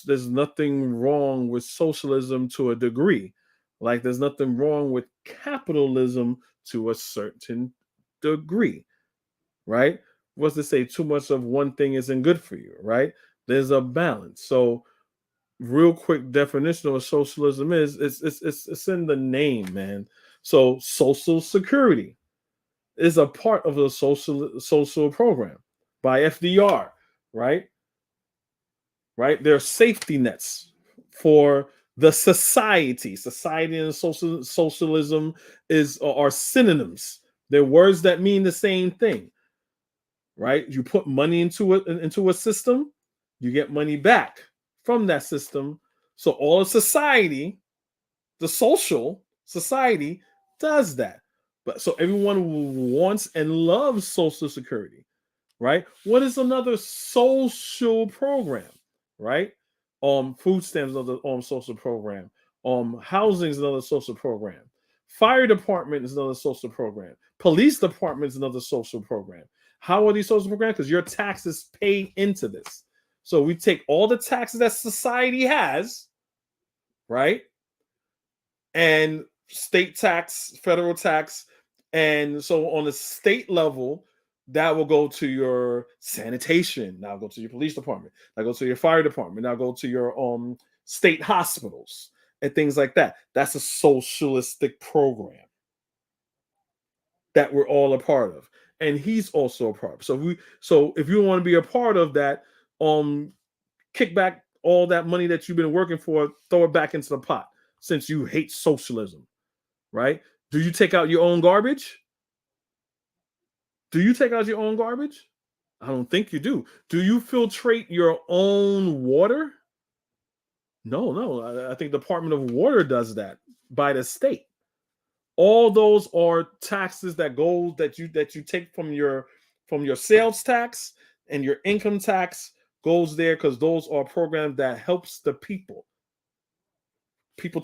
there's nothing wrong with socialism to a degree. Like there's nothing wrong with capitalism to a certain degree. Right? What's to say too much of one thing isn't good for you, right? There's a balance. So real quick definition of what socialism is, it's in the name, man. So Social Security is a part of the social program by FDR, right? Right? There are safety nets for the society. Society and socialism are synonyms. They're words that mean the same thing. Right? You put money into a system, you get money back from that system. So all of society, the social society, does that. But so everyone wants and loves Social Security, right? What is another social program, right? Food stamps is another social program. Housing is another social program. Fire department is another social program. Police department is another social program. How are these social programs? Because your taxes pay into this. So we take all the taxes that society has, right? And state tax, federal tax. And so on the state level, that will go to your sanitation. Now go to your police department. Now go to your fire department. Now go to your state hospitals and things like that. That's a socialistic program that we're all a part of. And he's also a part. So if you want to be a part of that, kick back all that money that you've been working for, throw it back into the pot since you hate socialism, right? Do you take out your own garbage? Do you take out your own garbage? I don't think you do. Do you filtrate your own water? No. I think the Department of Water does that by the state. All those are taxes that you take from your sales tax, and your income tax goes there because those are programs that helps the people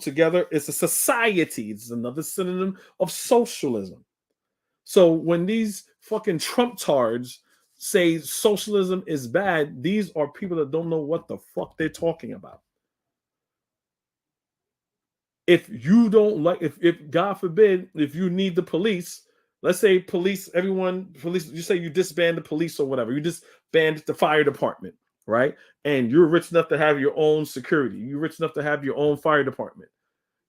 together. It's a society. It's another synonym of socialism. So when these fucking Trump tards say socialism is bad, these are people that don't know what the fuck they're talking about. If you don't like, if God forbid, if you need the police, let's say police, you say you disband the police or whatever, you disband the fire department, right? And you're rich enough to have your own security. You're rich enough to have your own fire department.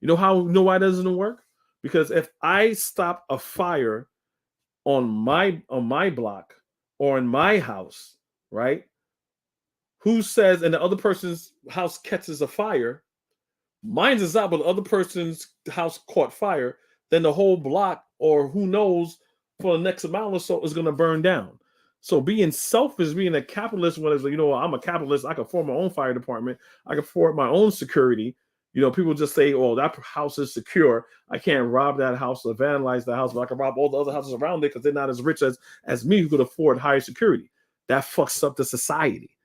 You know why it doesn't work? Because if I stop a fire on my block or in my house, right? Who says, and the other person's house catches a fire, mine's is out, but the other person's house caught fire, then the whole block, or who knows, for the next amount or so is going to burn down. So being selfish, being a capitalist, when it's I'm a capitalist, I can form my own fire department, I can form my own security, You know, people just say, "Oh, that house is secure. I can't rob that house or vandalize the house, but I can rob all the other houses around it because they're not as rich as me who could afford higher security." That fucks up the society.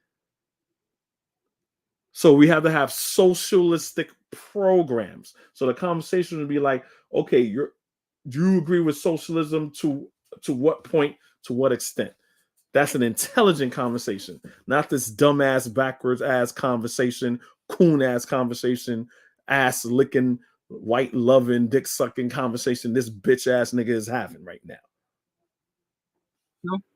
So we have to have socialistic programs. So the conversation would be like, okay, do you agree with socialism to what point, to what extent? That's an intelligent conversation, not this dumbass, backwards ass conversation, coon ass conversation, ass licking, white loving, dick sucking conversation this bitch ass nigga is having right now.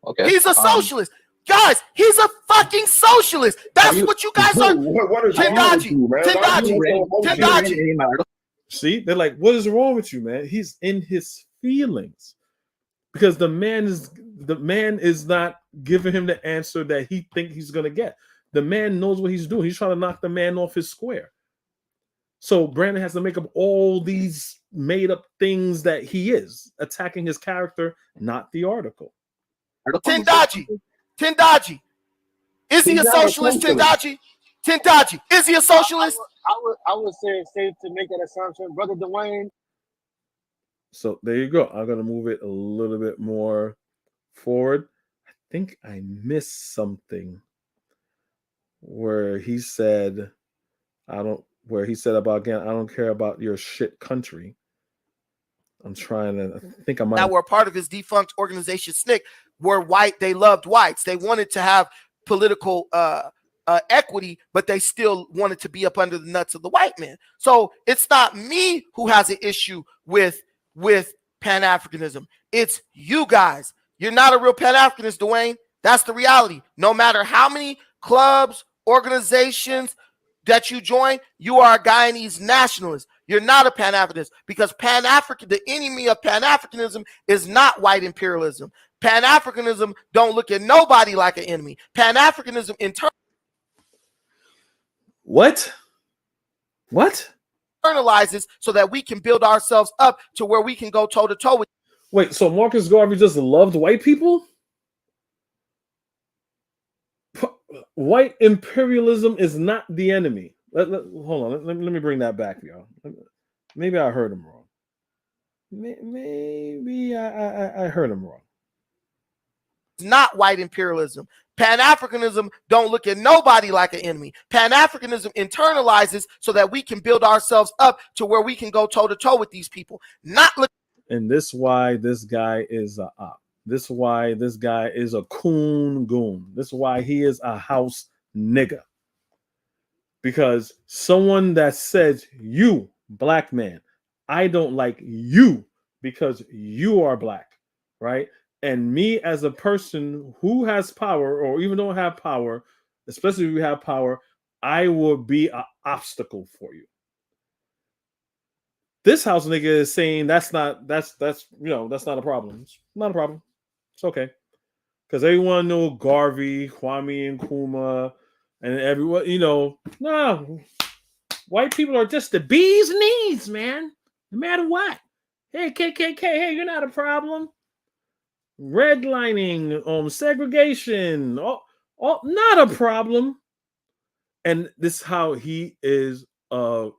Okay. He's a socialist. Guys, he's a fucking socialist. That's what you guys are. What is wrong with you, man? Tendaji. See, they're like, what is wrong with you, man? He's in his feelings because the man is not giving him the answer that he think he's gonna get. The man knows what he's doing. He's trying to knock the man off his square. So Brandon has to make up all these made up things that he is attacking his character, not the article. Tendaji. Is he a socialist, Tendaji? Tendaji, is he a socialist? I would say it's safe to make that assumption, Brother Dwayne. So there you go. I'm going to move it a little bit more forward. I think I missed something where he said, where he said about, again, I don't care about your shit country. I'm trying to, I think I might. That were part of his defunct organization, SNCC, were white. They loved whites. They wanted to have political equity, but they still wanted to be up under the nuts of the white man. So it's not me who has an issue with Pan-Africanism. It's you guys. You're not a real Pan-Africanist, Dwayne. That's the reality. No matter how many clubs, organizations that you join, you are a Guyanese nationalist. You're not a Pan-Africanist because the enemy of Pan-Africanism is not white imperialism. Pan-Africanism don't look at nobody like an enemy. Pan-Africanism What? Internalizes so that we can build ourselves up to where we can go toe-to-toe with. Wait, so Marcus Garvey just loved white people? White imperialism is not the enemy. Hold on. Let me bring that back, y'all. Maybe I heard him wrong. Maybe I heard him wrong. Not white imperialism. Pan-Africanism don't look at nobody like an enemy. Pan-Africanism internalizes so that we can build ourselves up to where we can go toe-to-toe with these people. And this why this guy is a op. This is why this guy is a coon goon. This is why he is a house nigga. Because someone that says, you, black man, I don't like you because you are black, right? And me as a person who has power or even don't have power, especially if you have power, I will be an obstacle for you. This house nigga is saying that's not a problem. It's not a problem. It's okay. Because everyone know Garvey, Kwame Nkrumah, and everyone, no, white people are just the bee's knees, man. No matter what. Hey, KKK, hey, you're not a problem. Redlining, segregation, not a problem. And this is how he is. Okay,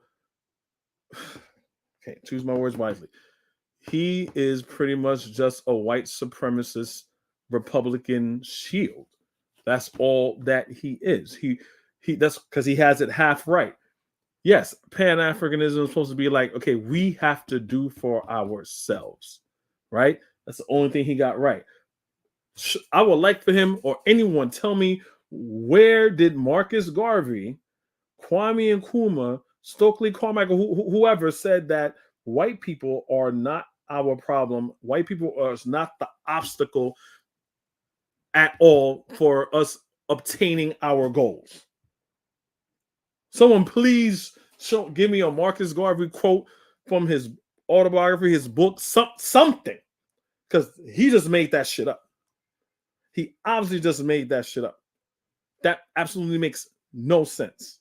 choose my words wisely. He is pretty much just a white supremacist Republican shield. That's all that he is. He that's because he has it half right. Yes, Pan-Africanism is supposed to be like, okay, we have to do for ourselves, right? That's the only thing he got right. I would like for him or anyone tell me, where did Marcus Garvey, Kwame Nkrumah, Stokely Carmichael, whoever said that white people are not our problem. White people are not the obstacle at all for us obtaining our goals. Someone please give me a Marcus Garvey quote from his autobiography, his book, something. Because he just made that shit up. He obviously just made that shit up. That absolutely makes no sense.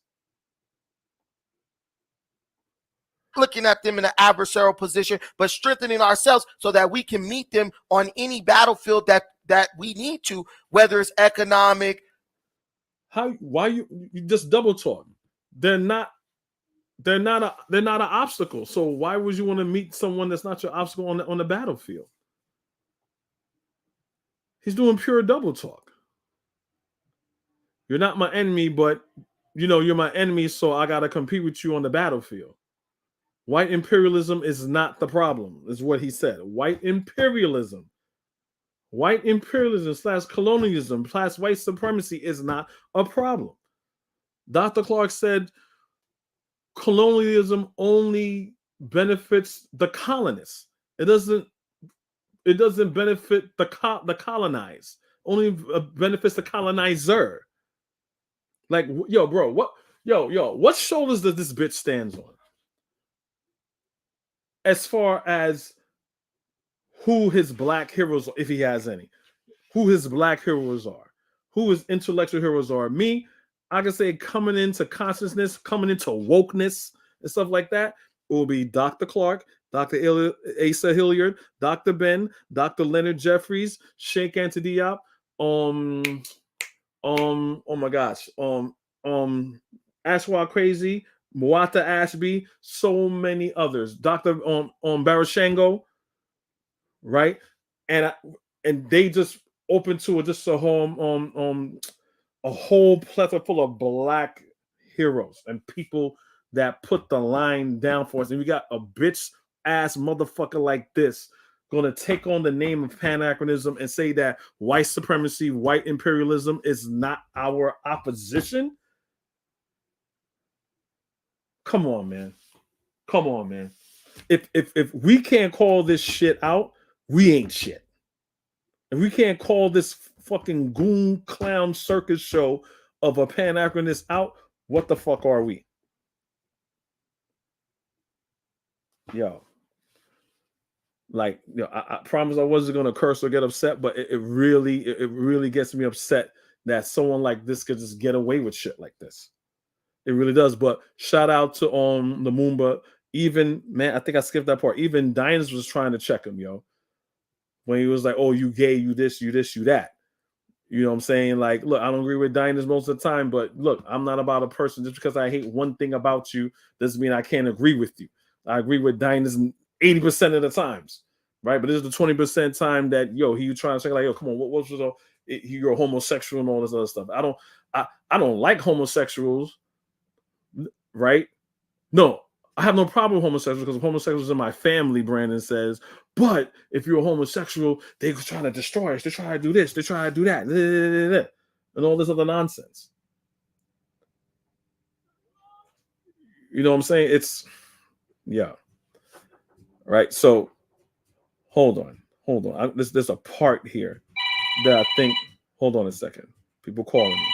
Looking at them in an adversarial position, but strengthening ourselves so that we can meet them on any battlefield that we need to, whether it's economic. Why you just double talk? They're not they're not an obstacle. So why would you want to meet someone that's not your obstacle on the battlefield? He's doing pure double talk. You're not my enemy, but you're my enemy, so I gotta compete with you on the battlefield. White imperialism is not the problem, is what he said. White imperialism / colonialism / white supremacy is not a problem. Dr. Clark said colonialism only benefits the colonists. It doesn't benefit the colonized. Only benefits the colonizer. Like, yo, bro, what shoulders does this bitch stands on? As far as who his black heroes, if he has any, who his black heroes are, who his intellectual heroes are. Me, I can say coming into consciousness, coming into wokeness and stuff like that, it will be Dr. Clark, Dr. Asa Hilliard, Dr. Ben, Dr. Leonard Jeffries, Sheikh Anta Diop, oh my gosh, Ashwa Crazy, Muata Ashby, so many others, Dr. Barashango, right? And they just open to a whole plethora full of black heroes and people that put the line down for us. And we got a bitch ass motherfucker like this gonna take on the name of Pan-Africanism and say that white supremacy, white imperialism is not our opposition. Come on, man. If we can't call this shit out, we ain't shit. If we can't call this fucking goon clown circus show of a Pan-Africanist out, what the fuck are we? Yo. Like, I promise I wasn't gonna curse or get upset, but it really gets me upset that someone like this could just get away with shit like this. It really does. But shout out to Lumumba. Even, man, I think I skipped that part. Even Diners was trying to check him, yo. When he was like, oh, you gay, you this, you that. You know what I'm saying? Like, look, I don't agree with Diners most of the time, but look, I'm not about a person. Just because I hate one thing about you doesn't mean I can't agree with you. I agree with Diners 80% of the times, right? But this is the 20% time that, yo, he was trying to say, like, yo, come on, what was you're a homosexual and all this other stuff. I don't like homosexuals, right? No, I have no problem with homosexuals because homosexuals in my family, Brandon says. But if you're a homosexual, they're trying to destroy us. They try to do this. They try to do that. And all this other nonsense. You know what I'm saying? It's, yeah. Right. So hold on. There's a part here that I think, hold on a second. People calling me.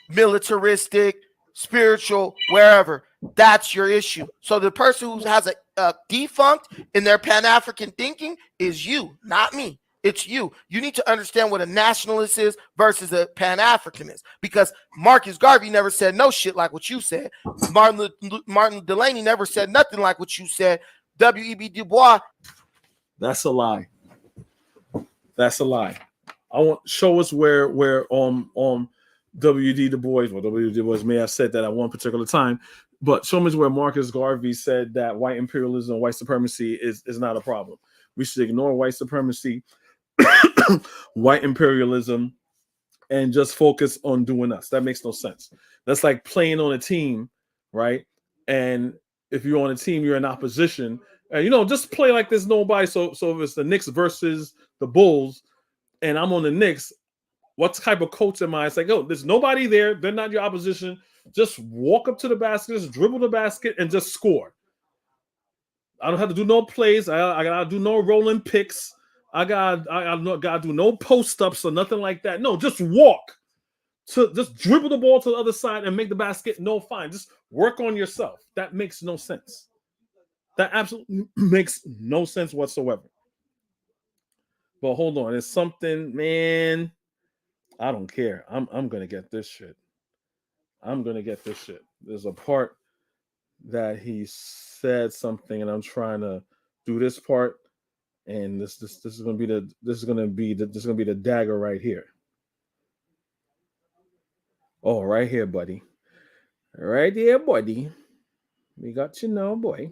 Militaristic, spiritual, wherever. That's your issue. So the person who has a defunct in their Pan-African thinking is you, not me. It's you. You need to understand what a nationalist is versus a Pan-Africanist. Because Marcus Garvey never said no shit like what you said. Martin Delaney never said nothing like what you said. W.E.B. Du Bois. That's a lie. I want show us where W.D. Du Bois, well, W.D. Du Bois may have said that at one particular time, but show me where Marcus Garvey said that white imperialism, white supremacy is not a problem. We should ignore white supremacy, white imperialism, and just focus on doing us. That makes no sense. That's like playing on a team, right? And if you're on a team, you're in opposition, and just play like there's nobody. So if it's the Knicks versus the Bulls, and I'm on the Knicks, what type of coach am I? It's like, oh, there's nobody there. They're not your opposition. Just walk up to the basket, just dribble the basket, and just score. I don't have to do no plays. I gotta do no rolling picks. I gotta do no post ups or nothing like that. No, just walk. Just dribble the ball to the other side and make the basket. No, fine. Just work on yourself. That makes no sense. That absolutely makes no sense whatsoever. But hold on, it's something, man. I don't care. I'm gonna get this shit. There's a part that he said something, and I'm trying to do this part, and this is gonna be the dagger right here. Oh, right here, buddy. Right here, buddy. We got you now, boy.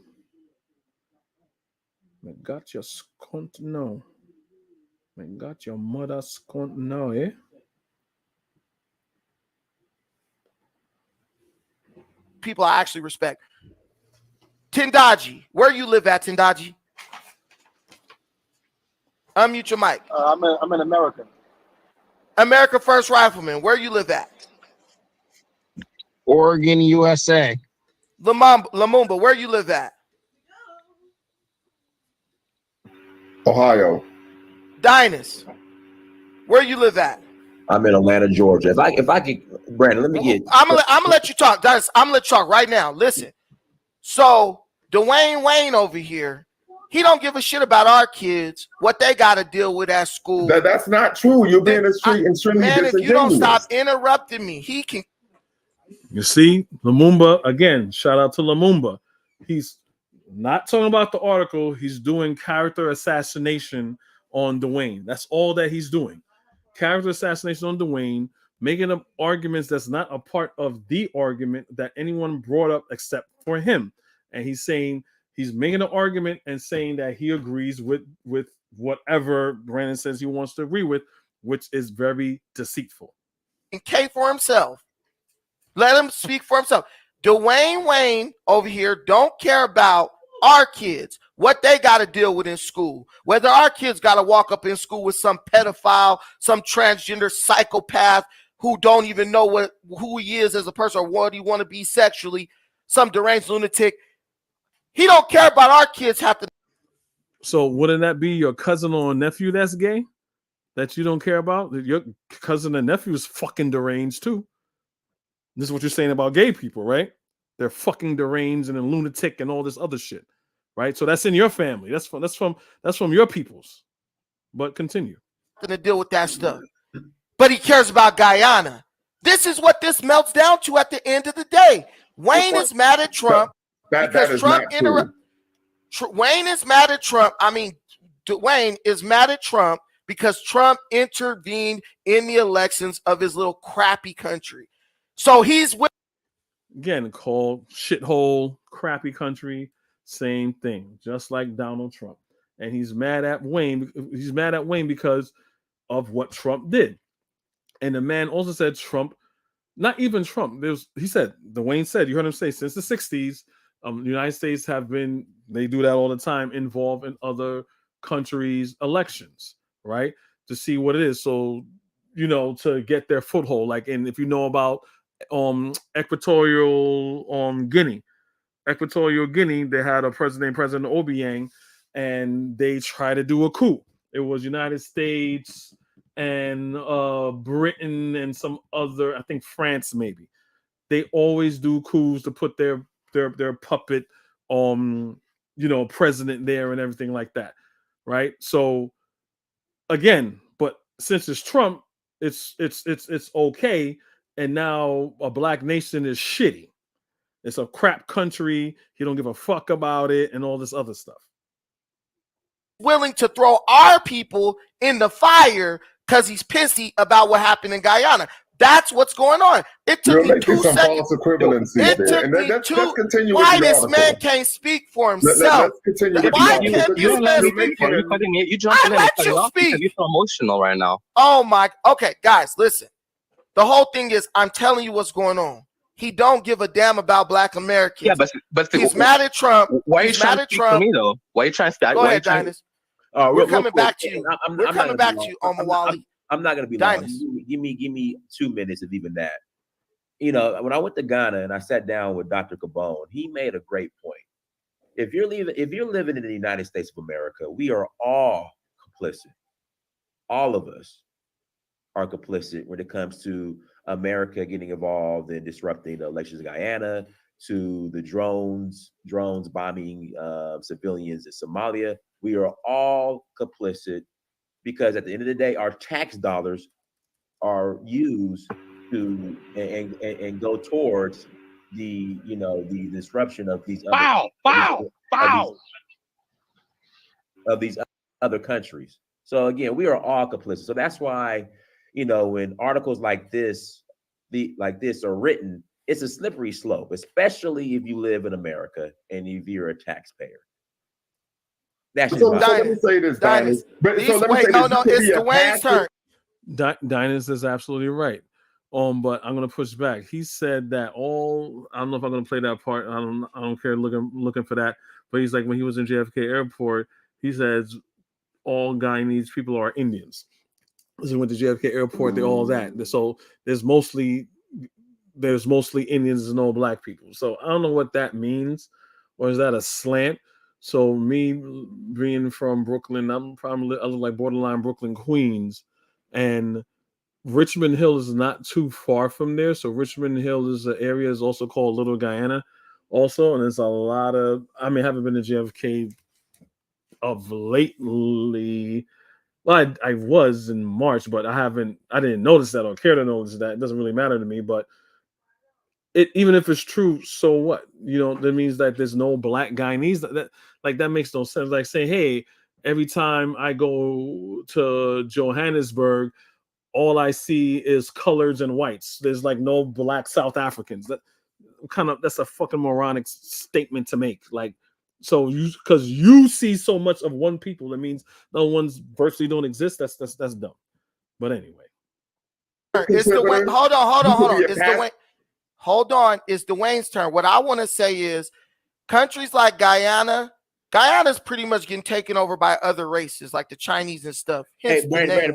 We got your scunt now. We got your mother scunt now, eh? People I actually respect. Tindaji, where you live at, Tindaji? Unmute your mic. I'm in America. America First Rifleman, where you live at? Oregon, USA. Lumumba, where you live at? Ohio. Dynas, where you live at? I'm in Atlanta, Georgia. If I could, Brandon, let me get. I'm gonna let you talk, Dynas. I'm gonna let you talk right now. Listen. So Dwayne Wayne over here, he don't give a shit about our kids, what they got to deal with at school. That's not true. You're being extremely man, disingenuous. if you don't stop interrupting me, he can. You see, Lumumba, again, shout out to Lumumba. He's not talking about the article. He's doing character assassination on Dwayne. That's all that he's doing. Character assassination on Dwayne, making up arguments that's not a part of the argument that anyone brought up except for him. And he's saying, he's making an argument and saying that he agrees with whatever Brandon says he wants to agree with, which is very deceitful. K for himself. Let him speak for himself. Dwayne Wayne over here don't care about our kids, what they got to deal with in school, whether our kids got to walk up in school with some pedophile, some transgender psychopath who don't even know who he is as a person or what he want to be sexually, some deranged lunatic. He don't care about our kids have to. So wouldn't that be your cousin or nephew that's gay that you don't care about? Your cousin and nephew is fucking deranged too. This is what you're saying about gay people, right? They're fucking deranged and a lunatic and all this other shit, right? So that's in your family. That's from your peoples. But continue. To deal with that stuff. But he cares about Guyana. This is what this melts down to at the end of the day. Wayne is mad at Trump because Trump Wayne is mad at Trump. I mean, Dwayne is mad at Trump because Trump intervened in the elections of his little crappy country. So he's again called shithole, crappy country, same thing, just like Donald Trump. And he's mad at Wayne. He's mad at Wayne because of what Trump did. And the man also said Trump, not even Trump. He said, Dwayne said, you heard him say, since the 60s, the United States they do that all the time, involved in other countries' elections, right? To see what it is. So, to get their foothold. Like, and if you know about Equatorial Guinea, they had a President Obiang, and they tried to do a coup. It was United States and Britain and some other, I think France maybe. They always do coups to put their puppet president there and everything like that, right? So again, but since it's Trump, it's okay. And now a black nation is shitty. It's a crap country. He don't give a fuck about it and all this other stuff. Willing to throw our people in the fire because he's pissy about what happened in Guyana. That's what's going on. It took me 2 seconds. False equivalency it there. took me let's 2. continue Why with this man can't speak for himself? Let's continue. Why can't this man speak for himself? You jumping in and cutting off because you're so emotional right now. Oh my. Okay, guys, listen. The whole thing is, I'm telling you what's going on. He don't give a damn about Black Americans. Yeah, but he's mad at Trump. Why are you trying to speak to me though? Why are you trying to speak? Go ahead, Dynas. We're coming back to you. We're coming back to you, Omawali. I'm not going to be long. Give me 2 minutes of even that. When I went to Ghana and I sat down with Dr. Cabone, he made a great point. If you're living in the United States of America, we are all complicit. All of us are complicit when it comes to America getting involved in disrupting the elections in Guyana, to the drones bombing civilians in Somalia. We are all complicit because at the end of the day, our tax dollars are used to and go towards the disruption of these these other countries. So again, we are all complicit. So that's why when articles like this are written, it's a slippery slope, especially if you live in America and if you're a taxpayer. That's just so let me say this, Dinah. But so let me say this. It's Dwayne's turn. Dinus is absolutely right. But I'm gonna push back. He said that all. I don't know if I'm gonna play that part. I don't care looking for that. But he's like, when he was in JFK Airport, he says all Guyanese people are Indians. So he went to JFK Airport. They're all that. So there's mostly Indians and no black people. So I don't know what that means, or is that a slant? So me being from Brooklyn, I look like borderline Brooklyn, Queens, and Richmond Hill is not too far from there. So Richmond Hill is an area is also called Little Guyana, also, and there's a lot of. I haven't been to JFK of lately. Well, I was in March, but I didn't notice that or care to notice that. It doesn't really matter to me, but even if it's true, so what? That means that there's no black Guyanese. That makes no sense. Like saying, hey, every time I go to Johannesburg, all I see is coloreds and whites. There's like no black South Africans. That's a fucking moronic statement to make. Like, so because you see so much of one people, that means the ones virtually don't exist. That's dumb. But anyway, it's Dwayne. Hold on. It's Dwayne. Hold on. It's Dwayne's turn. What I want to say is, countries like Guyana's pretty much getting taken over by other races, like the Chinese and stuff. Hey, Brandon,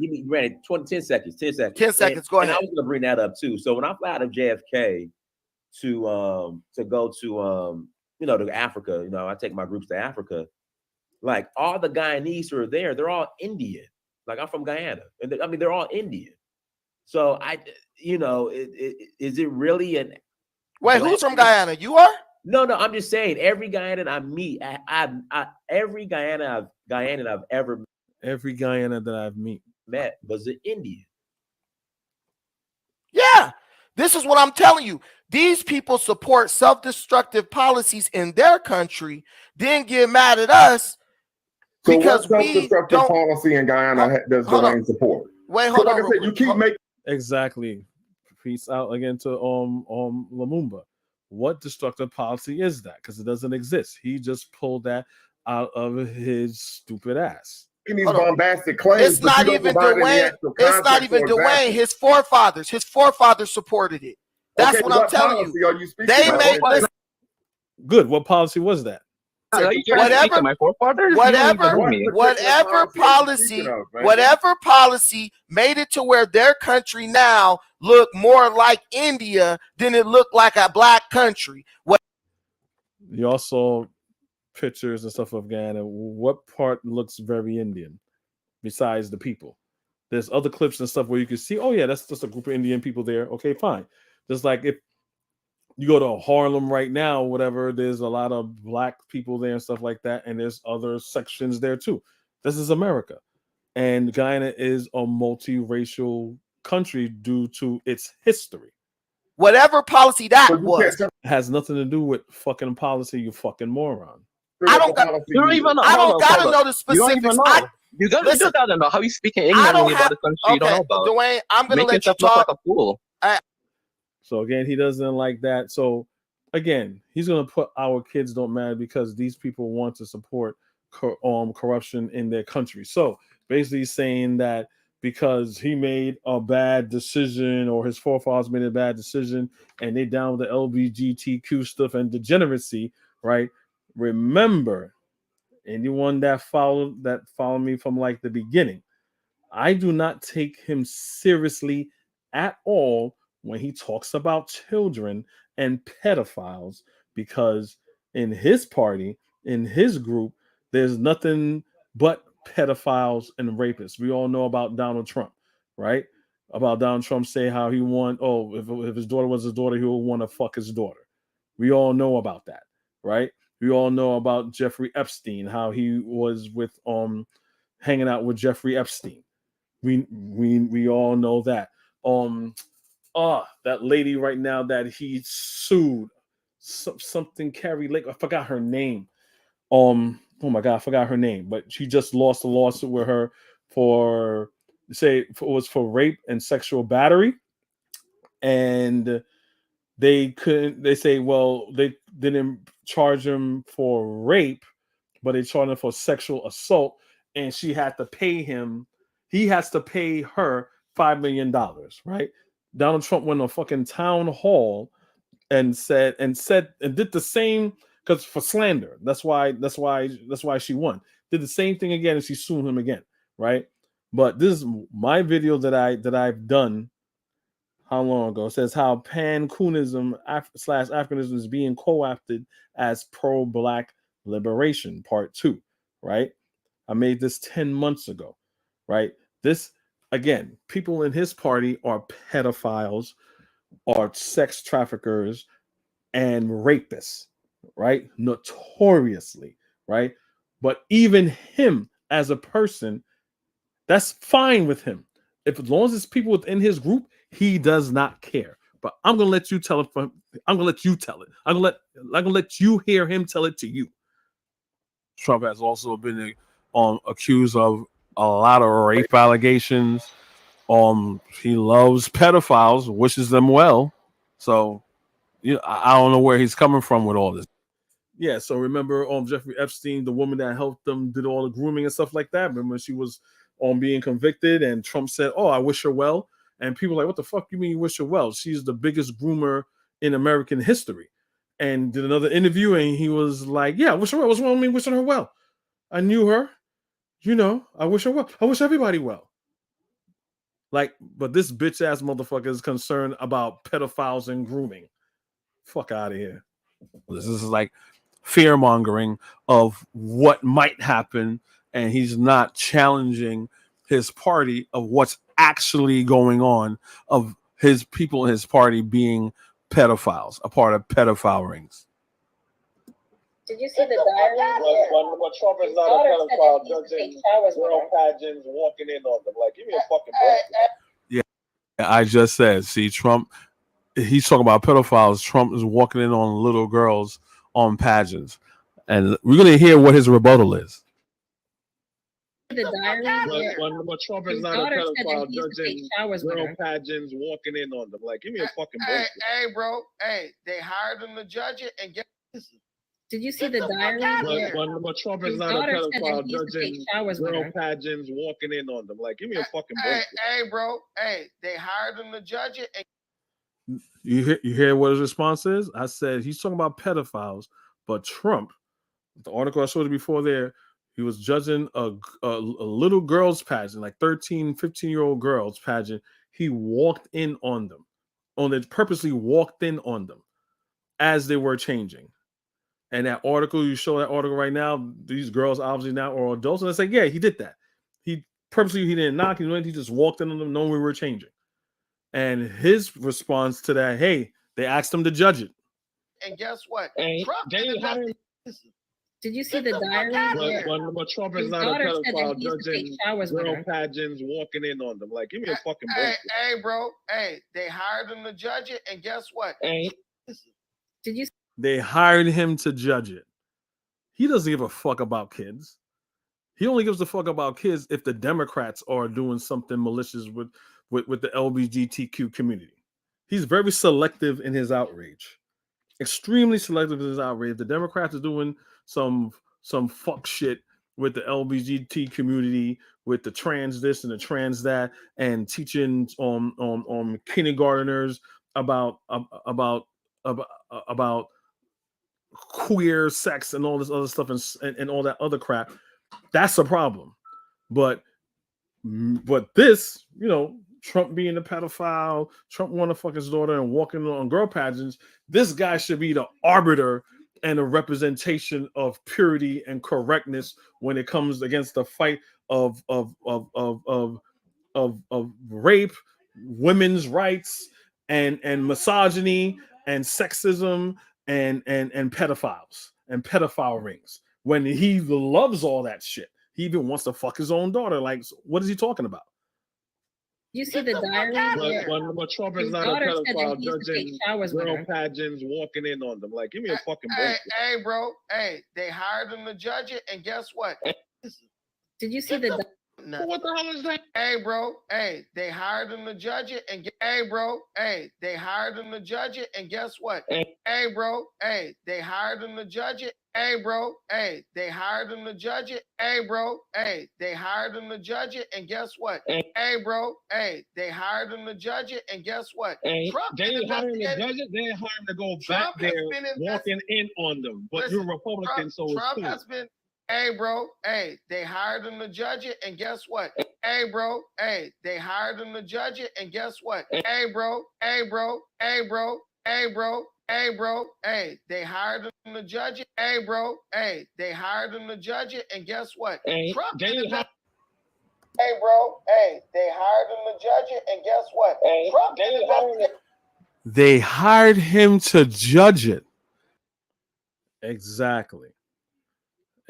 give me 10 seconds. 10 seconds. 10 seconds. Go ahead. And I was going to bring that up too. So when I fly out of JFK to go to to Africa, I take my groups to Africa. Like all the Guyanese who are there, they're all Indian. Like I'm from Guyana, and they're all Indian. So is it really an? Wait, who's from Guyana? You are? No, I'm just saying. Every Guyanan I meet, every Guyanan I've ever met was an Indian. Yeah, this is what I'm telling you. These people support self-destructive policies in their country, then get mad at us because what self-destructive policy in Guyana does Dwayne support? Wait, hold on. Like I said, you keep making exactly. Peace out again to Lumumba. What destructive policy is that? Because it doesn't exist. He just pulled that out of his stupid ass. These bombastic claims. It's not even Dwayne. It's not even Dwayne. His forefathers supported it. That's what I'm telling you. Are you speaking they made good. What policy was that? Whatever policy made it to where their country now look more like India than it looked like a black country. You also pictures and stuff of Guyana. What part looks very Indian besides the people? There's other clips and stuff where you can see, oh yeah, that's just a group of Indian people there. Okay, fine. Just like if you go to Harlem right now, whatever, there's a lot of black people there and stuff like that, and there's other sections there too. This is America, and Guyana is a multiracial country due to its history. Whatever policy that was has nothing to do with fucking policy, you fucking moron. I don't gotta know the specifics. You gotta know how you speak in English when you about the country you don't know about. Dwayne, I'm gonna let you talk like a fool. So again, he doesn't like that. So again, he's gonna put our kids don't matter because these people want to support corruption in their country. So basically saying that because he made a bad decision or his forefathers made a bad decision and they down with the LGBTQ stuff and degeneracy, right? Remember, anyone that followed me from like the beginning, I do not take him seriously at all when he talks about children and pedophiles, because in his party, in his group, there's nothing but pedophiles and rapists. We all know about Donald Trump, right? About Donald Trump say how he if his daughter was his daughter, he would want to fuck his daughter. We all know about that, right? We all know about Jeffrey Epstein, how he was with hanging out with Jeffrey Epstein. We all know that. That lady right now that he sued, something Carrie Lake, I forgot her name. Oh my God, I forgot her name, but she just lost a lawsuit with her for rape and sexual battery. And they couldn't. They say, well, they didn't charge him for rape, but they charged him for sexual assault, and she had to pay him. He has to pay her $5 million, right? Donald Trump went on a fucking town hall and said and did the same because for slander. That's why she won. Did the same thing again, and she sued him again, right? But this is my video that I've done. How long ago? It says how Pan-Africanism slash Africanism is being co-opted as pro-black liberation, part 2, right? I made this 10 months ago, right? This, again, people in his party are pedophiles, are sex traffickers, and rapists, right? Notoriously, right? But even him as a person, that's fine with him. If as long as it's people within his group, he does not care. But I'm gonna let you tell it I'm gonna let you tell it. I'm gonna let you hear him tell it to you. Trump has also been accused of a lot of rape allegations. He loves pedophiles, wishes them well. So, I don't know where he's coming from with all this. Yeah, so remember Jeffrey Epstein, the woman that helped them, did all the grooming and stuff like that. Remember she was being convicted, and Trump said, "Oh, I wish her well." And people were like, "What the fuck you mean you wish her well? She's the biggest groomer in American history." And did another interview, and he was like, "Yeah, I wish her well. What's wrong with me wishing her well? I knew her. I wish her well. I wish everybody well." Like, but this bitch ass motherfucker is concerned about pedophiles and grooming. Fuck out of here. This is like fear mongering of what might happen, and he's not challenging his party of what's actually going on, of his people in his party being pedophiles, a part of pedophile rings. Did you see the diary? When Trump is not a pedophile, judging girl pageants, walking in on them, like, give me a fucking break. Yeah, I just said, see, Trump, he's talking about pedophiles. Trump is walking in on little girls on pageants, and we're gonna hear what his rebuttal is. The diary. When Trump is not a pedophile, judging girl pageants, walking in on them, like, give me a fucking break. Hey, bro. Hey, they hired him to judge it, and get. Did you see the diary? When Trump is not a pedophile, judging girl pageants, walking in on them, like, give me a fucking break. Hey, bro. Hey, they hired him to judge it. And you hear what his response is? I said he's talking about pedophiles, but Trump, the article I showed you before there, he was judging a little girls pageant, like 13, 15-year-old girls pageant. He walked in on them, purposely walked in on them as they were changing. And that article, you show that article right now, these girls obviously now are adults. And it's like, yeah, he did that. He didn't knock, he just walked in on them knowing we were changing. And his response to that, hey, they asked him to judge it. And guess what? Did you see the diary? When Trump is not a pedophile, judging girl pageants, walking in on them, like, give me a fucking break. Hey, bro. Hey, they hired him to judge it, and guess what? Did you? They hired him to judge it. He doesn't give a fuck about kids. He only gives a fuck about kids if the Democrats are doing something malicious with the LGBTQ community. He's very selective in his outrage. Extremely selective in his outrage. The Democrats are doing some fuck shit with the LGBT community, with the trans this and the trans that, and teaching on kindergarteners about queer sex and all this other stuff and all that other crap. That's a problem. But this, Trump being a pedophile, Trump wanting to fuck his daughter and walking on girl pageants, this guy should be the arbiter and a representation of purity and correctness when it comes against the fight of rape, women's rights, and misogyny and sexism and pedophiles and pedophile rings. When he loves all that shit, he even wants to fuck his own daughter. Like, what is he talking about? You see the diary? When Trump is not a pedophile, judging girl pageants, walking in on them, like, give me a fucking break. Hey, bro. Hey, they hired him to judge it, and guess what? Did you see the? nothing. What the hell is that? Hey, bro. Hey, they hired him to judge it, and hey, bro. Hey, they hired him to judge it, and guess what? Hey, bro. Hey, they hired him to judge it. Hey, bro. Hey, they hired him to judge it. Hey, bro. Hey, they hired him to judge it, and guess what? Hey, bro. Hey, they hired him to judge it, and guess what? Trump They didn't hire him to judge it. They didn't hire him to go back there walking in on them. But you're a Republican, so it's Trump cool. has been. Hey, bro. Hey, they hired him to judge it, and guess what? Hey, bro. Hey, they hired him to judge it, and guess what? Hey, bro. Hey, bro. Hey, bro. Hey, bro. Hey, bro. Hey, they hired him to judge it. Hey, bro. Hey, they hired him to judge it, and guess what? Trump didn't. Hey, bro. Hey, they hired him to judge it, and guess what? Trump didn't. They hired him to judge it. Exactly.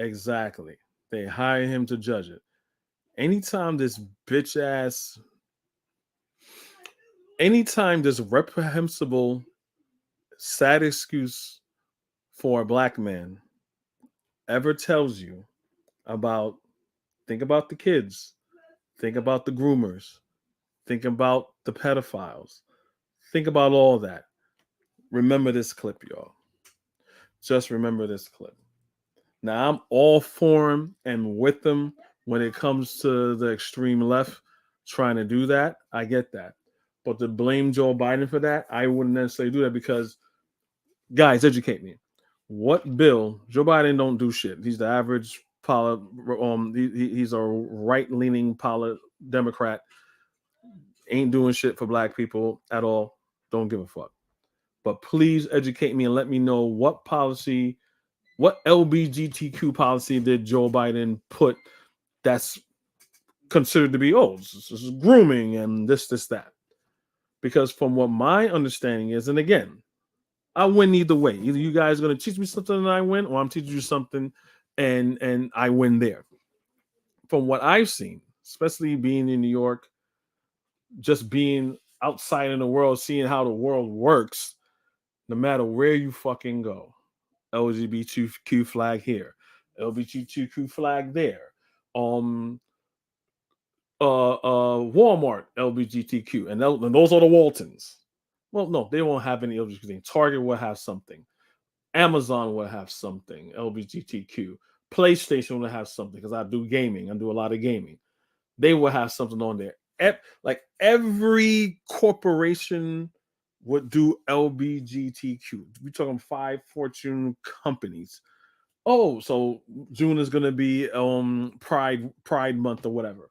Exactly. They hire him to judge it. Anytime this reprehensible, sad excuse for a black man ever tells you about, think about the kids, think about the groomers, think about the pedophiles, think about all that. Remember this clip, y'all. Just remember this clip. Now, I'm all for him and with them when it comes to the extreme left trying to do that. I get that. But to blame Joe Biden for that, I wouldn't necessarily do that because, guys, educate me. What bill? Joe Biden don't do shit. He's the average he's a right-leaning Democrat. Ain't doing shit for black people at all. Don't give a fuck. But please educate me and let me know what policy, what LGBTQ policy did Joe Biden put that's considered to be, this is grooming and this, that. Because from what my understanding is, and again, I win either way. Either you guys are going to teach me something and I win, or I'm teaching you something and I win there. From what I've seen, especially being in New York, just being outside in the world, seeing how the world works, no matter where you fucking go, LGBTQ flag here, LGBTQ flag there, Walmart LGBTQ, and those are the Waltons. Well, no, they won't have any LGBTQ. Target will have something. Amazon will have something LGBTQ. PlayStation will have something because I do gaming. I do a lot of gaming. They will have something on there. Like every corporation would do LGBTQ. We're talking 5 Fortune companies. Oh, so June is going to be Pride Month or whatever.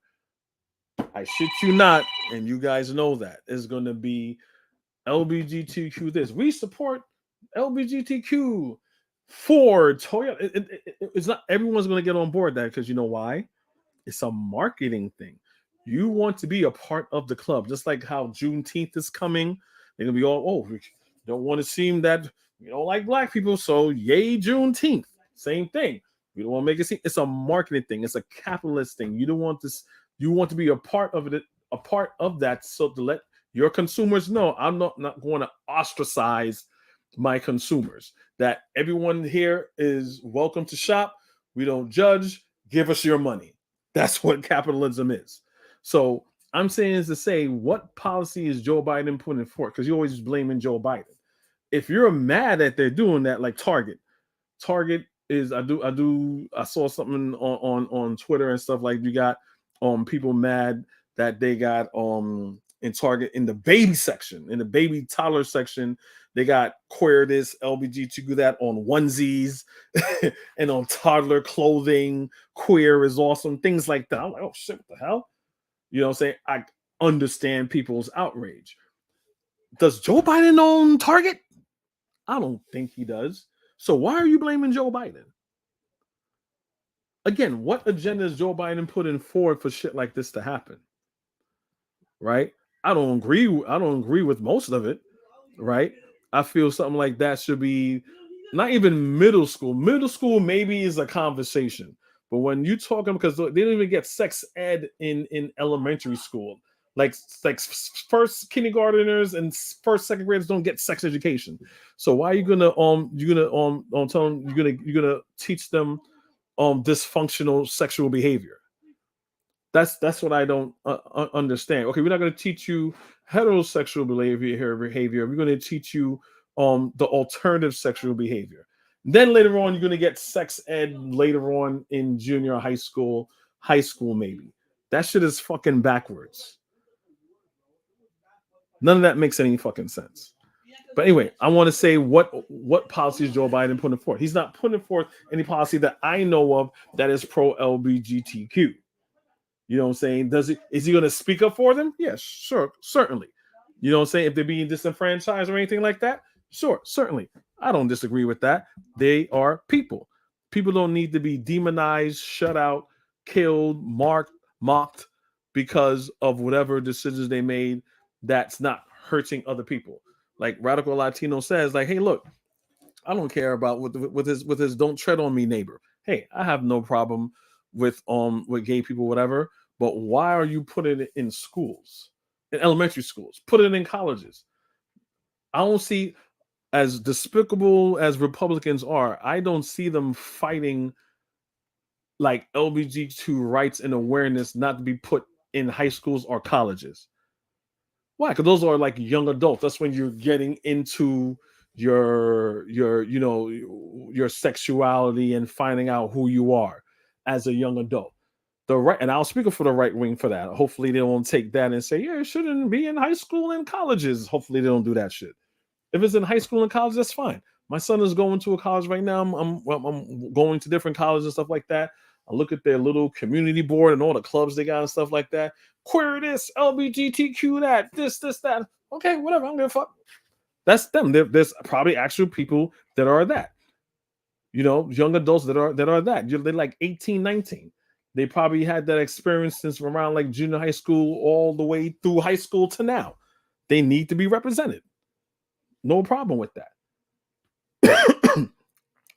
I shit you not, and you guys know that it's going to be LGBTQ. This we support LGBTQ. Ford, Toyota. It's not everyone's going to get on board that because you know why? It's a marketing thing. You want to be a part of the club, just like how Juneteenth is coming. They're gonna be all, we don't want to seem that we don't like black people, so yay Juneteenth. Same thing. We don't want to make it seem it's a marketing thing. It's a capitalist thing. You don't want this. You want to be a part of it, a part of that, so to let your consumers know I'm not going to ostracize my consumers. That everyone here is welcome to shop. We don't judge. Give us your money. That's what capitalism is. So I'm saying is to say, what policy is Joe Biden putting forth? Because you're always blaming Joe Biden. If you're mad that they're doing that, like Target is I saw something on Twitter and stuff like you got people mad that they got in Target in the baby section, in the baby toddler section, they got queer this, LGBTQ that on onesies and on toddler clothing. Queer is awesome, things like that. I'm like, oh shit, what the hell? You know what I'm saying? I understand people's outrage. Does Joe Biden own Target? I don't think he does. So why are you blaming Joe Biden? Again, what agenda is Joe Biden putting forward for shit like this to happen? Right? I don't agree with most of it. Right? I feel something like that should be not even middle school. Middle school maybe is a conversation. But when you talking, because they don't even get sex ed in elementary school, like first kindergarteners and first second graders don't get sex education. So why are you gonna tell them you're gonna teach them dysfunctional sexual behavior? That's what I don't understand. Okay, we're not going to teach you heterosexual behavior. We're going to teach you the alternative sexual behavior. Then later on, you're going to get sex ed later on in junior high school maybe. That shit is fucking backwards. None of that makes any fucking sense. But anyway, I want to say what policy is Joe Biden putting forth? He's not putting forth any policy that I know of that is pro LGBTQ. You know what I'm saying? Is he going to speak up for them? Yes, sure, certainly. You know what I'm saying? If they're being disenfranchised or anything like that, sure, certainly. I don't disagree with that. They are people. People don't need to be demonized, shut out, killed, mocked because of whatever decisions they made that's not hurting other people. Like Radical Latino says, like, hey, look, I don't care about with his don't tread on me neighbor. Hey, I have no problem with gay people, whatever. But why are you putting it in schools, in elementary schools? Put it in colleges. I don't see, as despicable as Republicans are, I don't see them fighting like LGBTQ rights and awareness not to be put in high schools or colleges. Why? Because those are like young adults. That's when you're getting into your sexuality and finding out who you are as a young adult. The right, and I'll speak for the right wing for that. Hopefully they won't take that and say, yeah, it shouldn't be in high school and colleges. Hopefully they don't do that shit. If it's in high school and college, that's fine. My son is going to a college right now. I'm going to different colleges and stuff like that. I look at their little community board and all the clubs they got and stuff like that. Queer this, LGBTQ that, this, that. Okay, whatever. I don't give a fuck. That's them. There's probably actual people that are that. You know, young adults that are that. They're like 18, 19. They probably had that experience since around like junior high school all the way through high school to now. They need to be represented. No problem with that.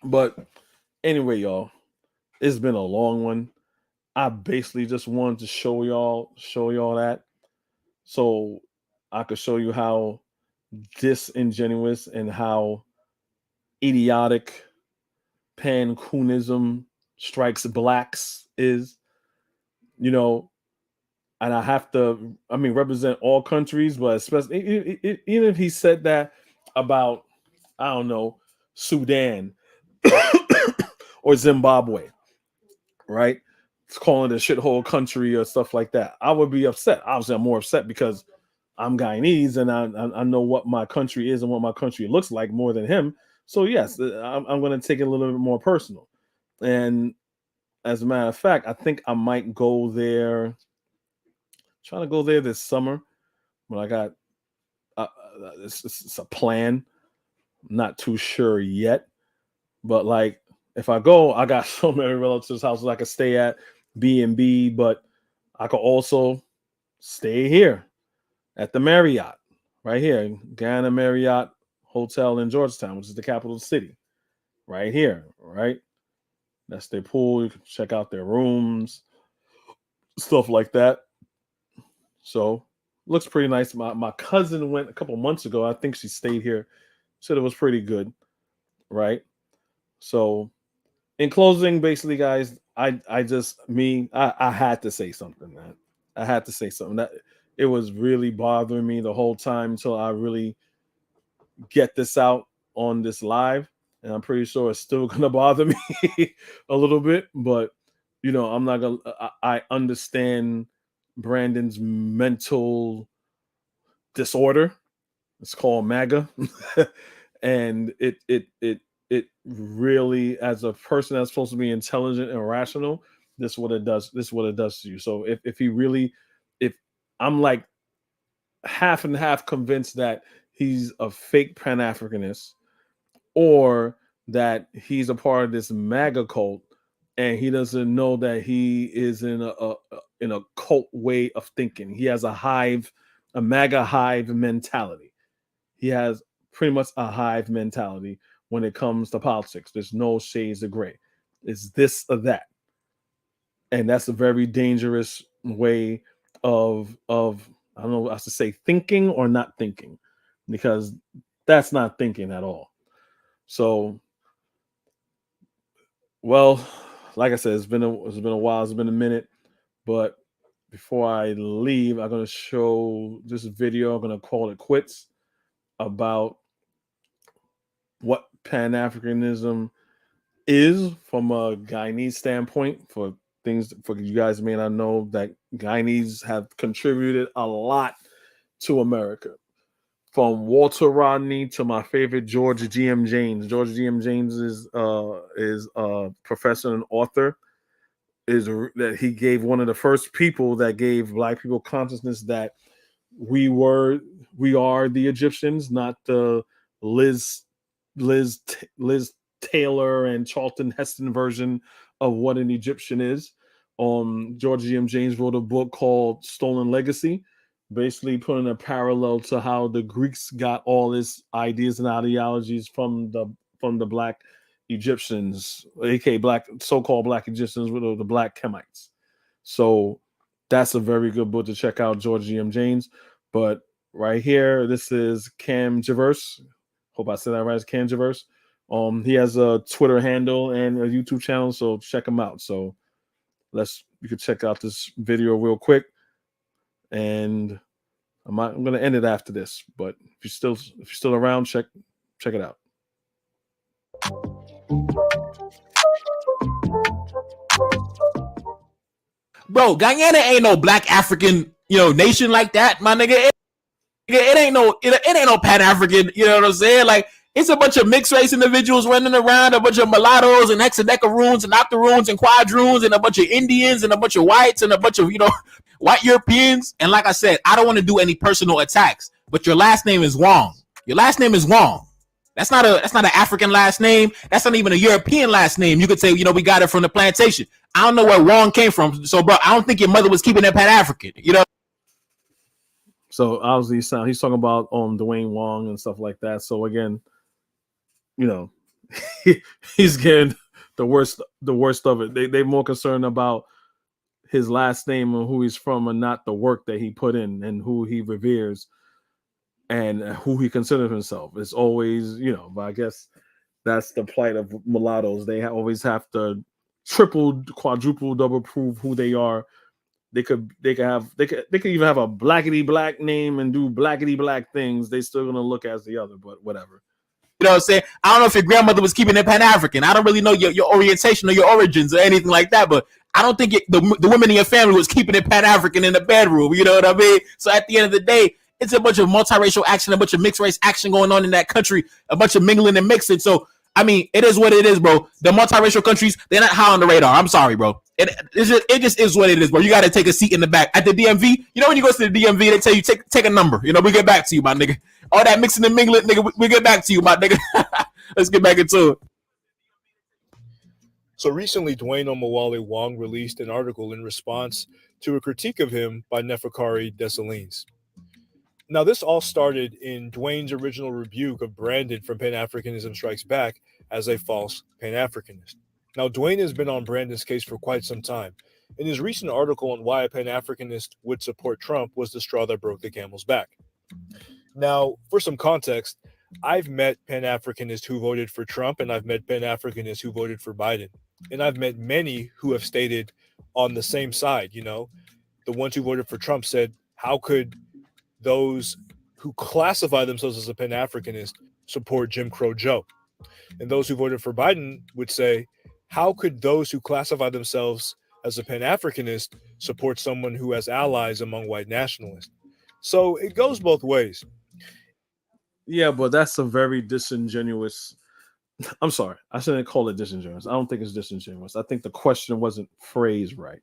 But anyway, y'all, it's been a long one. I basically just wanted to show y'all that, so I could show you how disingenuous and how idiotic Pan-Africanism strikes blacks is. You know, and I have to, represent all countries, but especially even if he said that about, I don't know, Sudan or Zimbabwe, right? It's calling it a shithole country or stuff like that. I would be upset. Obviously, I'm more upset because I'm Guyanese and I know what my country is and what my country looks like more than him. So yes, I'm going to take it a little bit more personal. And as a matter of fact, I think I might go there. Trying to go there this summer, but I got it's a plan. I'm not too sure yet, but like if I go, I got so many relatives' houses I could stay at, B&B, but I could also stay here at the Marriott, right here, Guyana Marriott Hotel in Georgetown, which is the capital of the city, right here, right? That's their pool. You can check out their rooms, stuff like that. So looks pretty nice. My cousin went a couple months ago. I think she stayed here. Said it was pretty good, right? So in closing, basically, guys, I had to say something, man. I had to say something. That it was really bothering me the whole time until I really get this out on this live. And I'm pretty sure it's still gonna bother me a little bit, but you know, I'm not gonna I understand Brandon's mental disorder. It's called MAGA. And it really, as a person that's supposed to be intelligent and rational, this is what it does. This is what it does to you. So if I'm like half and half convinced that he's a fake Pan-Africanist or that he's a part of this MAGA cult and he doesn't know that he is in a cult way of thinking. He has a MAGA hive mentality. He has pretty much a hive mentality when it comes to politics. There's no shades of gray. It's this or that. And that's a very dangerous way of I don't know, I should say thinking or not thinking, because that's not thinking at all. So, well, like I said, it's been a while, it's been a minute, but before I leave, I'm going to show this video. I'm going to call it quits about what Pan-Africanism is from a Guyanese standpoint. For things for you guys may not know, that Guyanese have contributed a lot to America. From Walter Rodney to my favorite George G.M. James. George G.M. James is a professor and author. Is that he gave one of the first people that gave Black people consciousness that we are the Egyptians, not the Liz Taylor and Charlton Heston version of what an Egyptian is. George G.M. James wrote a book called Stolen Legacy, basically putting a parallel to how the Greeks got all these ideas and ideologies from the Black Egyptians, aka so-called Black Egyptians, with the Black Kemites. So that's a very good book to check out, George G.M. James. But right here, this is Cam Javers. Hope I said that right. It's Cam Javers. He has a Twitter handle and a YouTube channel, so check him out. So you can check out this video real quick, and I'm going to end it after this. But if you're still around, check it out. Bro, Guyana ain't no Black African, nation like that, my nigga. It ain't no Pan-African, you know what I'm saying? Like, it's a bunch of mixed race individuals running around, a bunch of mulattoes and hexadecaroons and octoroons and quadroons and a bunch of Indians and a bunch of whites and a bunch of, white Europeans. And like I said, I don't want to do any personal attacks, but your last name is Wong. Your last name is Wong. That's not an African last name. That's not even a European last name. You could say, we got it from the plantation. I don't know where Wong came from. So, bro, I don't think your mother was keeping that Pan-African, So obviously he's talking about Dwayne Wong and stuff like that. So again, he's getting the worst of it. They're more concerned about his last name and who he's from, and not the work that he put in and who he reveres and who he considers himself. It's always, but I guess that's the plight of mulattoes. They always have to triple, quadruple, double prove who they are. They could even have a blackety black name and do blackety black things. They still gonna look as the other, but whatever. You know what I'm saying? I don't know if your grandmother was keeping it Pan-African. I don't really know your orientation or your origins or anything like that, but I don't think the women in your family was keeping it Pan-African in the bedroom. You know what I mean? So at the end of the day, it's a bunch of multiracial action, a bunch of mixed race action going on in that country, a bunch of mingling and mixing. So, I mean, it is what it is, bro. The multiracial countries, they're not high on the radar. I'm sorry, bro. It just is what it is, bro. You got to take a seat in the back. At the DMV, when you go to the DMV, they tell you, take a number. We get back to you, my nigga. All that mixing and mingling, nigga, we get back to you, my nigga. Let's get back into it. So recently, Dwayne Omowale Wong released an article in response to a critique of him by Neferkari Dessalines. Now, this all started in Dwayne's original rebuke of Brandon from Pan-Africanism Strikes Back as a false Pan-Africanist. Now, Dwayne has been on Brandon's case for quite some time, and his recent article on why a Pan-Africanist would support Trump was the straw that broke the camel's back. Now, for some context, I've met Pan-Africanists who voted for Trump, and I've met Pan-Africanists who voted for Biden. And I've met many who have stated on the same side, the ones who voted for Trump said, how could those who classify themselves as a Pan-Africanist support Jim Crow Joe? And those who voted for Biden would say, how could those who classify themselves as a Pan-Africanist support someone who has allies among white nationalists? So it goes both ways. Yeah, but that's a very disingenuous. I'm sorry, I shouldn't call it disingenuous. I don't think it's disingenuous. I think the question wasn't phrased right.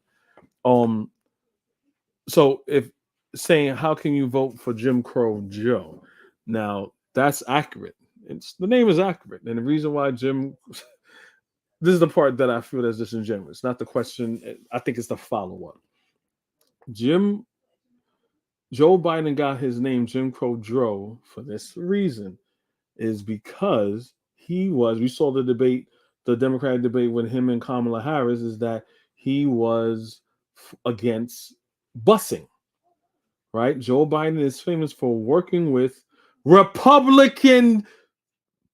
So if saying how can you vote for Jim Crow Joe, now that's accurate. The name is accurate, and the reason why this is the part that I feel that's disingenuous. Not the question. I think it's the follow-up. Joe Biden got his name Jim Crow Joe for this reason, is because we saw the debate, the Democratic debate with him and Kamala Harris, is that he was against busing, right? Joe Biden is famous for working with Republican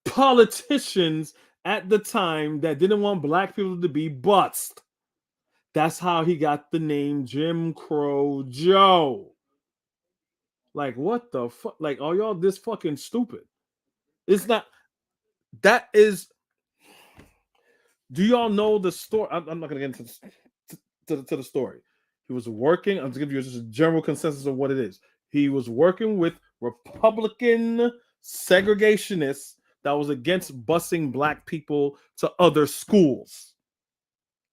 politicians at the time that didn't want black people to be bused. That's how he got the name Jim Crow Joe. Like, what the fuck? Like, are y'all this fucking stupid? It's not. That is. Do y'all know the story? I'm not gonna get into the story. He was working. I'm just giving you just a general consensus of what it is. He was working with Republican segregationists that was against busing black people to other schools.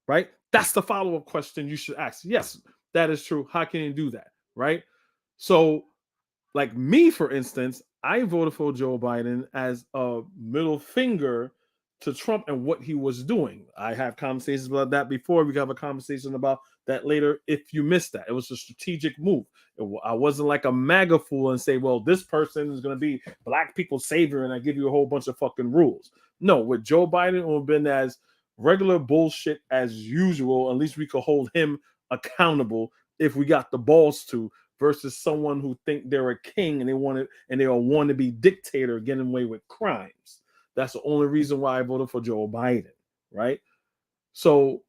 Right? That's the follow-up question you should ask. Yes, that is true. How can you do that? Right? So, like me, for instance, I voted for Joe Biden as a middle finger to Trump and what he was doing. I have conversations about that before. We can have a conversation about that later if you missed that. It was a strategic move. I wasn't like a MAGA fool and say, well, this person is going to be black people's savior and I give you a whole bunch of fucking rules. No, with Joe Biden, it would have been as regular bullshit as usual. At least we could hold him accountable if we got the balls to, versus someone who think they're a king and they want a wannabe dictator getting away with crimes. That's the only reason why I voted for Joe Biden, right? So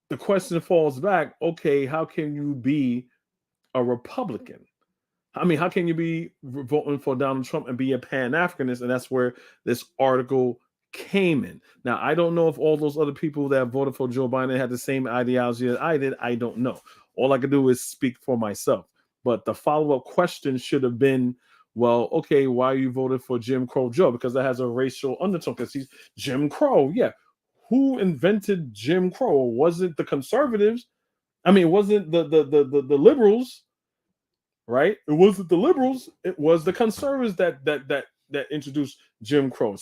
the question falls back, okay, how can you be a Republican? I mean, how can you be voting for Donald Trump and be a Pan-Africanist? And that's where this article came in. Now, I don't know if all those other people that voted for Joe Biden had the same ideology as I did. I don't know. All I could do is speak for myself. But the follow-up question should have been, well, okay, why you voted for Jim Crow Joe? Because that has a racial undertone, because he's Jim Crow. Yeah. Who invented Jim Crow? Was it the conservatives? I mean, it wasn't the liberals, right? It wasn't the liberals. It was the conservatives that introduced Jim Crow. It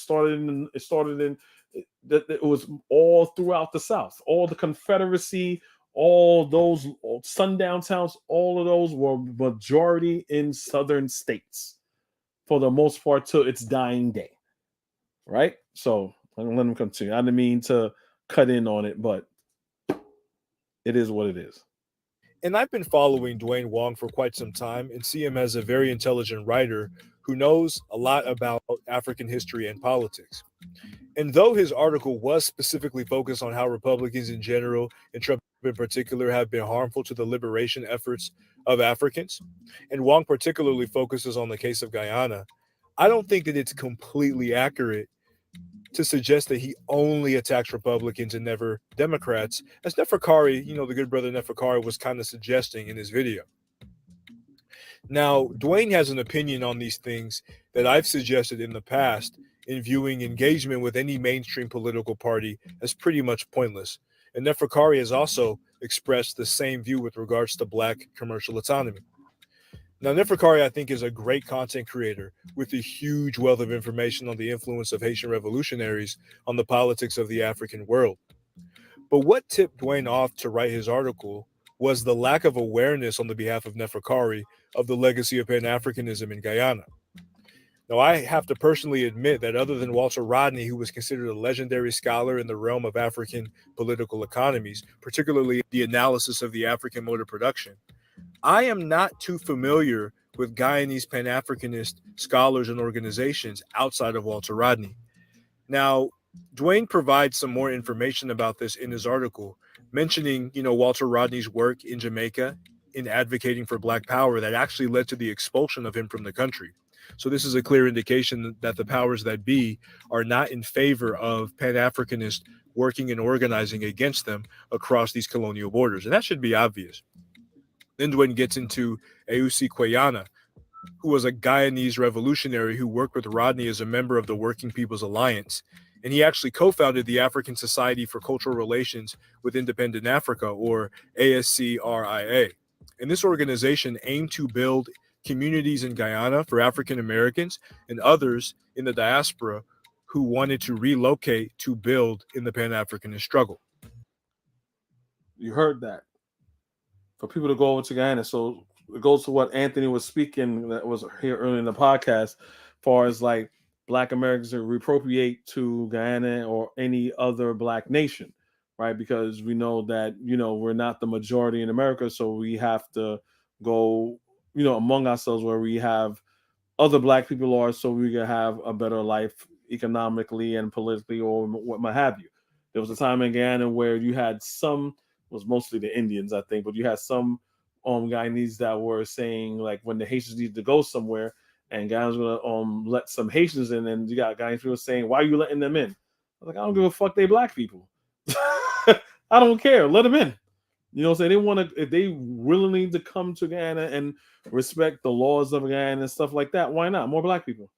was all throughout the South. All the Confederacy, all those sundown towns, all of those were majority in southern states for the most part till its dying day, right? So let them continue. I didn't mean to cut in on it, but it is what it is. And I've been following Dwayne Wong for quite some time and see him as a very intelligent writer who knows a lot about African history and politics. And though his article was specifically focused on how Republicans in general, and Trump in particular, have been harmful to the liberation efforts of Africans, and Wong particularly focuses on the case of Guyana, I don't think that it's completely accurate to suggest that he only attacks Republicans and never Democrats, as Neferkari, the good brother Neferkari, was kind of suggesting in his video. Now, Dwayne has an opinion on these things that I've suggested in the past in viewing engagement with any mainstream political party as pretty much pointless. And Neferkari has also expressed the same view with regards to Black commercial autonomy. Now, Neferkari, I think, is a great content creator with a huge wealth of information on the influence of Haitian revolutionaries on the politics of the African world. But what tipped Dwayne off to write his article was the lack of awareness on the behalf of Neferkari of the legacy of Pan-Africanism in Guyana. Now, I have to personally admit that other than Walter Rodney, who was considered a legendary scholar in the realm of African political economies, particularly the analysis of the African mode of production, I am not too familiar with Guyanese Pan-Africanist scholars and organizations outside of Walter Rodney. Now, Dwayne provides some more information about this in his article, mentioning, Walter Rodney's work in Jamaica in advocating for Black power that actually led to the expulsion of him from the country. So this is a clear indication that the powers that be are not in favor of Pan-Africanists working and organizing against them across these colonial borders. And that should be obvious. Then Dwayne gets into Eusi Quayana, who was a Guyanese revolutionary who worked with Rodney as a member of the Working People's Alliance. And he actually co-founded the African Society for Cultural Relations with Independent Africa, or ASCRIA. And this organization aimed to build communities in Guyana for African Americans and others in the diaspora who wanted to relocate to build in the Pan-Africanist struggle. You heard that. For people to go over to Guyana. So it goes to what Anthony was speaking that was here earlier in the podcast, as far as like Black Americans to reappropriate to Guyana or any other Black nation, right? Because we know that, we're not the majority in America. So we have to go, among ourselves where we have other Black people are, so we can have a better life economically and politically or what have you. There was a time in Guyana where you had some was mostly the Indians, I think, but you had some Guyanese that were saying like when the Haitians needed to go somewhere and guys were gonna let some Haitians in, and you got Guyanese people saying, "Why are you letting them in?" I was like, "I don't give a fuck. They black people. I don't care. Let them in." You know what I'm saying? They want to, if they willingly to come to Guyana and respect the laws of Guyana and stuff like that, why not? More black people.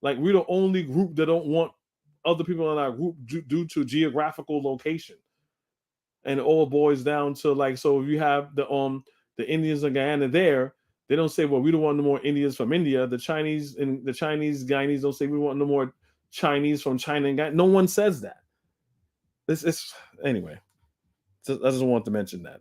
Like, we're the only group that don't want other people in our group due to geographical location. And it all boils down to like, so if you have the Indians in Guyana there, they don't say, well, we don't want no more Indians from India. The Chinese Guyanese don't say we want no more Chinese from China and Guyana. No one says that. It's anyway. I just wanted to mention that.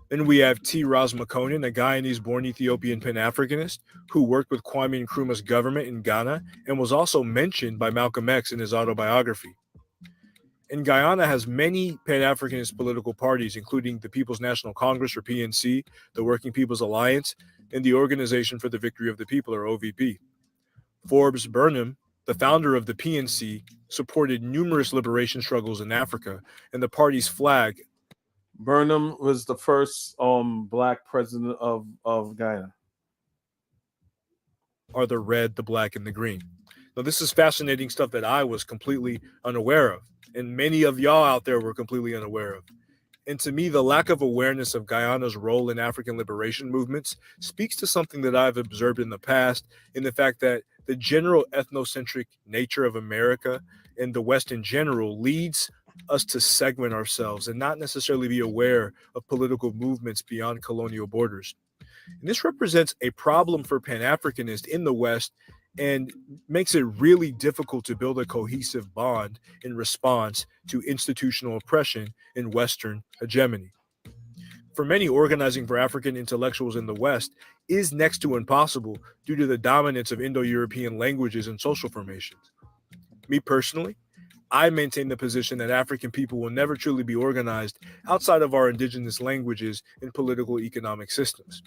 Then we have T. Ras Makonnen, a Guyanese-born Ethiopian Pan-Africanist who worked with Kwame Nkrumah's government in Ghana and was also mentioned by Malcolm X in his autobiography. And Guyana has many Pan-Africanist political parties, including the People's National Congress, or PNC, the Working People's Alliance, and the Organization for the Victory of the People, or OVP. Forbes Burnham, the founder of the PNC, supported numerous liberation struggles in Africa, and the party's flag. Burnham was the first black president of Guyana. Are the red, the black, and the green. Now, this is fascinating stuff that I was completely unaware of, and many of y'all out there were completely unaware of. And to me, the lack of awareness of Guyana's role in African liberation movements speaks to something that I've observed in the past, in the fact that the general ethnocentric nature of America and the West in general leads us to segment ourselves and not necessarily be aware of political movements beyond colonial borders. And this represents a problem for Pan-Africanists in the West and makes it really difficult to build a cohesive bond in response to institutional oppression in Western hegemony. For many, organizing for African intellectuals in the West is next to impossible due to the dominance of Indo-European languages and social formations. Me personally, I maintain the position that African people will never truly be organized outside of our indigenous languages and political economic systems.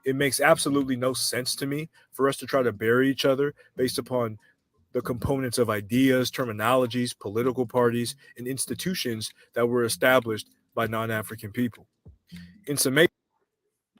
It makes absolutely no sense to me for us to try to bury each other based upon the components of ideas, terminologies, political parties, and institutions that were established by non-African people. In summation,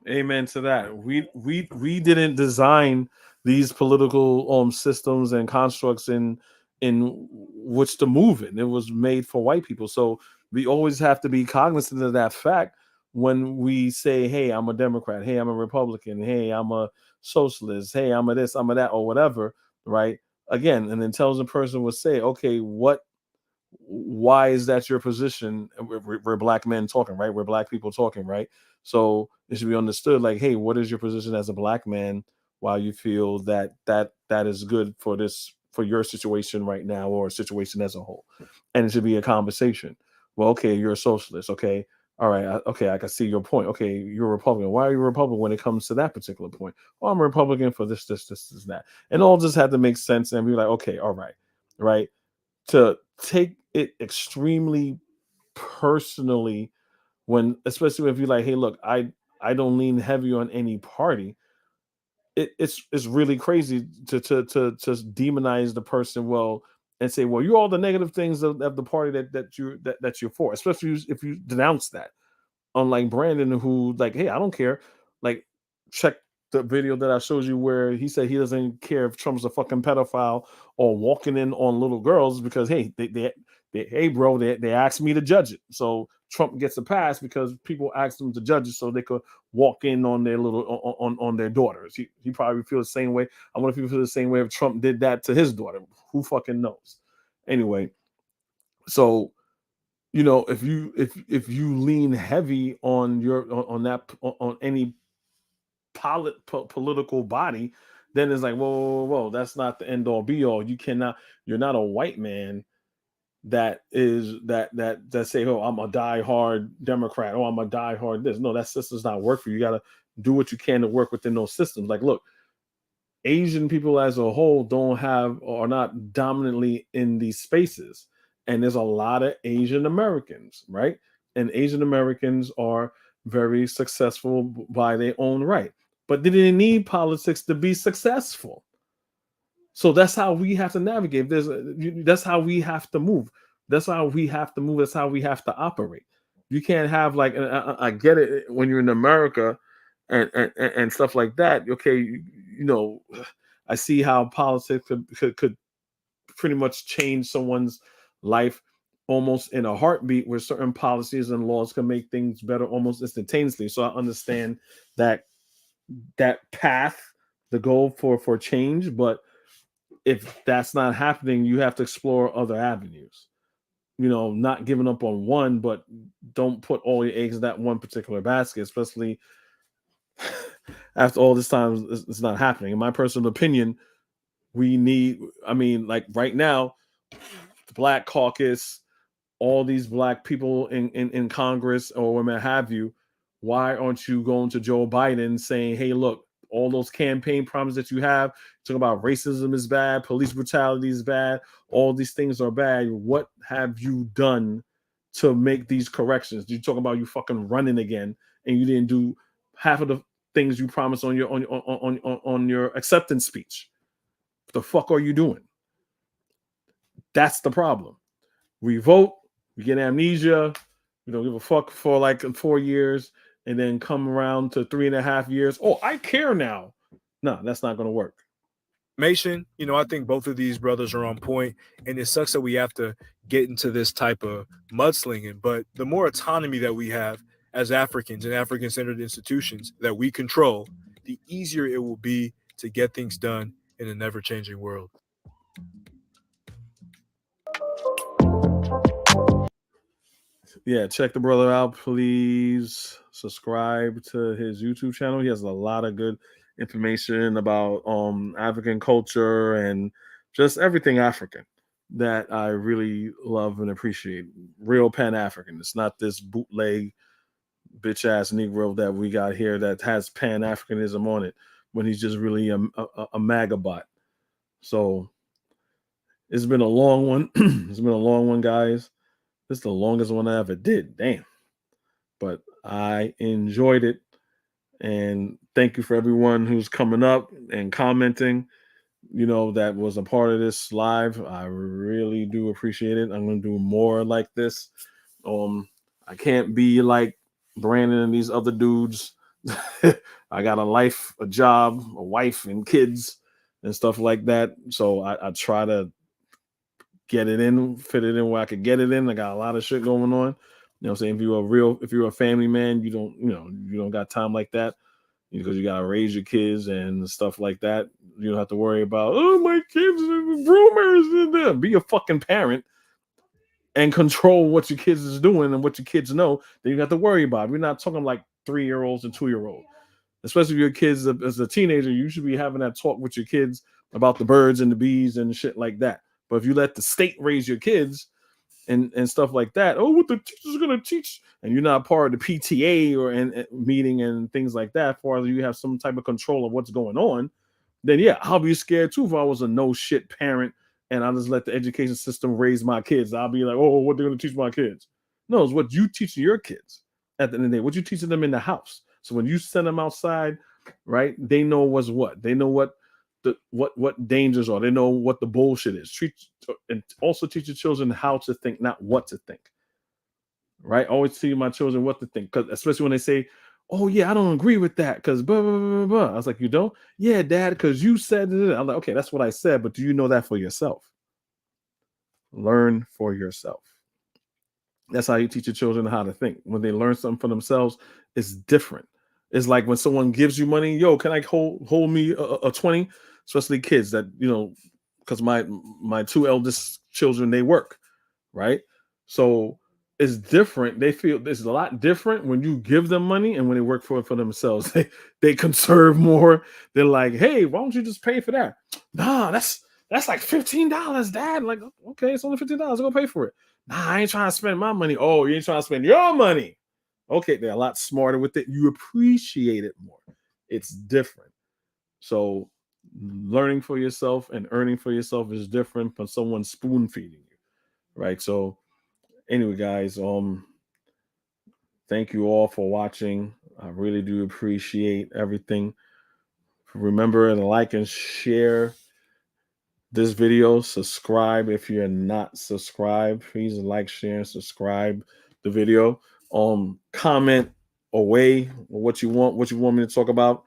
amen to that. We didn't design these political systems and constructs in which to move in. It was made for white people. So we always have to be cognizant of that fact when we say, hey, I'm a Democrat, hey, I'm a Republican, hey, I'm a socialist, hey, I'm a this, I'm a that, or whatever, right? Again, an intelligent person would say, okay, why is that your position? We're black men talking, right? We're black people talking, right? So it should be understood, like, hey, what is your position as a black man? Why you feel that is good for your situation right now, or a situation as a whole? And it should be a conversation. Well, okay, you're a socialist, okay. All right, okay, I can see your point. Okay, you're a Republican. Why are you a Republican when it comes to that particular point? Well, I'm a Republican for this, that. And all just had to make sense and be like, okay, all right, right? To take it extremely personally when, especially if you're like, hey, look, I don't lean heavy on any party. It's really crazy to demonize the person, well, and say, well, you're all the negative things of the party that you're for, especially if you denounce that. Unlike Brandon, who like, hey, I don't care. Like, check the video that I showed you where he said he doesn't care if Trump's a fucking pedophile or walking in on little girls because, hey, hey, bro, they asked me to judge it. So Trump gets a pass because people asked him to judge it so they could walk in on their on their daughters. He probably feels the same way. I wonder if he feels the same way if Trump did that to his daughter. Who fucking knows? Anyway, so if you lean heavy on any political body, then it's like, whoa, that's not the end all be all. You're not a white man that say, oh, I'm a diehard Democrat, oh, I'm a diehard this. No, that system's not work for you. You gotta do what you can to work within those systems. Like, look, Asian people as a whole are not dominantly in these spaces. And there's a lot of Asian Americans, right? And Asian Americans are very successful by their own right. But they didn't need politics to be successful. So that's how we have to navigate. That's how we have to move. That's how we have to move. That's how we have to operate. You can't have like, and I get it when you're in America and stuff like that. Okay, I see how politics could pretty much change someone's life almost in a heartbeat, where certain policies and laws can make things better almost instantaneously. So I understand that path, the goal for change, but if that's not happening, you have to explore other avenues. Not giving up on one, but don't put all your eggs in that one particular basket, especially after all this time. It's not happening. In my personal opinion, we need, like right now, the Black Caucus, all these Black people in Congress or what have you, why aren't you going to Joe Biden saying, hey, look, all those campaign promises that you have, talking about racism is bad, police brutality is bad, all these things are bad. What have you done to make these corrections? You talk about you fucking running again, and you didn't do half of the things you promised on your acceptance speech. What the fuck are you doing? That's the problem. We vote, we get amnesia, we don't give a fuck for like 4 years, and then come around to 3.5 years. Oh, I care now. No, that's not going to work. Mason, I think both of these brothers are on point, and it sucks that we have to get into this type of mudslinging. But the more autonomy that we have as Africans and African-centered institutions that we control, the easier it will be to get things done in a never-changing world. Yeah, check the brother out, please. Subscribe to his YouTube channel. He has a lot of good information about African culture and just everything African that I really love and appreciate. Real Pan-African. It's not this bootleg bitch ass Negro that we got here that has Pan-Africanism on it when he's just really a MAGA bot. So it's been a long one. It's been a long one, guys. This is the longest one I ever did. Damn. But I enjoyed it. And thank you for everyone who's coming up and commenting, that was a part of this live. I really do appreciate it. I'm going to do more like this. I can't be like Brandon and these other dudes. I got a life, a job, a wife, and kids and stuff like that. So I try to get it in, fit it in where I could get it in. I got a lot of shit going on. You know what I'm saying? If you're a family man, you don't got time like that, because you gotta raise your kids and stuff like that. You don't have to worry about, oh, my kids are groomers in there. Be a fucking parent and control what your kids is doing and what your kids know. Then you got to worry about. We're not talking like 3-year-olds and 2-year-olds. Especially if your kids as a teenager, you should be having that talk with your kids about the birds and the bees and shit like that. But if you let the state raise your kids and stuff like that, oh, what the teacher's gonna teach, and you're not part of the PTA or and meeting and things like that, as far as you have some type of control of what's going on, then yeah, I'll be scared too if I was a no shit parent and I just let the education system raise my kids. I'll be like, oh, what they're gonna teach my kids? No, it's what you teach your kids at the end of the day, what you teaching them in the house. So when you send them outside, right, they know what's what. They know what dangers are. They know what the bullshit is. And also teach your children how to think, not what to think. Right? Always teach my children what to think, because especially when they say, "Oh yeah, I don't agree with that," because blah, blah, blah, blah. I was like, "You don't? Yeah, Dad, because you said it." I'm like, "Okay, that's what I said, but do you know that for yourself? Learn for yourself." That's how you teach your children how to think. When they learn something for themselves, it's different. It's like when someone gives you money, yo, can I hold me a 20? Especially kids that, because my 2 eldest children, they work, right? So it's different. They feel it's a lot different when you give them money and when they work for themselves. They conserve more. They're like, hey, why don't you just pay for that? Nah, that's like $15, Dad. Like, okay, it's only $15. I'll go pay for it. Nah, I ain't trying to spend my money. Oh, you ain't trying to spend your money. Okay, they're a lot smarter with it. You appreciate it more. It's different. So learning for yourself and earning for yourself is different from someone spoon feeding you, right? So anyway, guys, thank you all for watching. I really do appreciate everything. Remember to like and share this video. Subscribe if you're not subscribed. Please like, share, and subscribe the video. Comment away what you want me to talk about.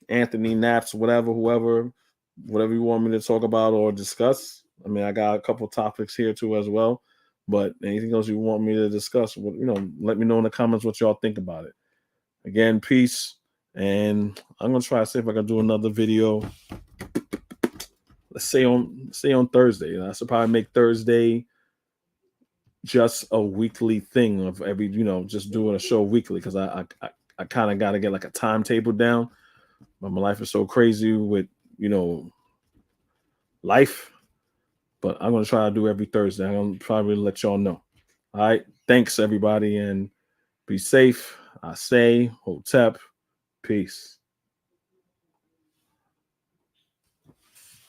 Anthony Naps, whatever you want me to talk about or discuss. I mean, I got a couple topics here too as well. But anything else you want me to discuss, let me know in the comments what y'all think about it. Again, peace. And I'm gonna try to see if I can do another video. Let's say on Thursday. I should probably make Thursday just a weekly thing of every, just doing a show weekly, because I kind of got to get like a timetable down. But my life is so crazy with, life. But I'm going to try to do every Thursday. I'm going to probably let y'all know. All right. Thanks, everybody, and be safe. I say, Hotep. Peace.